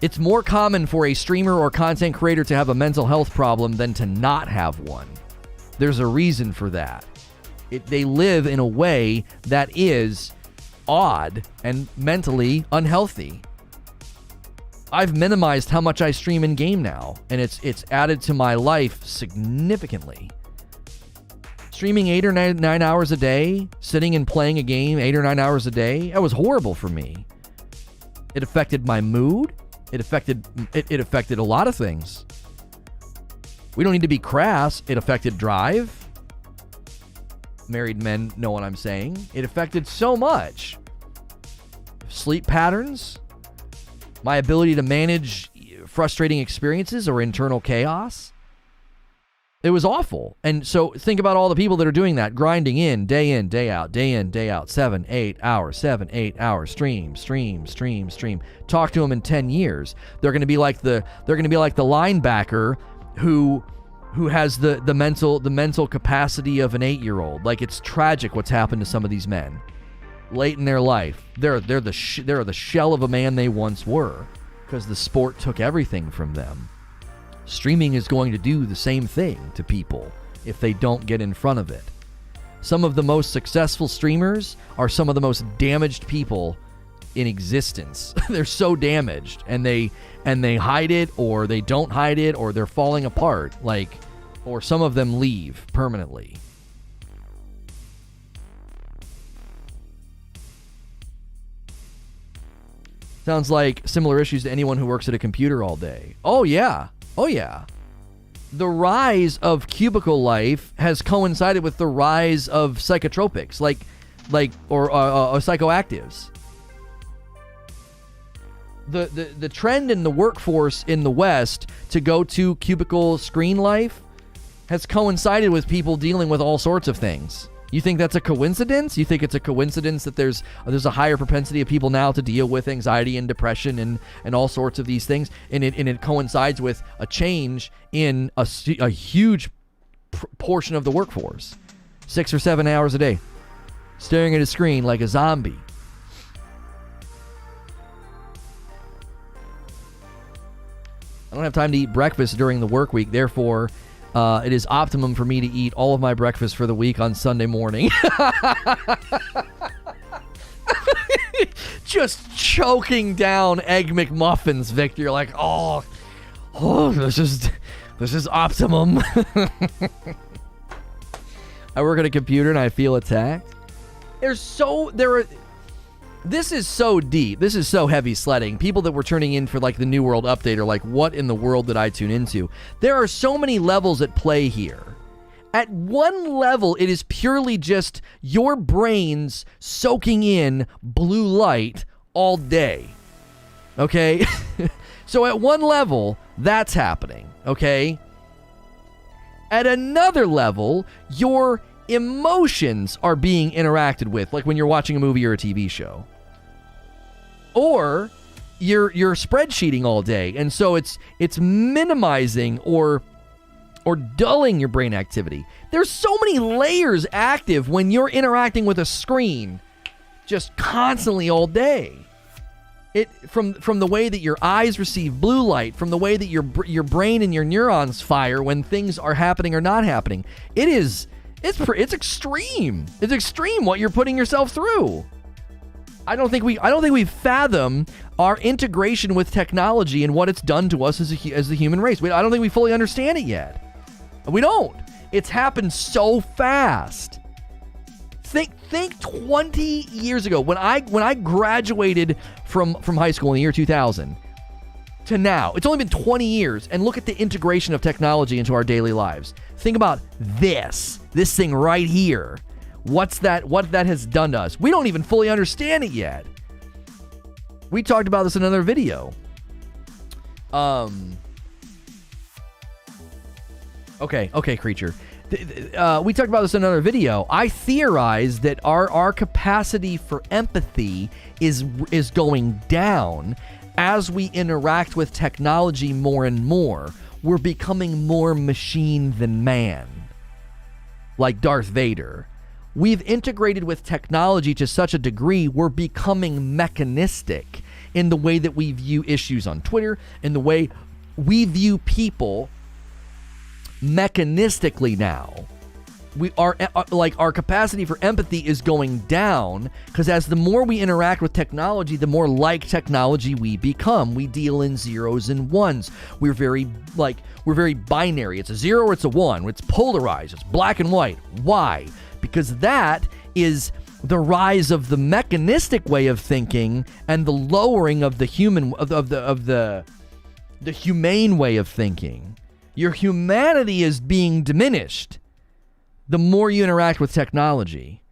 It's more common for a streamer or content creator to have a mental health problem than to not have one. There's a reason for that. They live in a way that is odd and mentally unhealthy. I've minimized how much I stream in game now, and it's added to my life significantly. Streaming 8 or 9 hours a day, sitting and playing a game 8 or 9 hours a day, that was horrible for me. It affected my mood. It affected a lot of things. We don't need to be crass. It affected drive. Married men know what I'm saying. It affected so much. Sleep patterns, my ability to manage frustrating experiences or internal chaos. It was awful. And so think about all the people that are doing that, grinding in, day out, 7, 8 hours, stream. Talk to them in 10 years. They're going to be like the linebacker who has the mental capacity of an 8-year-old. Like, it's tragic what's happened to some of these men late in their life. They're the shell of a man they once were because the sport took everything from them. Streaming is going to do the same thing to people if they don't get in front of it. Some of the most successful streamers are some of the most damaged people in existence. They're so damaged, and they hide it, or they don't hide it, or they're falling apart, or some of them leave permanently. Sounds like similar issues to anyone who works at a computer all day. Oh yeah. The rise of cubicle life has coincided with the rise of psychotropics, or psychoactives. The trend in the workforce in the West to go to cubicle screen life has coincided with people dealing with all sorts of things. You think that's a coincidence? You think it's a coincidence that there's a higher propensity of people now to deal with anxiety and depression and all sorts of these things, and it coincides with a change in a huge portion of the workforce. 6 or 7 hours a day, staring at a screen like a zombie. I don't have time to eat breakfast during the work week, therefore it is optimum for me to eat all of my breakfast for the week on Sunday morning. Just choking down Egg McMuffins, Victor. You're like, oh, this is optimum. I work at a computer and I feel attacked. This is so deep. This is so heavy sledding. People that were turning in for the New World update are like, what in the world did I tune into? There are so many levels at play here. At one level, it is purely just your brains soaking in blue light all day. Okay? So at one level, that's happening. Okay? At another level, your emotions are being interacted with, like when you're watching a movie or a TV show. Or you're spreadsheeting all day, and so it's minimizing or dulling your brain activity. There's so many layers active when you're interacting with a screen just constantly all day. It from the way that your eyes receive blue light, from the way that your brain and your neurons fire when things are happening or not happening. It's extreme. It's extreme what you're putting yourself through. I don't think we fathom our integration with technology and what it's done to us as the human race. I don't think we fully understand it yet. We don't. It's happened so fast. Think 20 years ago when I graduated from high school in the year 2000 to now. It's only been 20 years, and look at the integration of technology into our daily lives. Think about this thing right here. What that has done to us. We don't even fully understand it yet. We talked about this in another video. Okay, creature. We talked about this in another video. I theorize that our capacity for empathy is going down as we interact with technology more and more. We're becoming more machine than man, like Darth Vader. We've integrated with technology to such a degree we're becoming mechanistic in the way that we view issues on Twitter, in the way we view people mechanistically now. We are like our capacity for empathy is going down because as the more we interact with technology, the more like technology we become. We deal in zeros and ones. We're very binary. It's a 0 or it's a 1. It's polarized. It's black and white. Why? Because that is the rise of the mechanistic way of thinking and the lowering of the the humane way of thinking. Your humanity is being diminished the more you interact with technology.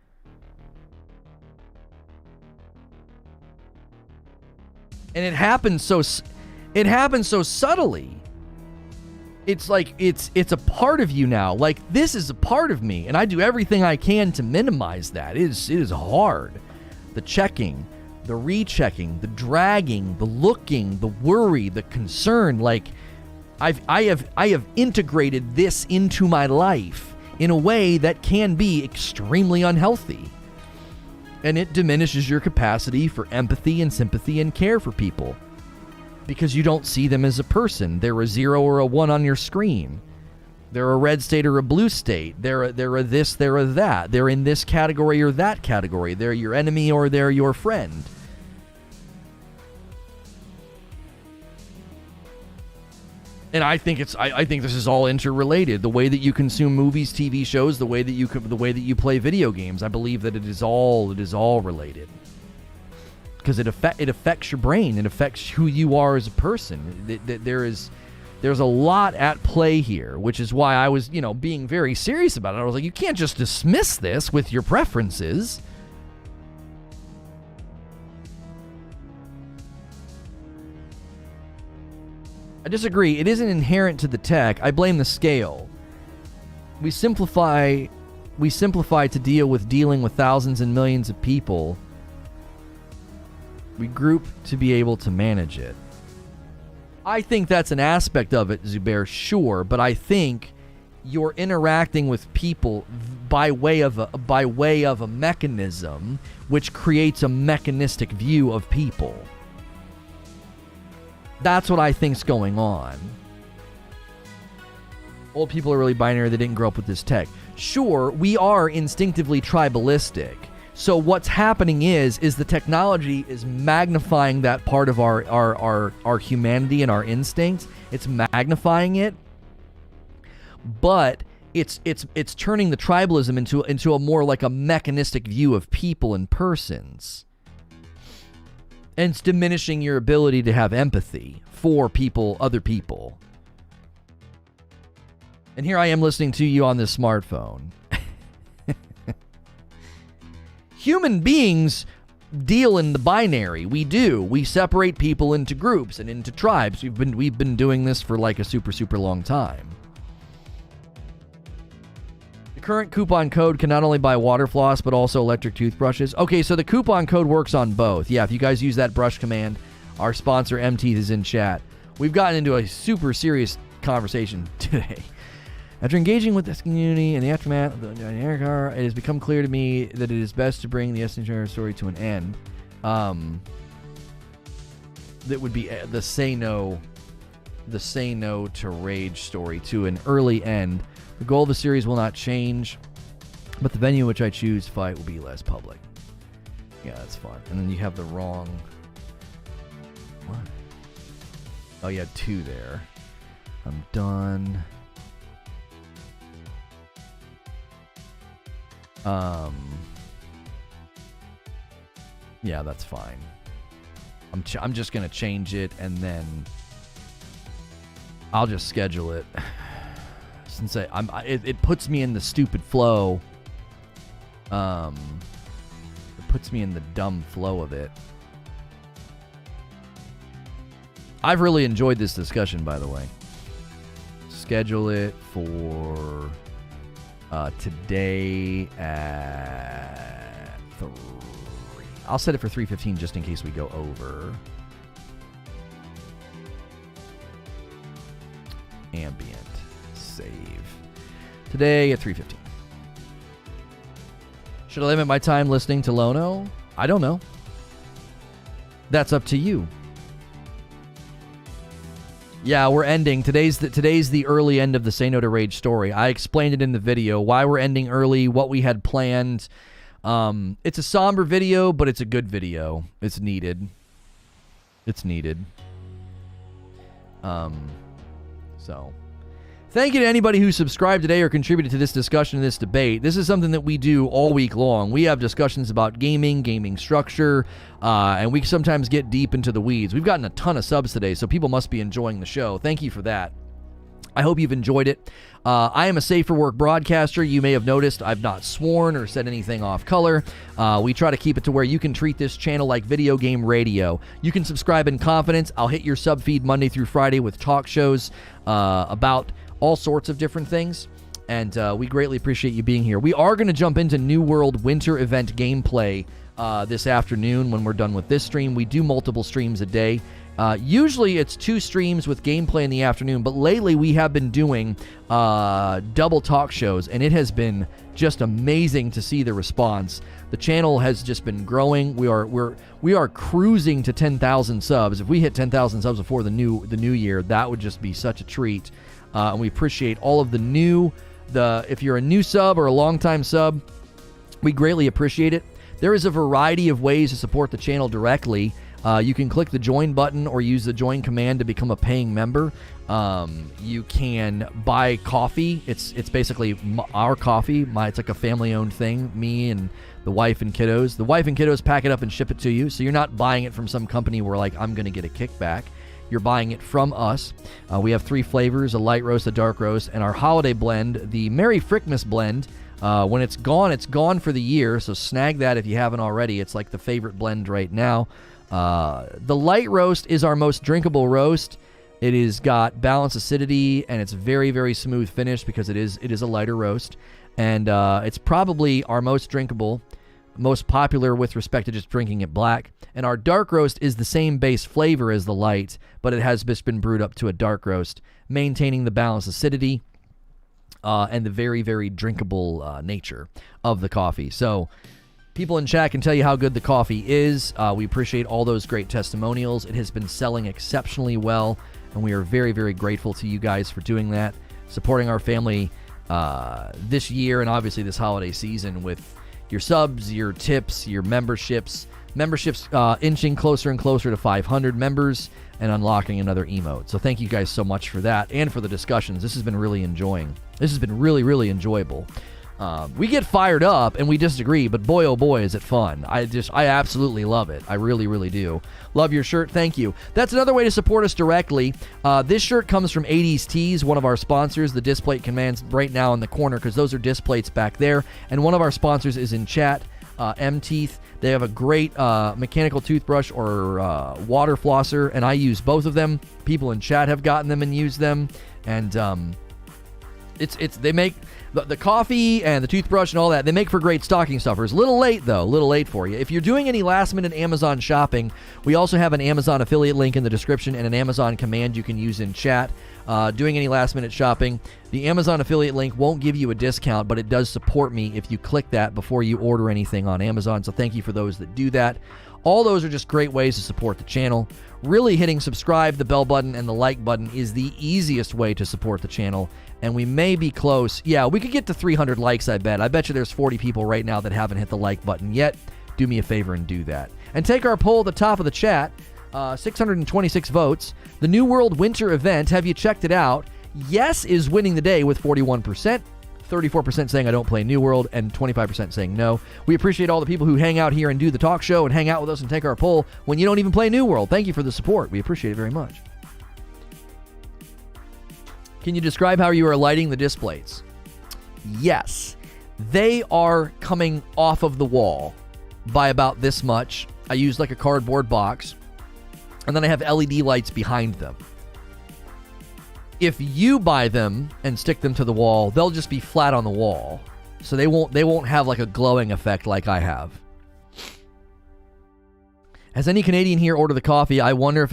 And it happens so subtly. It's like it's a part of you now. Like, this is a part of me, and I do everything I can to minimize that. It is hard. The checking, the rechecking, the dragging, the looking, the worry, the concern. Like, I have integrated this into my life in a way that can be extremely unhealthy. And it diminishes your capacity for empathy and sympathy and care for people. Because you don't see them as a person. They're a 0 or a 1 on your screen. They're a red state or a blue state. They're a this, they're a that. They're in this category or that category. They're your enemy or they're your friend. And I think this is all interrelated. The way that you consume movies, TV shows, the way that you play video games. I believe that it is all related. Because it affects your brain. It affects who you are as a person. There's a lot at play here, which is why I was, being very serious about it. I was like, you can't just dismiss this with your preferences. I disagree. It isn't inherent to the tech. I blame the scale. We simplify to dealing with thousands and millions of people. We group to be able to manage it. I think that's an aspect of it, Zubair, sure, but I think you're interacting with people by way of a mechanism which creates a mechanistic view of people. That's what I think's going on. Old people are really binary. They didn't grow up with this tech. Sure, we are instinctively tribalistic. So what's happening is the technology is magnifying that part of our humanity and our instincts. It's magnifying it, but it's turning the tribalism into a more like a mechanistic view of people and persons. And it's diminishing your ability to have empathy for people, other people. And here I am listening to you on this smartphone. Human beings deal in the binary. We do. We separate people into groups and into tribes. We've been doing this for like a super long time. Current coupon code can not only buy water floss, but also electric toothbrushes. Okay, so the coupon code works on both. Yeah, if you guys use that brush command, our sponsor, MTeeth, is in chat. We've gotten into a super serious conversation today. After engaging with this community in the aftermath of the generic horror, it has become clear to me that it is best to bring the SNTR story to an end. That would be the say no to rage story to an early end. The goal of the series will not change, but the venue in which I choose to fight will be less public. Yeah, that's fun. And then you have the wrong... What? Oh, you had 2 there. I'm done. Yeah, that's fine. I'm just going to change it, and then I'll just schedule it. Since it puts me in the stupid flow. It puts me in the dumb flow of it. I've really enjoyed this discussion, by the way. Schedule it for today at 3. I'll set it for 3:15 just in case we go over. Ambient. Save. Today at 3:15. Should I limit my time listening to Lono? I don't know. That's up to you. Yeah, we're ending. Today's the early end of the Say No to Rage story. I explained it in the video, why we're ending early, what we had planned. It's a somber video, but it's a good video. It's needed. It's needed. So, thank you to anybody who subscribed today or contributed to this discussion and this debate. This is something that we do all week long. We have discussions about gaming structure, and we sometimes get deep into the weeds. We've gotten a ton of subs today, so people must be enjoying the show. Thank you for that. I hope you've enjoyed it. I am a safe for work broadcaster. You may have noticed I've not sworn or said anything off color. We try to keep it to where you can treat this channel like video game radio. You can subscribe in confidence. I'll hit your sub feed Monday through Friday with talk shows about all sorts of different things, and we greatly appreciate you being here. We are going to jump into New World Winter Event gameplay this afternoon when we're done with this stream. We do multiple streams a day. Usually it's 2 streams with gameplay in the afternoon, but lately we have been doing double talk shows, and it has been just amazing to see the response. The channel has just been growing. We are cruising to 10,000 subs. If we hit 10,000 subs before the new year, that would just be such a treat. And we appreciate all of if you're a new sub or a longtime sub, we greatly appreciate it. There is a variety of ways to support the channel directly. You can click the join button or use the join command to become a paying member. You can buy coffee. It's basically our coffee. It's like a family-owned thing. Me and the wife and kiddos. The wife and kiddos pack it up and ship it to you. So you're not buying it from some company where I'm going to get a kickback. You're buying it from us. We have 3 flavors, a light roast, a dark roast, and our holiday blend, the Merry Frickmas blend. When it's gone for the year, so snag that if you haven't already. It's like the favorite blend right now. The light roast is our most drinkable roast. It has got balanced acidity, and it's very, very smooth finish because it is a lighter roast. And it's probably our most drinkable, most popular with respect to just drinking it black. And our dark roast is the same base flavor as the light, but it has just been brewed up to a dark roast, maintaining the balanced acidity and the very, very drinkable nature of the coffee. So people in chat can tell you how good the coffee is. We appreciate all those great testimonials. It has been selling exceptionally well, and we are very, very grateful to you guys for doing that, supporting our family this year and obviously this holiday season with your subs, your tips, your memberships. Memberships inching closer and closer to 500 members and unlocking another emote. So thank you guys so much for that and for the discussions. This has been really really enjoyable. We get fired up and we disagree, but boy, oh boy, is it fun. I absolutely love it. I really, really do. Love your shirt. Thank you. That's another way to support us directly. This shirt comes from 80s Tees, one of our sponsors. The displate commands right now in the corner because those are displates back there. And one of our sponsors is in chat, MTeeth. They have a great mechanical toothbrush or water flosser, and I use both of them. People in chat have gotten them and used them. And They make the coffee and the toothbrush and all that. They make for great stocking stuffers. Little late though, little late for you. If you're doing any last minute Amazon shopping, we also have an Amazon affiliate link in the description and an Amazon command you can use in chat. Doing any last minute shopping, the Amazon affiliate link won't give you a discount, but it does support me if you click that before you order anything on Amazon. So thank you for those that do that. All those are just great ways to support the channel. Really hitting subscribe, the bell button, and the like button is the easiest way to support the channel. And we may be close. Yeah, we could get to 300 likes, I bet. I bet you there's 40 people right now that haven't hit the like button yet. Do me a favor and do that. And take our poll at the top of the chat. 626 votes. The New World Winter event, have you checked it out? Yes is winning the day with 41%. 34% saying I don't play New World, and 25% saying no. We appreciate all the people who hang out here and do the talk show and hang out with us and take our poll when you don't even play New World. Thank you for the support. We appreciate it very much. Can you describe how you are lighting the disc plates? Yes. They are coming off of the wall by about this much. I use like a cardboard box, and then I have LED lights behind them. If you buy them and stick them to the wall, they'll just be flat on the wall. So they won't have like a glowing effect like I have. Has any Canadian here ordered the coffee? I wonder if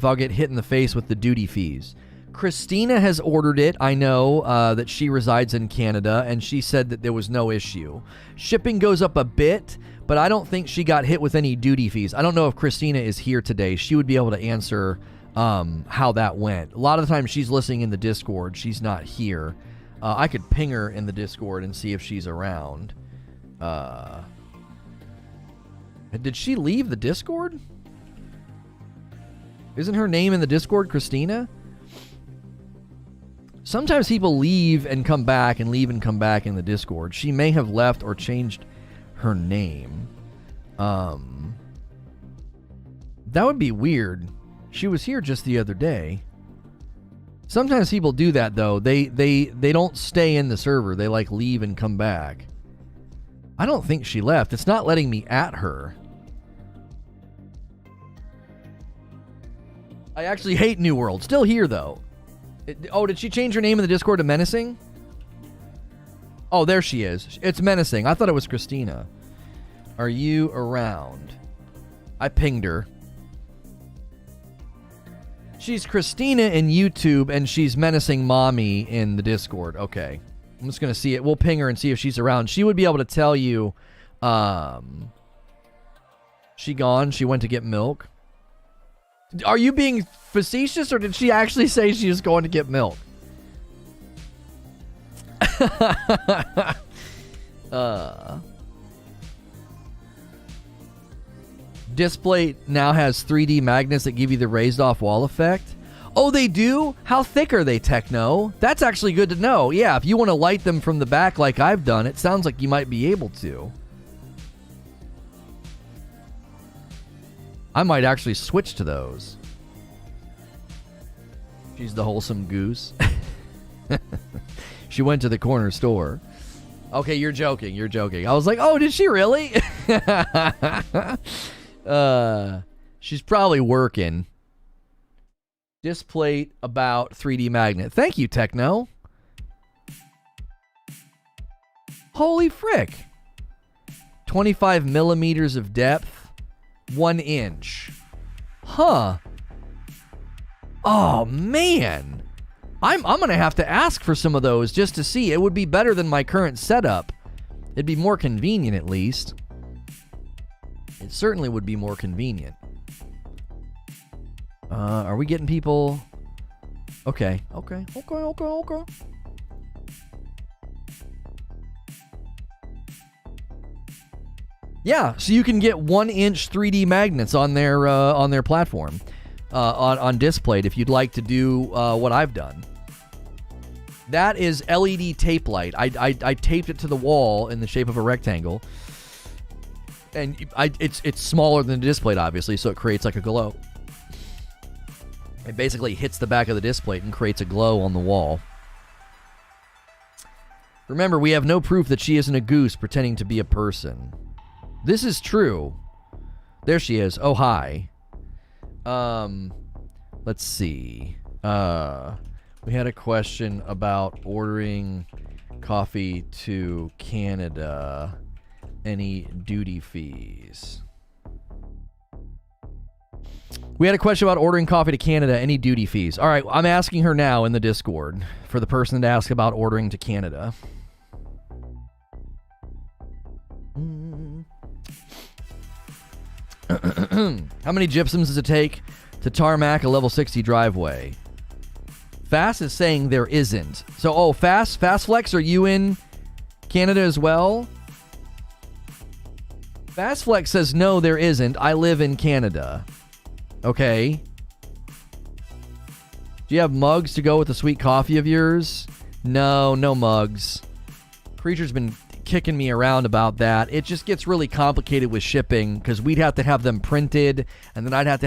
I'll get hit in the face with the duty fees. Christina has ordered it. I know that she resides in Canada, and she said that there was no issue. Shipping goes up a bit, but I don't think she got hit with any duty fees. I don't know if Christina is here today. She would be able to answer how that went. A lot of the time she's listening in the Discord. She's not here. I could ping her in the Discord and see if she's around. Did she leave the Discord? Isn't her name in the Discord Christina? Sometimes people leave and come back and leave and come back in the Discord. She may have left or changed her name. That would be weird. She was here just the other day. Sometimes people do that though. They don't stay in the server. They like leave and come back. I don't think she left. It's not letting me at her. I actually hate New World. Still here though. Did she change her name in the Discord to Menacing? Oh, there she is. It's Menacing. I thought it was Christina. Are you around? I pinged her. She's Christina in YouTube, and she's Menacing Mommy in the Discord. Okay. I'm just going to see it. We'll ping her and see if she's around. She would be able to tell you, she gone. She went to get milk. Are you being facetious, or did she actually say she was going to get milk? Display now has 3D magnets that give you the raised off wall effect. Oh, they do? How thick are they, Techno? That's actually good to know. Yeah, if you want to light them from the back like I've done, it sounds like you might be able to. I might actually switch to those. She's the wholesome goose. She went to the corner store. Okay, you're joking. You're joking. I was like, oh, did she really? She's probably working. Display about 3D magnet. Thank you, Techno. Holy frick. 25 millimeters of depth. 1 inch. Huh. Oh, man. I'm going to have to ask for some of those just to see. It would be better than my current setup. It'd be more convenient, at least. It certainly would be more convenient. Are we getting people? Okay. Yeah, so you can get 1 inch 3D magnets on their platform, on Displayed if you'd like to do what I've done. That is LED tape light. I taped it to the wall in the shape of a rectangle, and it's smaller than the Displayed, obviously, so it creates like a glow. It basically hits the back of the display and creates a glow on the wall. Remember, we have no proof that she isn't a goose pretending to be a person. This is true. There she is. Oh, hi. Let's see. We had a question about ordering coffee to Canada. Any duty fees? We had a question about ordering coffee to Canada. Any duty fees? All right, I'm asking her now in the Discord for the person to ask about ordering to Canada. How many gypsums does it take to tarmac a level 60 driveway? Fast is saying there isn't. So, Fast Flex, are you in Canada as well? Fast Flex says no, there isn't. I live in Canada. Okay. Do you have mugs to go with the sweet coffee of yours? No mugs. Creature's been kicking me around about that. It just gets really complicated with shipping because we'd have to have them printed, and then I'd have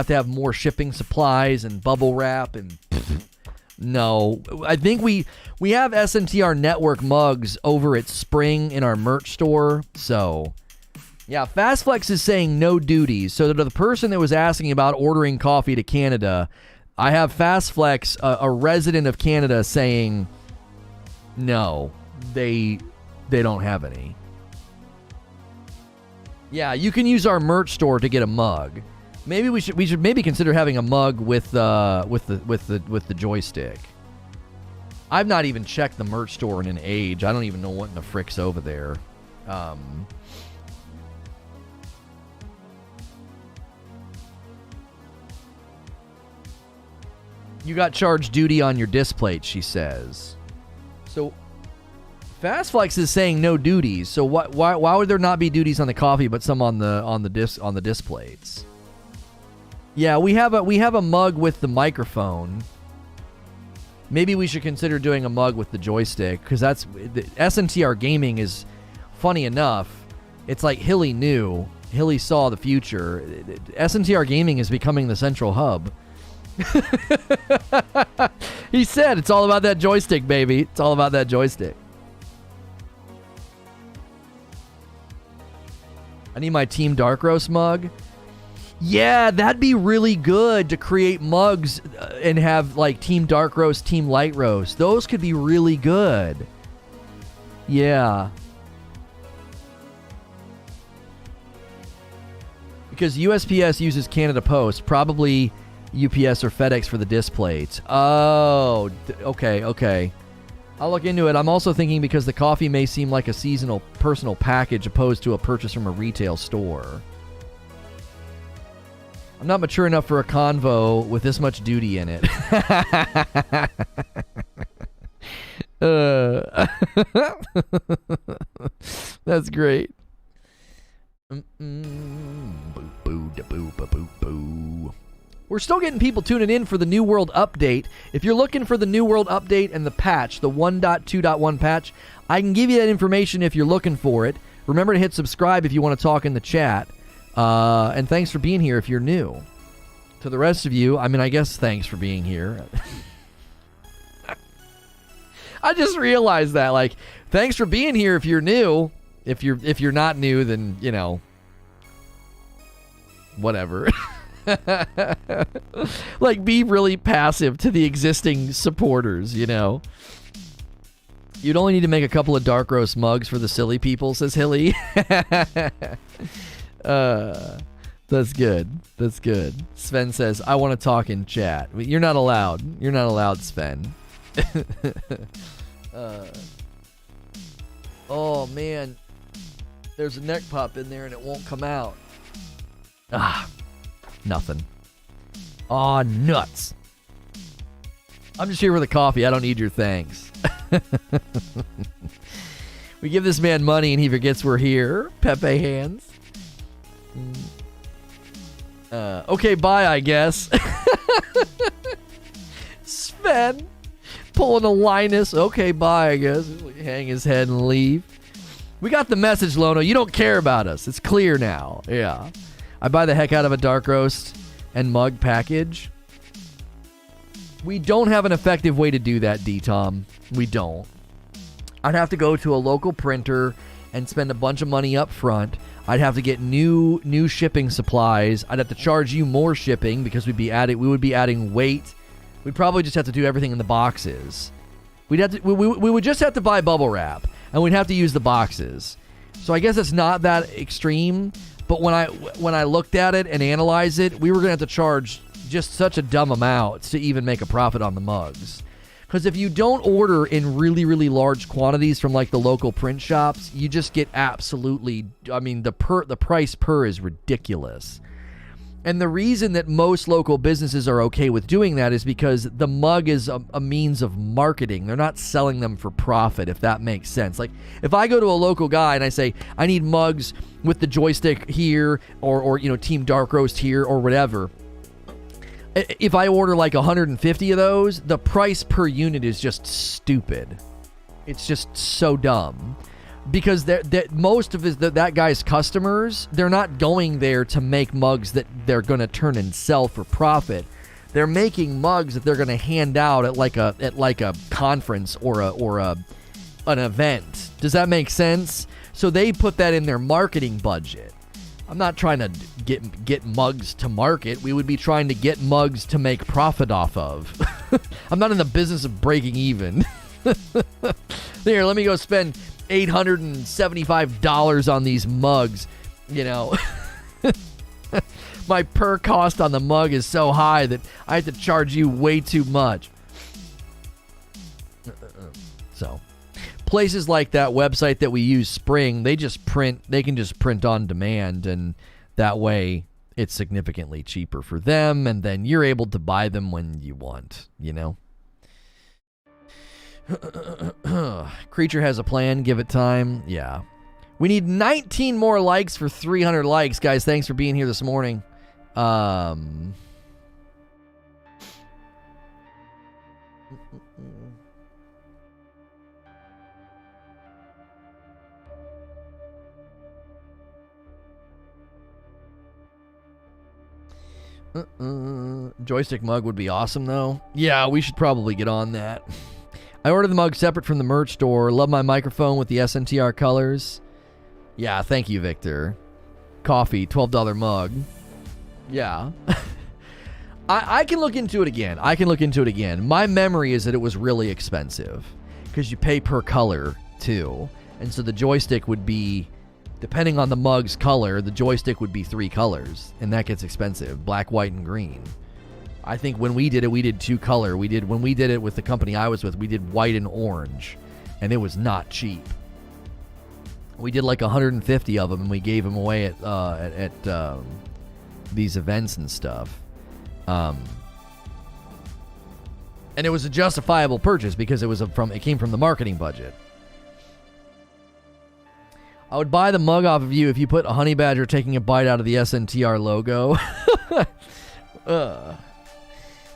to have more shipping supplies and bubble wrap and no. I think we have SNTR network mugs over at Spring in our merch store. So yeah, FastFlex is saying no duties. So to the person that was asking about ordering coffee to Canada, I have FastFlex, a resident of Canada, saying no, they don't have any. Yeah, you can use our merch store to get a mug. Maybe we should maybe consider having a mug with the joystick. I've not even checked the merch store in an age. I don't even know what in the frick's over there. You got charged duty on your disc plate, she says. So FastFlex is saying no duties. So why would there not be duties on the coffee but some on the disc plates? Yeah, we have a mug with the microphone. Maybe we should consider doing a mug with the joystick, because that's SNTR Gaming is funny enough. It's like Hilly knew. Hilly saw the future. SNTR Gaming is becoming the central hub. He said it's all about that joystick, baby. It's all about that joystick. I need my Team Dark Roast mug. Yeah, that'd be really good to create mugs and have like Team Dark Roast, Team Light Roast. Those could be really good. Yeah. Because USPS uses Canada Post, probably UPS or FedEx for the disc plates. Oh, okay. I'll look into it. I'm also thinking because the coffee may seem like a seasonal personal package opposed to a purchase from a retail store. I'm not mature enough for a convo with this much duty in it. That's great. We're still getting people tuning in for the New World update. If you're looking for the New World update and the patch, the 1.2.1 patch, I can give you that information if you're looking for it. Remember to hit subscribe if you want to talk in the chat. And thanks for being here if you're new. To the rest of you, I mean, I guess thanks for being here. I just realized that, like, thanks for being here if you're new. If you're not new, then, you know, whatever. Like, be really passive to the existing supporters, you know. You'd only need to make a couple of Dark Roast mugs for the silly people, says Hilly. That's good. That's good. Sven says, I want to talk in chat. You're not allowed. You're not allowed, Sven. Oh, man. There's a neck pop in there and it won't come out. Nothing. Aw, nuts. I'm just here for the coffee. I don't need your thanks. We give this man money and he forgets we're here. Pepe hands. Okay, bye, I guess. Sven pulling a Linus. Okay, bye, I guess. Hang his head and leave. We got the message, Lono. You don't care about us. It's clear now. Yeah. I buy the heck out of a Dark Roast and mug package. We don't have an effective way to do that, D-Tom. We don't. I'd have to go to a local printer and spend a bunch of money up front. I'd have to get new shipping supplies. I'd have to charge you more shipping because we would be adding weight We'd probably just have to do everything in the boxes. We would just have to buy bubble wrap, and we'd have to use the boxes. So I guess it's not that extreme, but when I looked at it and analyzed it, we were going to have to charge just such a dumb amount to even make a profit on the mugs. Because if you don't order in really, really large quantities from like the local print shops, you just get absolutely, I mean, the price per is ridiculous. And the reason that most local businesses are okay with doing that is because the mug is a means of marketing. They're not selling them for profit, if that makes sense. Like, if I go to a local guy and I say, I need mugs with the joystick here, or Team Dark Roast here, or whatever, if I order like 150 of those, the price per unit is just stupid. It's just so dumb. Because most of that guy's customers, they're not going there to make mugs that they're going to turn and sell for profit. They're making mugs that they're going to hand out at like a conference or an event. Does that make sense? So they put that in their marketing budget. I'm not trying to get mugs to market. We would be trying to get mugs to make profit off of. I'm not in the business of breaking even. Here, let me go spend $875 on these mugs. My per cost on the mug is so high that I have to charge you way too much. So places like that website that we use, Spring, they can just print on demand, and that way it's significantly cheaper for them, and then you're able to buy them when you want, Creature has a plan, give it time. Yeah. We need 19 more likes for 300 likes, guys. Thanks for being here this morning. Joystick mug would be awesome, though. Yeah, we should probably get on that. I ordered the mug separate from the merch store. Love my microphone with the SNTR colors. Yeah, thank you, Victor. Coffee, $12 mug. Yeah. I can look into it again. My memory is that it was really expensive because you pay per color, too. And so the joystick would be, depending on the mug's color, the joystick would be 3 colors. And that gets expensive. Black, white, and green. I think when we did it, we did 2 color. When we did it with the company I was with, we did white and orange, and it was not cheap. We did like 150 of them, and we gave them away at these events and stuff. And it was a justifiable purchase because it came from the marketing budget. I would buy the mug off of you if you put a honey badger taking a bite out of the SNTR logo.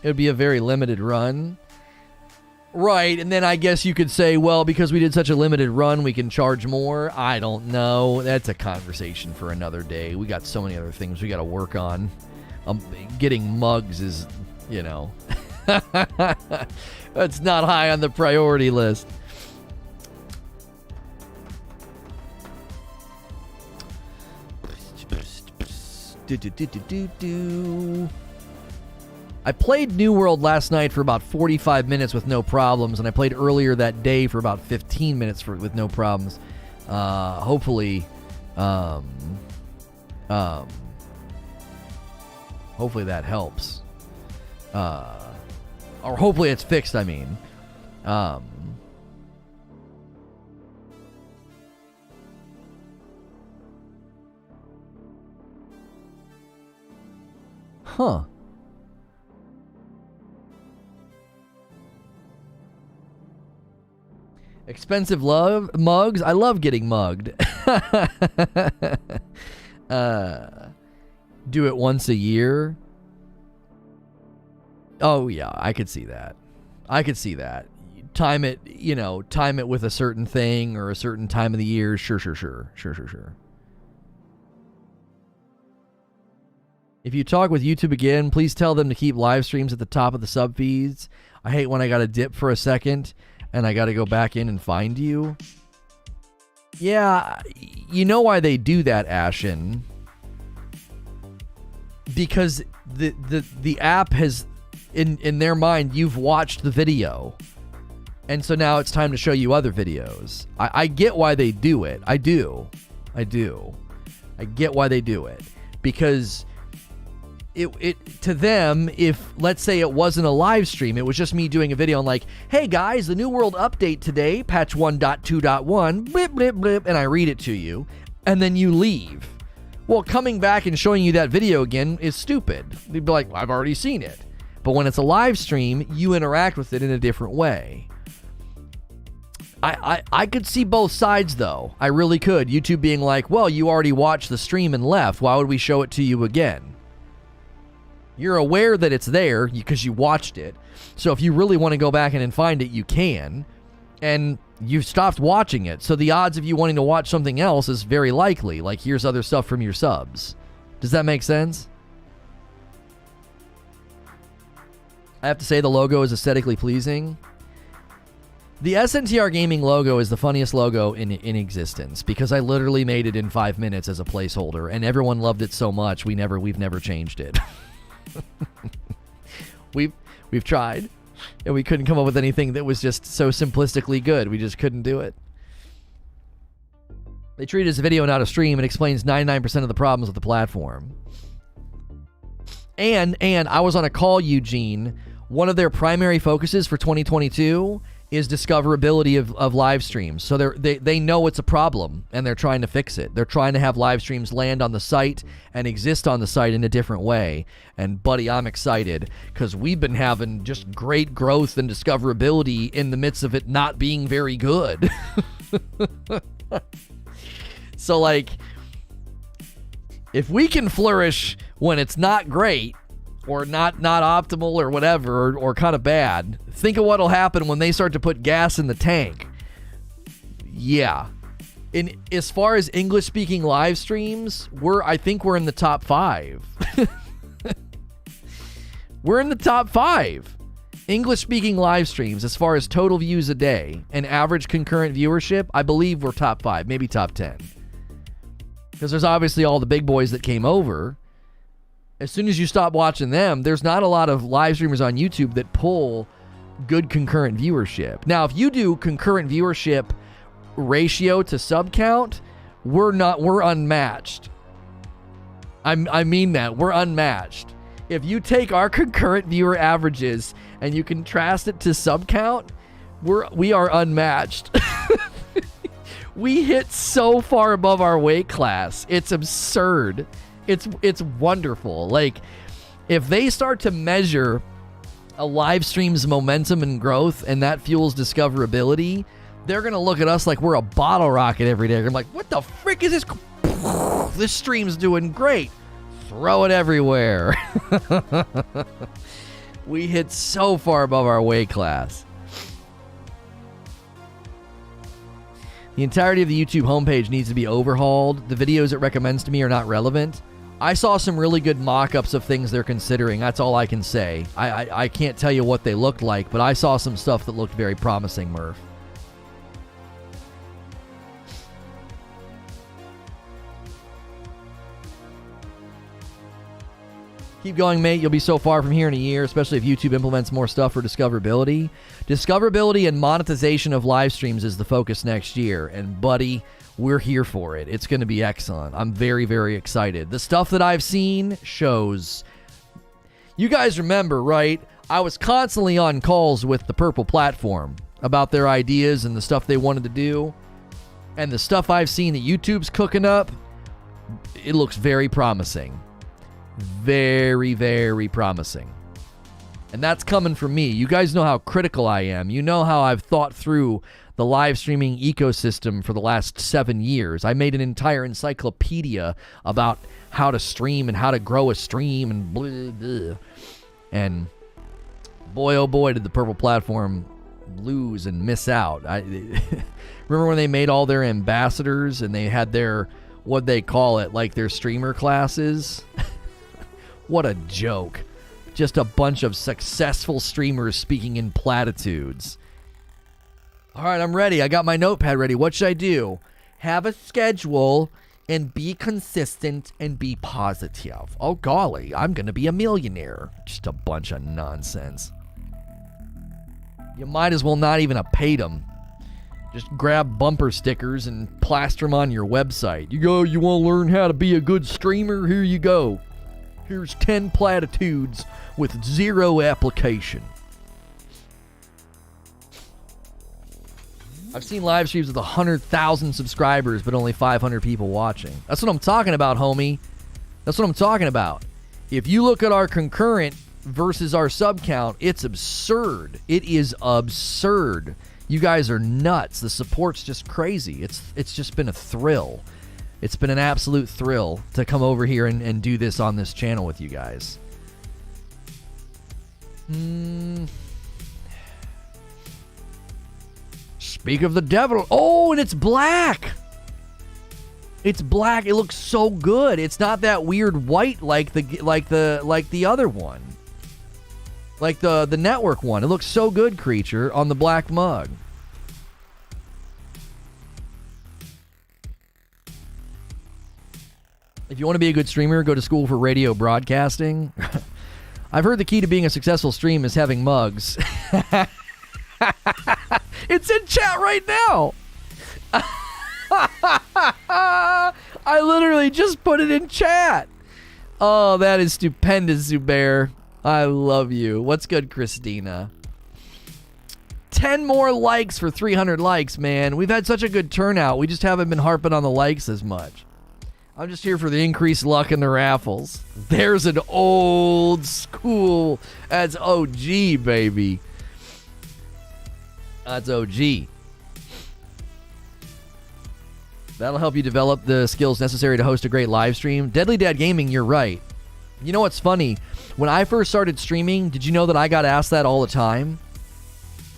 It would be a very limited run. Right, and then I guess you could say, well, because we did such a limited run, we can charge more. I don't know. That's a conversation for another day. We got so many other things we got to work on. Getting mugs is, that's not high on the priority list. I played New World last night for about 45 minutes with no problems, and I played earlier that day for about 15 minutes with no problems. Hopefully that helps. Or hopefully it's fixed, I mean. Huh. Expensive mugs? I love getting mugged. Do it once a year? Oh, yeah, I could see that. Time it with a certain thing or a certain time of the year. Sure. If you talk with YouTube again, please tell them to keep live streams at the top of the sub feeds. I hate when I got to dip for a second and I got to go back in and find you. Yeah, you know why they do that, Ashen? Because the app has in their mind, you've watched the video. And so now it's time to show you other videos. I get why they do it. I do. I get why they do it. Because it to them, if let's say it wasn't a live stream, it was just me doing a video and like, hey guys, the New World update today, patch 1.2.1, blip, blip, blip, and I read it to you, and then you leave. Well, coming back and showing you that video again is stupid. They'd be like, well, I've already seen it. But when it's a live stream, you interact with it in a different way. I could see both sides, though. I really could. YouTube being like, well, you already watched the stream and left. Why would we show it to you again? You're aware that it's there because you watched it. So if you really want to go back and find it, you can. And you've stopped watching it. So the odds of you wanting to watch something else is very likely. Like, here's other stuff from your subs. Does that make sense? I have to say the logo is aesthetically pleasing. The SNTR Gaming logo is the funniest logo in existence because I literally made it in 5 minutes as a placeholder, and everyone loved it so much we've never changed it. We've tried, and we couldn't come up with anything that was just so simplistically good. We just couldn't do it. They treat it as a video, not a stream. It explains 99% of the problems with the platform. And I was on a call, Eugene. One of their primary focuses for 2022 is discoverability of live streams. So they know it's a problem, and they're trying to fix it. They're trying to have live streams land on the site and exist on the site in a different way. And buddy, I'm excited because we've been having just great growth and discoverability in the midst of it not being very good. So like, if we can flourish when it's not great, or not optimal, or whatever, or kind of bad, think of what'll happen when they start to put gas in the tank. Yeah. As far as English-speaking live streams, I think we're in the top 5. We're in the top 5. English-speaking live streams, as far as total views a day and average concurrent viewership, I believe we're top 5, maybe top 10. Because there's obviously all the big boys that came over. As soon as you stop watching them, there's not a lot of live streamers on YouTube that pull good concurrent viewership. Now, if you do concurrent viewership ratio to sub count, we're unmatched. I mean that. We're unmatched. If you take our concurrent viewer averages and you contrast it to sub count, we are unmatched. We hit so far above our weight class. It's absurd. It's wonderful. Like, if they start to measure a live stream's momentum and growth and that fuels discoverability, they're going to look at us like we're a bottle rocket every day. They're like, what the frick is this? This stream's doing great. Throw it everywhere. We hit so far above our weight class. The entirety of the YouTube homepage needs to be overhauled. The videos it recommends to me are not relevant. I saw some really good mock-ups of things they're considering. That's all I can say. I can't tell you what they looked like, but I saw some stuff that looked very promising, Murph. Keep going, mate. You'll be so far from here in a year, especially if YouTube implements more stuff for discoverability. Discoverability and monetization of live streams is the focus next year. And, buddy, we're here for it. It's going to be excellent. I'm very, very excited. The stuff that I've seen shows... You guys remember, right? I was constantly on calls with the Purple platform about their ideas and the stuff they wanted to do. And the stuff I've seen that YouTube's cooking up, it looks very promising. Very, very promising. And that's coming from me. You guys know how critical I am. You know how I've thought through the live streaming ecosystem for the last 7 years. I made an entire encyclopedia about how to stream and how to grow a stream and blah, blah. And boy, oh boy, did the Purple platform lose and miss out. Remember when they made all their ambassadors and they had their, what'd they call it, like their streamer classes? What a joke. Just a bunch of successful streamers speaking in platitudes. All right, I'm ready. I got my notepad ready. What should I do? Have a schedule, and be consistent and be positive. Oh, golly, I'm going to be a millionaire. Just a bunch of nonsense. You might as well not even have paid them. Just grab bumper stickers and plaster them on your website. You want to learn how to be a good streamer? Here you go. Here's 10 platitudes with 0 application. I've seen live streams with 100,000 subscribers, but only 500 people watching. That's what I'm talking about, homie. That's what I'm talking about. If you look at our concurrent versus our sub count, it's absurd. It is absurd. You guys are nuts. The support's just crazy. It's just been a thrill. It's been an absolute thrill to come over here and do this on this channel with you guys. Speak of the devil. Oh, and it's black. It's black. It looks so good. It's not that weird white like the other one. Like the network one. It looks so good, creature, on the black mug. If you want to be a good streamer, go to school for radio broadcasting. I've heard the key to being a successful stream is having mugs. It's in chat right now. I literally just put it in chat. Oh, that is stupendous, Zubair. I love you. What's good, Christina? 10 more likes for 300 likes, man. We've had such a good turnout. We just haven't been harping on the likes as much. I'm just here for the increased luck in the raffles. There's an old school. That's OG, baby. That's OG. That'll help you develop the skills necessary to host a great live stream. Deadly Dad Gaming, you're right. You know what's funny? When I first started streaming, did you know that I got asked that all the time?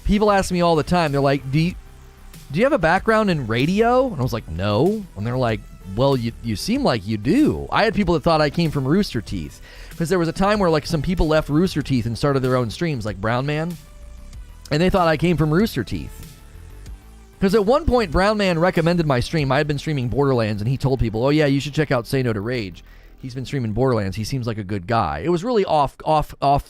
People ask me all the time. They're like, do you have a background in radio? And I was like, no. And they're like, well, you seem like you do. I had people that thought I came from Rooster Teeth. Because there was a time where like some people left Rooster Teeth and started their own streams, like Brown Man. And they thought I came from Rooster Teeth. Because at one point, Brown Man recommended my stream. I had been streaming Borderlands, and he told people, oh yeah, you should check out Say No to Rage. He's been streaming Borderlands. He seems like a good guy. It was really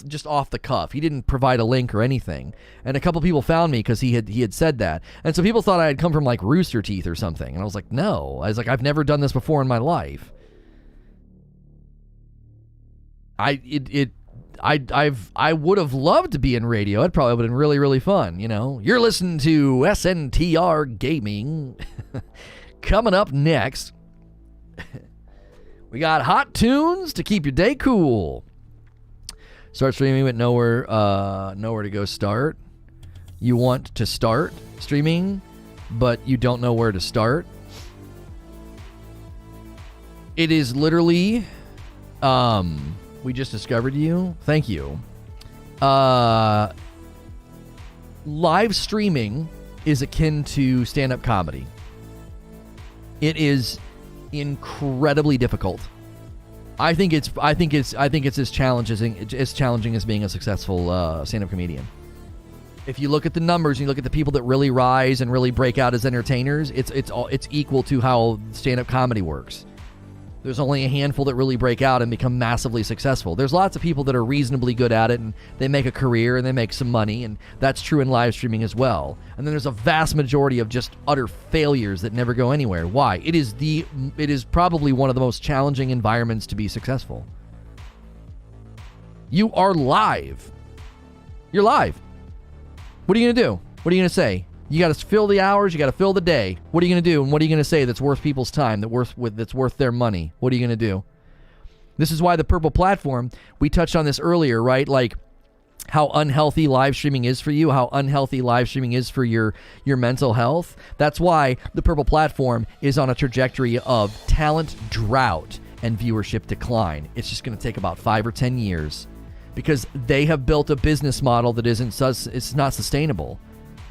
just off the cuff. He didn't provide a link or anything. And a couple people found me because he had said that. And so people thought I had come from like Rooster Teeth or something. And I was like, no. I was like, I've never done this before in my life. I would have loved to be in radio. It probably would have been really, really fun, you know. You're listening to SNTR Gaming. Coming up next, we got hot tunes to keep your day cool. Start streaming but nowhere to go start. You want to start streaming, but you don't know where to start. It is literally... we just discovered you. Thank you. Live streaming is akin to stand-up comedy. It is incredibly difficult. I think it's as challenging as being a successful stand-up comedian. If you look at the numbers, you look at the people that really rise and really break out as entertainers, it's equal to how stand-up comedy works. There's only a handful that really break out and become massively successful. There's lots of people that are reasonably good at it, and they make a career and they make some money, and that's true in live streaming as well. And then there's a vast majority of just utter failures that never go anywhere. Why? It is probably one of the most challenging environments to be successful. You are live. You're live. What are you going to do? What are you going to say? You got to fill the hours. You got to fill the day. What are you going to do? And what are you going to say that's worth people's time, that's worth their money? What are you going to do? This is why the Purple Platform, we touched on this earlier, right? Like how unhealthy live streaming is for you, how unhealthy live streaming is for your mental health. That's why the Purple Platform is on a trajectory of talent drought and viewership decline. It's just going to take about 5 or 10 years because they have built a business model that it's not sustainable.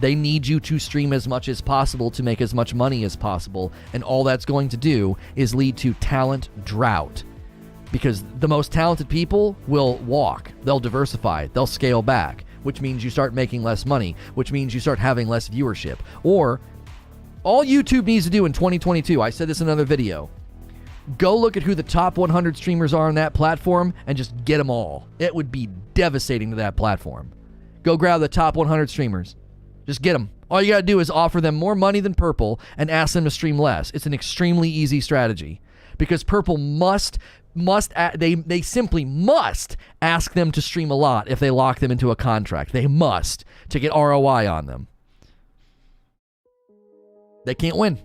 They need you to stream as much as possible to make as much money as possible, and all that's going to do is lead to talent drought. Because the most talented people will walk, they'll diversify, they'll scale back, which means you start making less money, which means you start having less viewership. Or all YouTube needs to do in 2022, I said this in another video, Go look at who the top 100 streamers are on that platform and just get them all. It would be devastating to that platform. Go grab the top 100 streamers. Just get them. All you got to do is offer them more money than Purple and ask them to stream less. It's an extremely easy strategy because Purple they simply must ask them to stream a lot if they lock them into a contract. They must to get ROI on them. They can't win.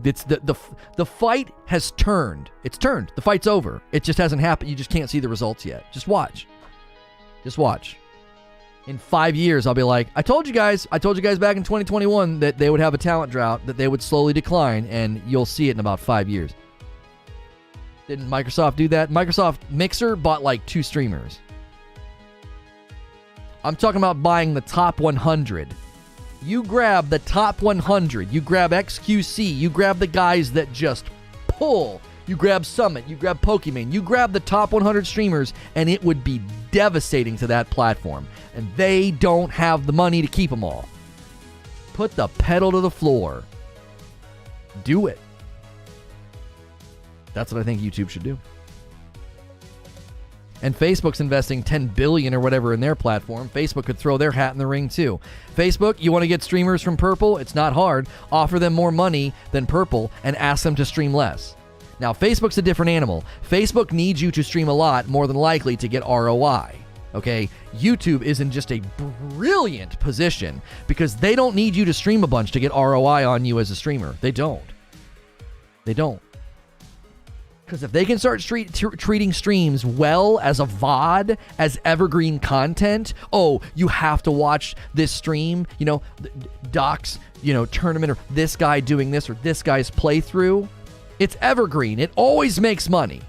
It's the fight has turned. It's turned. The fight's over. It just hasn't happened. You just can't see the results yet. Just watch. Just watch. In 5 years, I'll be like, I told you guys back in 2021 that they would have a talent drought, that they would slowly decline, and you'll see it in about 5 years. Didn't Microsoft do that? Microsoft Mixer bought like 2 streamers. I'm talking about buying the top 100. You grab the top 100. You grab XQC. You grab the guys that just pull. You grab Summit. You grab Pokemon. You grab the top 100 streamers, and it would be devastating to that platform. And they don't have the money to keep them all. Put the pedal to the floor. Do it. That's what I think YouTube should do. And Facebook's investing $10 billion or whatever in their platform. Facebook could throw their hat in the ring too. Facebook, you want to get streamers from Purple? It's not hard. Offer them more money than Purple and ask them to stream less. Now, Facebook's a different animal. Facebook needs you to stream a lot, more than likely, to get ROI. Okay? YouTube is in just a brilliant position because they don't need you to stream a bunch to get ROI on you as a streamer. They don't. They don't. Because if they can start treating streams well as a VOD, as evergreen content, oh, you have to watch this stream, Doc's, tournament, or this guy doing this, or this guy's playthrough. It's evergreen. It always makes money.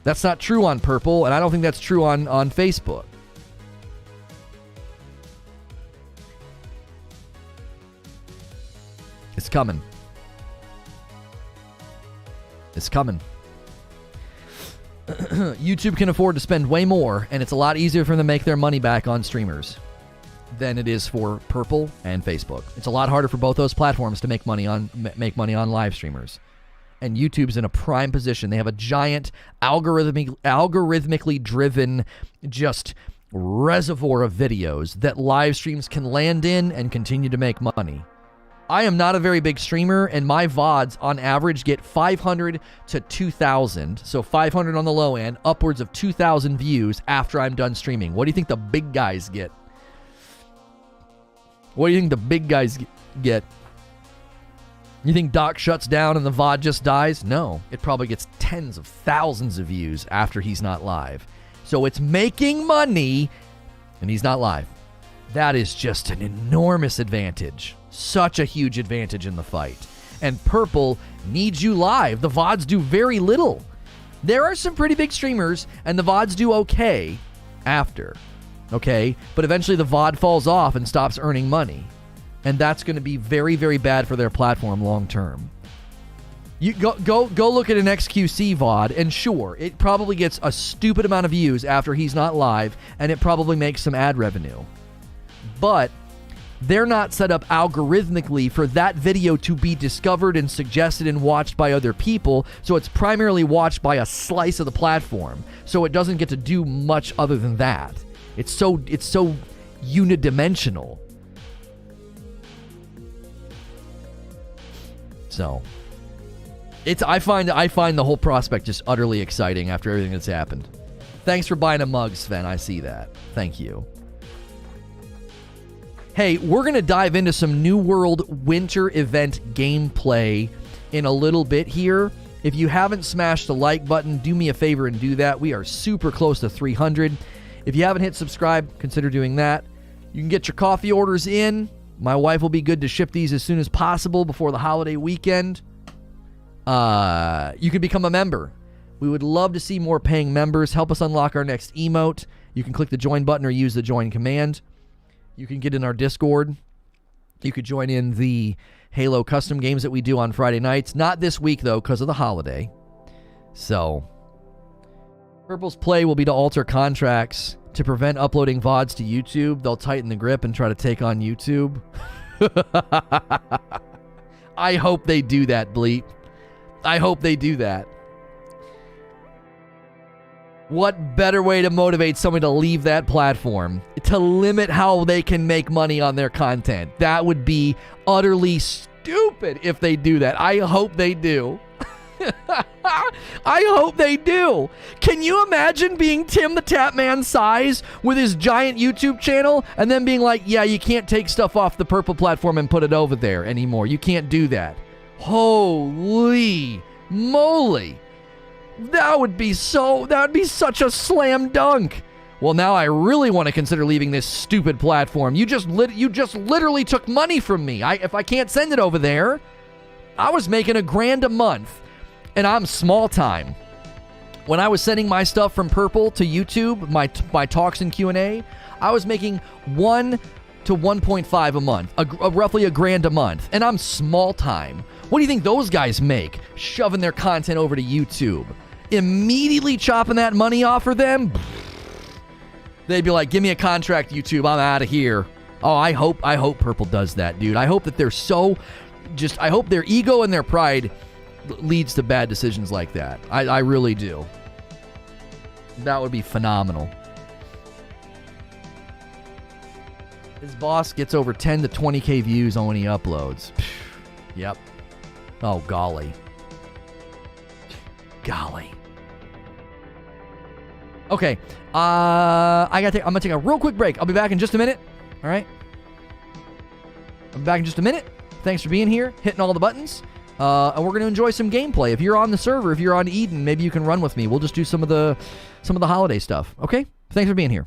That's not true on Purple, and I don't think that's true on Facebook. It's coming. It's coming. YouTube can afford to spend way more, and it's a lot easier for them to make their money back on streamers than it is for Purple and Facebook. It's a lot harder for both those platforms to make money on live streamers. And YouTube's in a prime position. They have a giant algorithmically driven just reservoir of videos that live streams can land in and continue to make money. I am not a very big streamer, and my VODs on average get 500 to 2,000. So 500 on the low end, upwards of 2,000 views after I'm done streaming. What do you think the big guys get? What do you think the big guys get? You think Doc shuts down and the VOD just dies? No, it probably gets tens of thousands of views after he's not live. So it's making money, and he's not live. That is just an enormous advantage. Such a huge advantage in the fight. And Purple needs you live. The VODs do very little. There are some pretty big streamers, and the VODs do okay after. Okay? But eventually the VOD falls off and stops earning money. And that's going to be very, very bad for their platform long term. You go look at an XQC VOD, and sure, it probably gets a stupid amount of views after he's not live, and it probably makes some ad revenue. But they're not set up algorithmically for that video to be discovered and suggested and watched by other people, so it's primarily watched by a slice of the platform. So it doesn't get to do much other than that. It's so unidimensional. So I find the whole prospect just utterly exciting after everything that's happened. Thanks for buying a mug, Sven. I see that. Thank you. Hey, we're going to dive into some New World Winter event gameplay in a little bit here. If you haven't smashed the like button, do me a favor and do that. We are super close to 300. If you haven't hit subscribe, consider doing that. You can get your coffee orders in. My wife will be good to ship these as soon as possible before the holiday weekend. You can become a member. We would love to see more paying members. Help us unlock our next emote. You can click the join button or use the join command. You can get in our Discord. You could join in the Halo custom games that we do on Friday nights. Not this week, though, because of the holiday. So, Purple's play will be to alter contracts to prevent uploading VODs to YouTube. They'll tighten the grip and try to take on YouTube. I hope they do that, Bleep. I hope they do that. What better way to motivate someone to leave that platform? To limit how they can make money on their content. That would be utterly stupid if they do that. I hope they do. I hope they do. Can you imagine being Tim the Tatman size with his giant YouTube channel and then being like, yeah, you can't take stuff off the purple platform and put it over there anymore. You can't do that. Holy moly. That would be such a slam dunk. Well, now I really want to consider leaving this stupid platform. You just literally took money from me. If I can't send it over there, I was making $1,000 a month, and I'm small time. When I was sending my stuff from Purple to YouTube, my talks and Q&A, I was making 1 to 1.5 a month, roughly $1,000 a month, and I'm small time. What do you think those guys make, shoving their content over to YouTube? Immediately chopping that money off for them? They'd be like, give me a contract, YouTube. I'm out of here. Oh, I hope Purple does that, dude. I hope that I hope their ego and their pride leads to bad decisions like that. I really do. That would be phenomenal. His boss gets over 10 to 20K views on when he uploads. Yep. Oh, golly. Golly. Okay. I'm gonna take a real quick break. I'll be back in just a minute. All right. I'll be back in just a minute. Thanks for being here, hitting all the buttons. And we're gonna enjoy some gameplay. If you're on the server, if you're on Eden, maybe you can run with me. We'll just do some of the holiday stuff. Okay. Thanks for being here.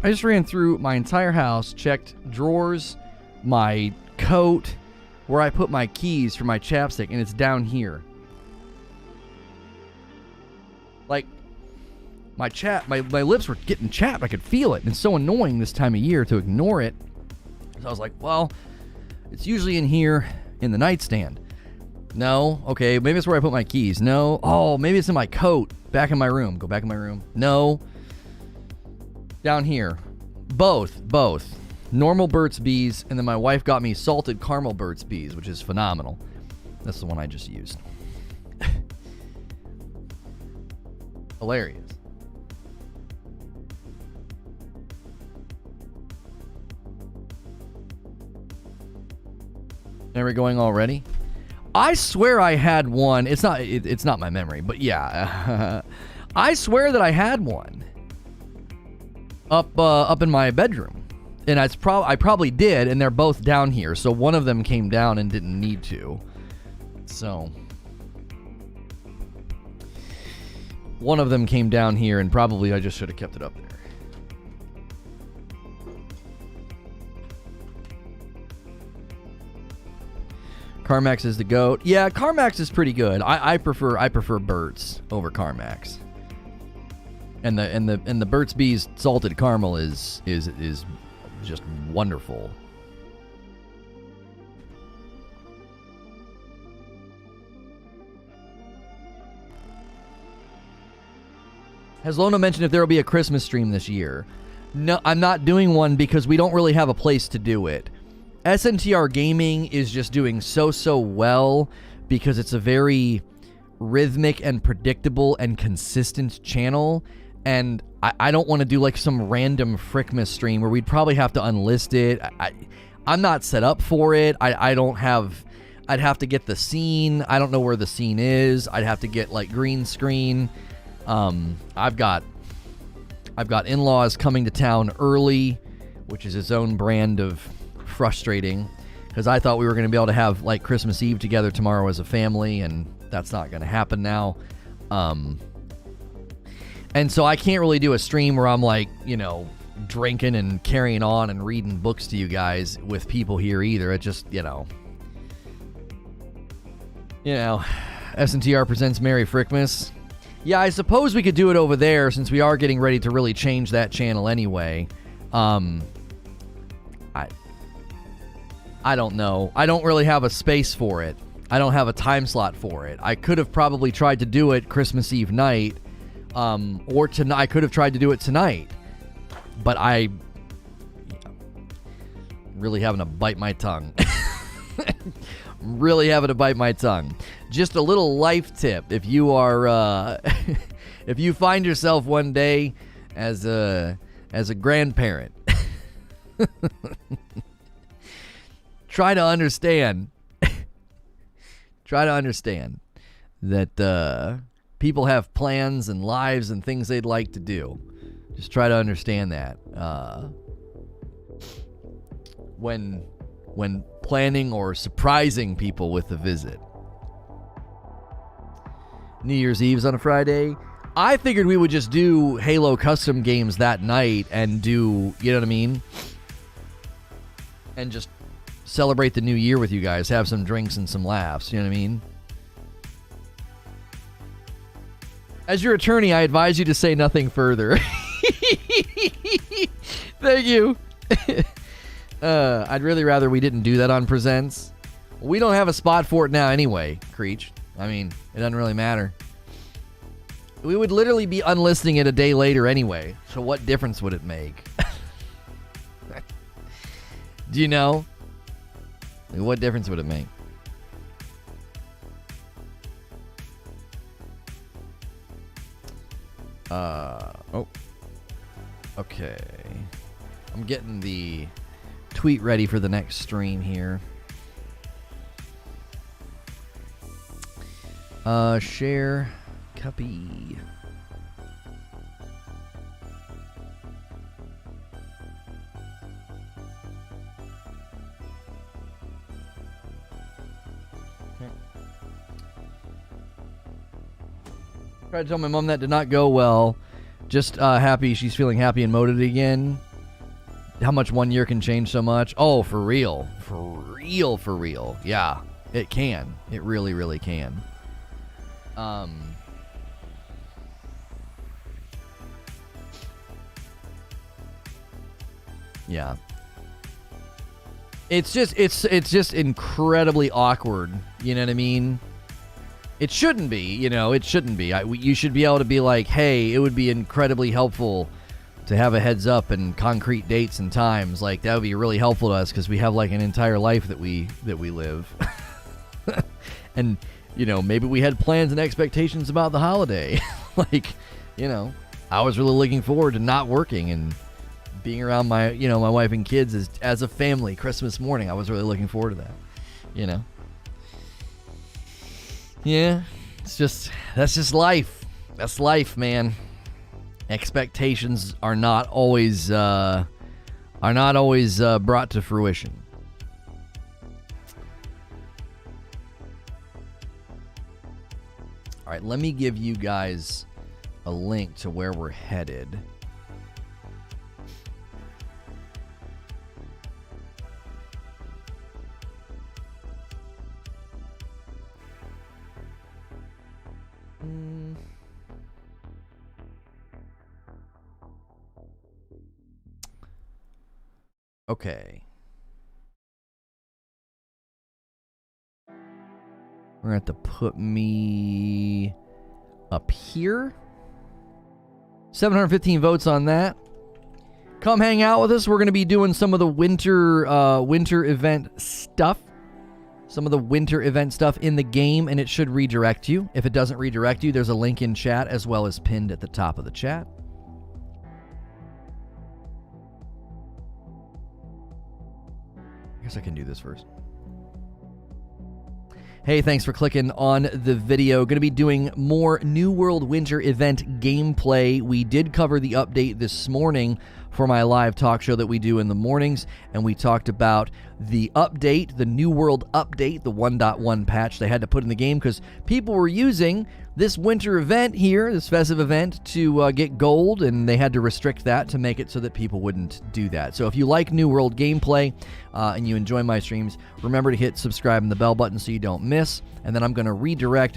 I just ran through my entire house, checked drawers, my coat, where I put my keys for my chapstick, and it's down here. Like, my lips were getting chapped. I could feel it. And it's so annoying this time of year to ignore it. So I was like, well, it's usually in here in the nightstand. No. Okay, maybe it's where I put my keys. No. Oh, maybe it's in my coat. Back in my room. Go back in my room. No. Down here. Both. Normal Burt's Bees, and then my wife got me salted caramel Burt's Bees, which is phenomenal. That's the one I just used. Hilarious. Never going already? I swear I had one. It's not my memory, but yeah. I swear that I had one up in my bedroom. And I probably did, and they're both down here. So one of them came down and didn't need to. So one of them came down here, and probably I just should have kept it up there. Carmax is the GOAT. Yeah, Carmax is pretty good. I prefer Burt's over Carmax. And the Burt's Bees salted caramel is just wonderful. Has Lono mentioned if there will be a Christmas stream this year? No, I'm not doing one because we don't really have a place to do it. SNTR Gaming is just doing so well because it's a very rhythmic and predictable and consistent channel, and I don't want to do like some random Frickmas stream where we'd probably have to unlist it. I'm not set up for it. I'd have to get the scene. I don't know where the scene is. I'd have to get like green screen. I've got in-laws coming to town early, which is its own brand of frustrating, because I thought we were going to be able to have like Christmas Eve together tomorrow as a family, and that's not going to happen now. And so I can't really do a stream where I'm like, drinking and carrying on and reading books to you guys with people here either. It just, SNTR presents Merry Frickmas. Yeah, I suppose we could do it over there since we are getting ready to really change that channel anyway. I don't know. I don't really have a space for it. I don't have a time slot for it. I could have probably tried to do it Christmas Eve night, or tonight. I could have tried to do it tonight, but I really having to bite my tongue. Really having to bite my tongue. Just a little life tip: if you are, if you find yourself one day as a grandparent. Try to understand that people have plans and lives and things they'd like to do. Just try to understand that when planning or surprising people with a visit. New Year's Eve's on a Friday. I figured we would just do Halo custom games that night and do, you know what I mean? And just celebrate the new year with you guys, have some drinks and some laughs, you know what I mean? As your attorney, I advise you to say nothing further. Thank you. I'd really rather we didn't do that on Presents. We don't have a spot for it now anyway, Creech. I mean, it doesn't really matter. We would literally be unlisting it a day later anyway, so what difference would it make? Do you know? What difference would it make? Oh. Okay. I'm getting the tweet ready for the next stream here. Share. Copy. Tried to tell my mom that did not go well. Just happy she's feeling happy and motivated again. how much 1 year can change so much? Oh, for real. For real, for real. Yeah, it can. It really, really can. Yeah. It's just incredibly awkward. You know what I mean? It shouldn't be, you know, it shouldn't be. You should be able to be like, hey, it would be incredibly helpful to have a heads up and concrete dates and times. Like, that would be really helpful to us because we have like an entire life that we live. And, you know, maybe we had plans and expectations about the holiday. Like, you know, I was really looking forward to not working and being around my, you know, my wife and kids as a family Christmas morning. I was really looking forward to that, you know. Yeah, that's just life. That's life, man. Expectations are not always brought to fruition. All right, let me give you guys a link to where we're headed. Okay. We're going to have to put me up here. 715 votes on that. Come hang out with us. We're going to be doing some of the winter event stuff. Some of the winter event stuff in the game, and it should redirect you. If it doesn't redirect you, there's a link in chat as well as pinned at the top of the chat. I guess I can do this first. Hey, thanks for clicking on the video. Going to be doing more New World Winter event gameplay. We did cover the update this morning for my live talk show that we do in the mornings, and we talked about the update, the New World update, the 1.1 patch they had to put in the game because people were using this winter event here, this festive event, to get gold, and they had to restrict that to make it so that people wouldn't do that. So if you like New World gameplay and you enjoy my streams, remember to hit subscribe and the bell button so you don't miss, and then I'm going to redirect